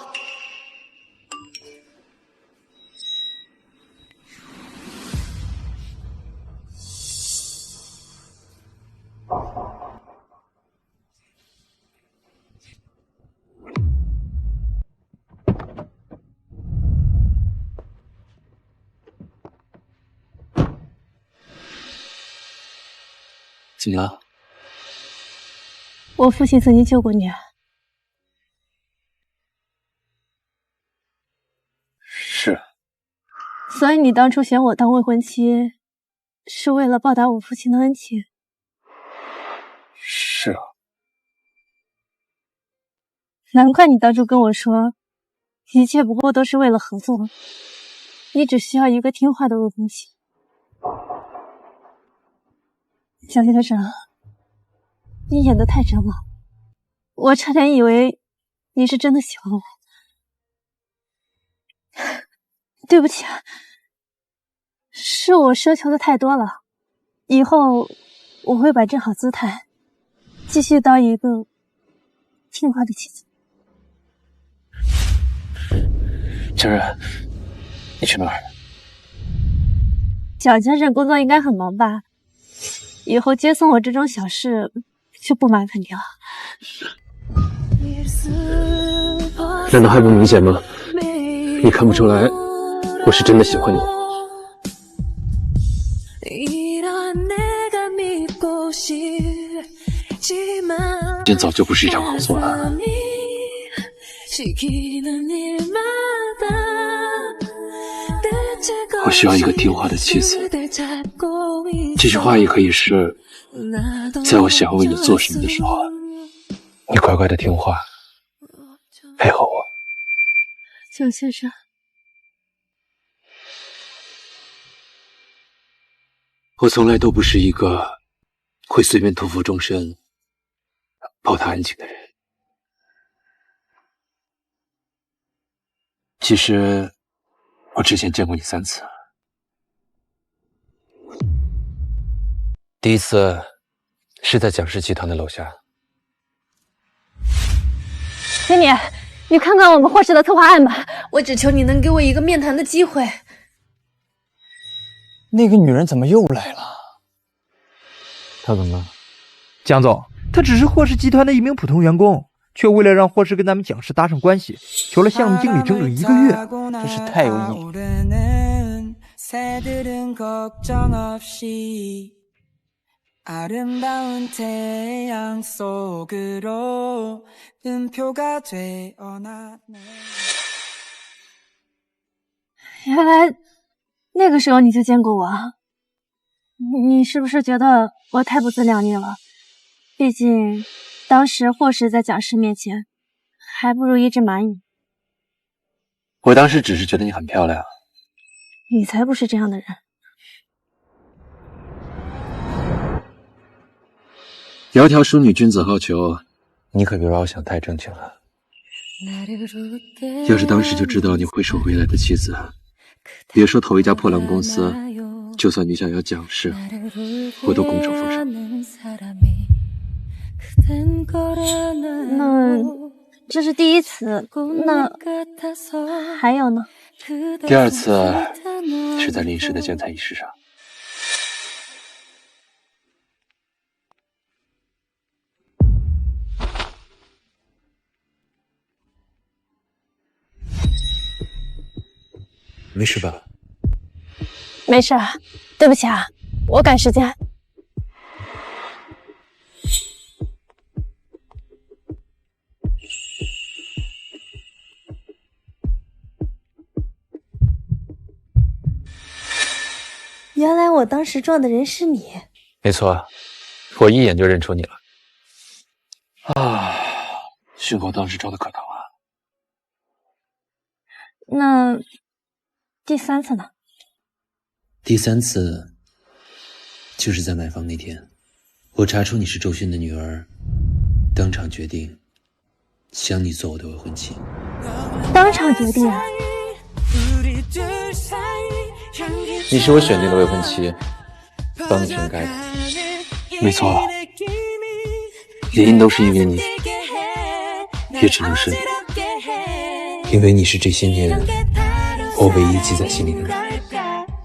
怎么了？我父亲曾经救过你。是。所以你当初选我当未婚妻，是为了报答我父亲的恩情？是啊。难怪你当初跟我说，一切不过都是为了合作，你只需要一个听话的未婚妻。小先生，你演得太真了，我差点以为你是真的喜欢我。对不起啊，是我奢求的太多了，以后我会摆正好姿态，继续当一个听话的妻子。晴儿，你去哪儿？蒋先生工作应该很忙吧？以后接送我这种小事就不麻烦你了。难道还不明显吗？你看不出来我是真的喜欢你？今天早就不是一场合作了。我需要一个听话的妻子。这句话也可以是，在我想要为你做什么的时候，你乖乖的听话，配合我。蒋先生，我从来都不是一个会随便托付终身、抱他安静的人。其实，我之前见过你3次。第一次是在蒋氏集团的楼下。经理，你看看我们霍氏的策划案吧，我只求你能给我一个面谈的机会。那个女人怎么又来了？她怎么了？蒋总，她只是霍氏集团的一名普通员工，却为了让霍氏跟咱们蒋氏搭上关系，求了项目经理整整1个月，真是太有意义。原来那个时候你就见过我，你是不是觉得我太不自量力了？毕竟当时霍氏在蒋氏面前还不如一只蚂蚁。我当时只是觉得你很漂亮。你才不是这样的人。窈窕淑女，君子好逑，你可别把我想太正经了。要是当时就知道你会是我未来的妻子，别说投一家破烂公司，就算你想要蒋氏，我都拱手奉上。那这是第一次，那还有呢？第2次是在临时的剪彩仪式上。没事吧？没事，对不起啊，我赶时间。原来我当时撞的人是你。没错，我一眼就认出你了。啊，幸好当时撞得可疼啊。那第3次呢？第3次就是在买房那天，我查出你是周迅的女儿，当场决定将你做我的未婚妻。当场决定？你是我选定的未婚妻，帮你全该的。没错，原因都是因为你。也只能是你，因为你是这些年我唯一记在心里的人。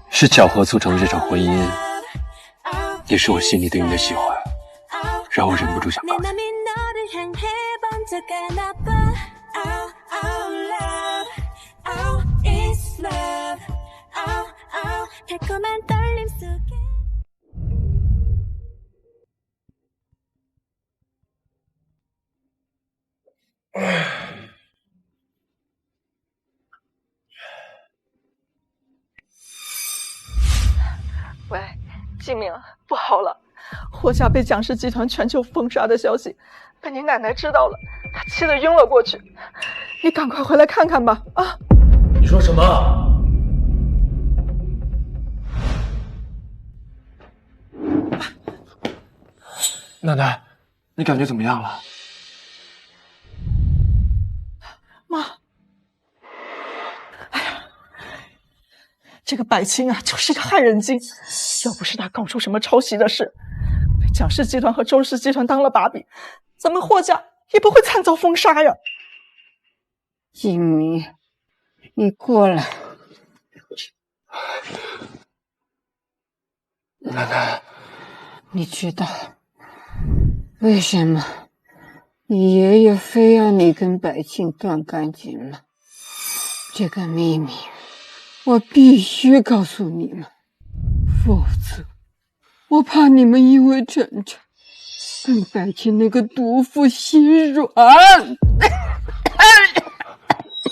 是巧合促成了这场婚姻，也是我心里对你的喜欢，让我忍不住想告诉你。喂，静明，不好了，霍家被蒋氏集团全球封杀的消息被你奶奶知道了，她气得晕了过去。你赶快回来看看吧，啊！你说什么？奶奶，你感觉怎么样了？妈，哎呀，这个百清啊，就是个害人精。要不是他搞出什么抄袭的事，被蒋氏集团和周氏集团当了把柄，咱们霍家也不会惨遭封杀呀。静明，你过来。奶奶，你知道为什么你爷爷非要你跟百庆断干净吗？这个秘密我必须告诉你们，否则我怕你们因为晨晨跟百庆那个毒妇心软。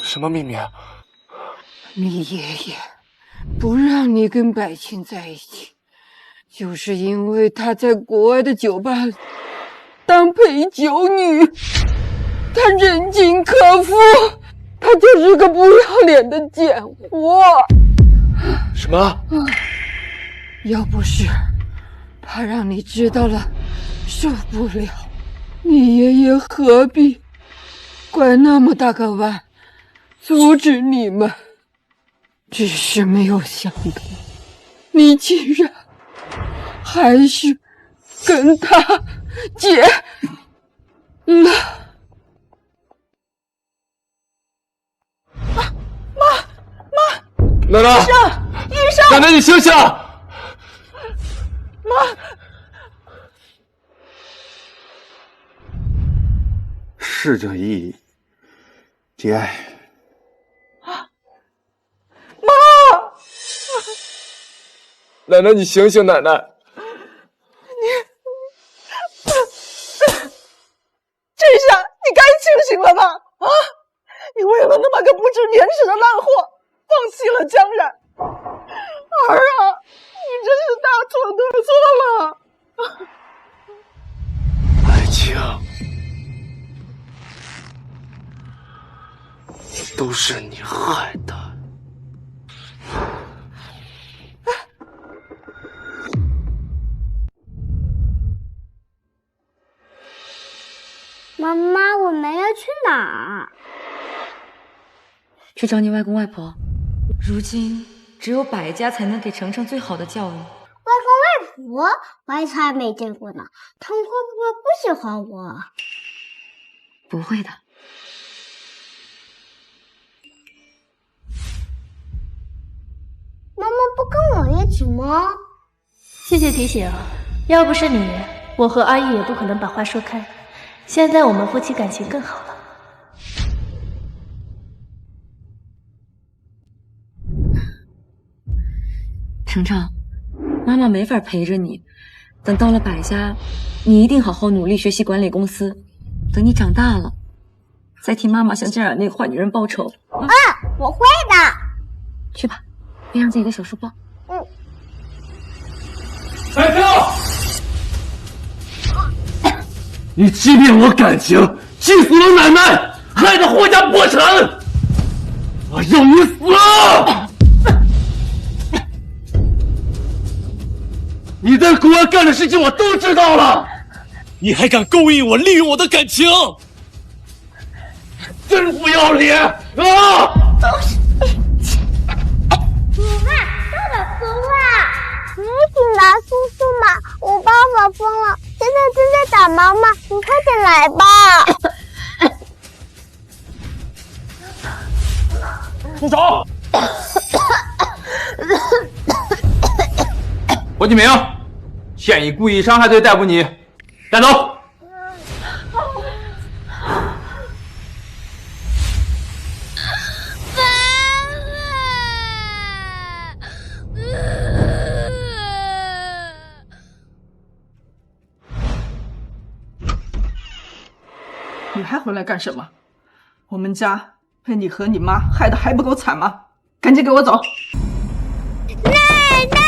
什么秘密啊？你爷爷不让你跟百庆在一起，就是因为他在国外的酒吧里当陪酒女，他人尽可夫，他就是个不要脸的贱货。什么？要不是怕让你知道了受不了，你爷爷何必拐那么大个弯阻止你们？只是没有想到，你竟然还是跟他结了。妈，奶奶，医生，奶奶，你醒醒！妈，逝者已矣，节哀。妈，奶奶，你醒醒！奶奶，这下你该清醒了吧？啊！你为了那么个不知廉耻的烂货，放弃了江然。儿啊，你真是大错特错了。百清，都是你害的。妈妈，我们要去哪儿？去找你外公外婆。如今只有百家才能给程程最好的教育。外公外婆，我还从来没见过呢。他们会不会不喜欢我？不会的。妈妈不跟我一起吗？谢谢提醒，要不是你，我和阿义也不可能把话说开。现在我们夫妻感情更好了。程程，妈妈没法陪着你，等到了百家，你一定好好努力学习管理公司。等你长大了，再替妈妈向江冉那个坏女人报仇。啊，我会的。去吧，背上自己的小书包。百清，你欺骗我感情，气死了奶奶，害得霍家破产，我让你死！你在国外干的事情我都知道了，你还敢勾引我，利用我的感情，真不要脸啊！都是你们爸爸疯了！你警察叔叔嘛，我爸爸疯了，现在正在打妈妈，你快点来吧！住手！霍继明，现以故意伤害罪逮捕你，带走。你还回来干什么？我们家被你和你妈害得还不够惨吗？赶紧给我走！奶奶！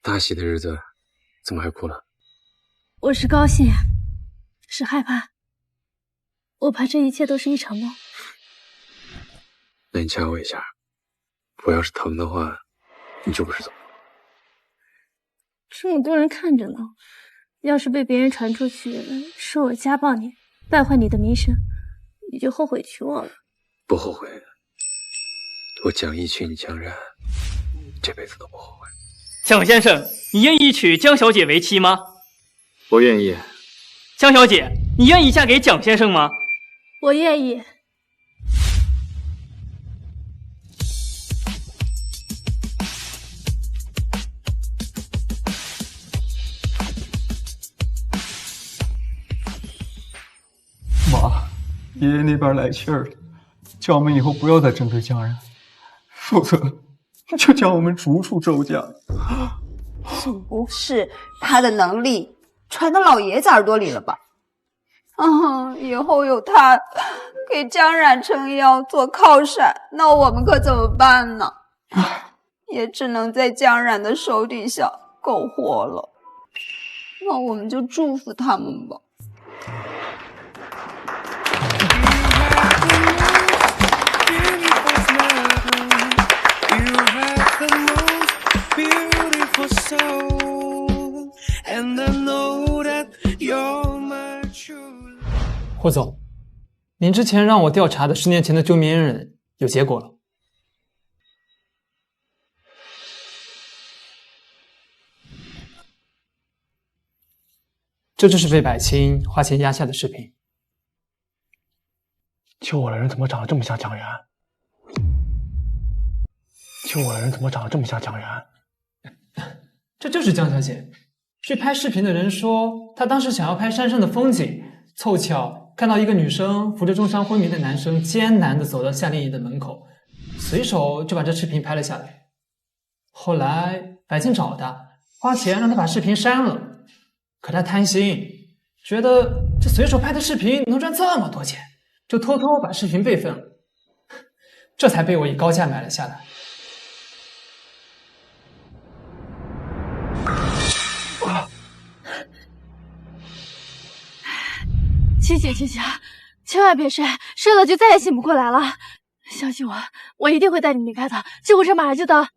大喜的日子，怎么还哭了？我是高兴，是害怕。我怕这一切都是一场梦。那你掐我一下，我要是疼的话，你就不是走。这么多人看着呢，要是被别人传出去，说我家暴你，败坏你的名声，你就后悔娶我了。不后悔，我蒋毅娶你江然，这辈子都不后悔。蒋先生，你愿意娶江小姐为妻吗？我愿意。江小姐，你愿意嫁给蒋先生吗？我愿意。妈，爷爷那边来信儿了，叫我们以后不要再针对江然，否则就将我们逐出周家。不是，他的能力传到老爷子耳朵里了吧？以后有他给江冉撑腰做靠山，那我们可怎么办呢？也只能在江冉的手底下苟活了。那我们就祝福他们吧。霍总，您之前让我调查的10年前的救命恩人有结果了。这就是被百青花钱压下的视频。救我的人怎么长得这么像蒋然？救我的人怎么长得这么像蒋然？这就是江小姐。去拍视频的人说，她当时想要拍山上的风景，凑巧看到一个女生扶着重伤昏迷的男生艰难地走到夏令营的门口，随手就把这视频拍了下来。后来百青找他，花钱让他把视频删了，可他贪心，觉得这随手拍的视频能赚这么多钱，就偷偷把视频备份了，这才被我以高价买了下来。七姐，千万别睡，睡了就再也醒不过来了。相信我，我一定会带你离开的。救护车马上就到。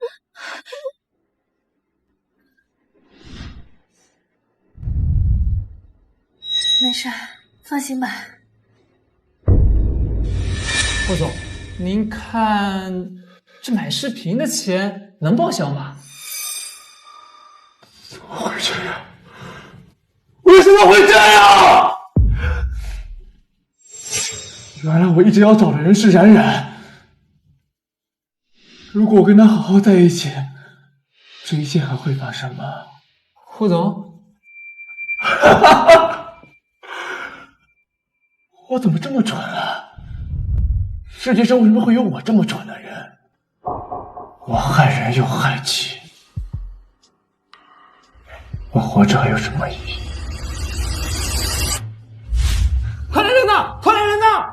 没事，放心吧。霍总，您看这买视频的钱能报销吗？怎么会这样？为什么会这样？原来我一直要找的人是冉冉。如果我跟他好好在一起，这一切还会发生吗？霍总，我怎么这么蠢啊？世界上为什么会有我这么蠢的人？我害人又害己，我活着还有什么意义？快来人呐！快来人呐！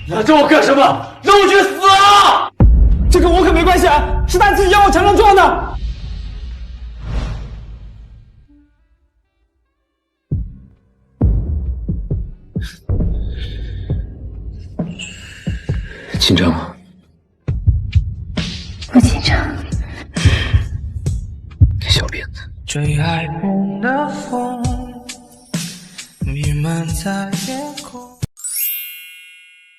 拉着我干什么？让我去死啊！这跟我可没关系啊，是他自己要我墙上撞的。紧张吗？不紧张。小变的。最海边的风弥漫在夜空。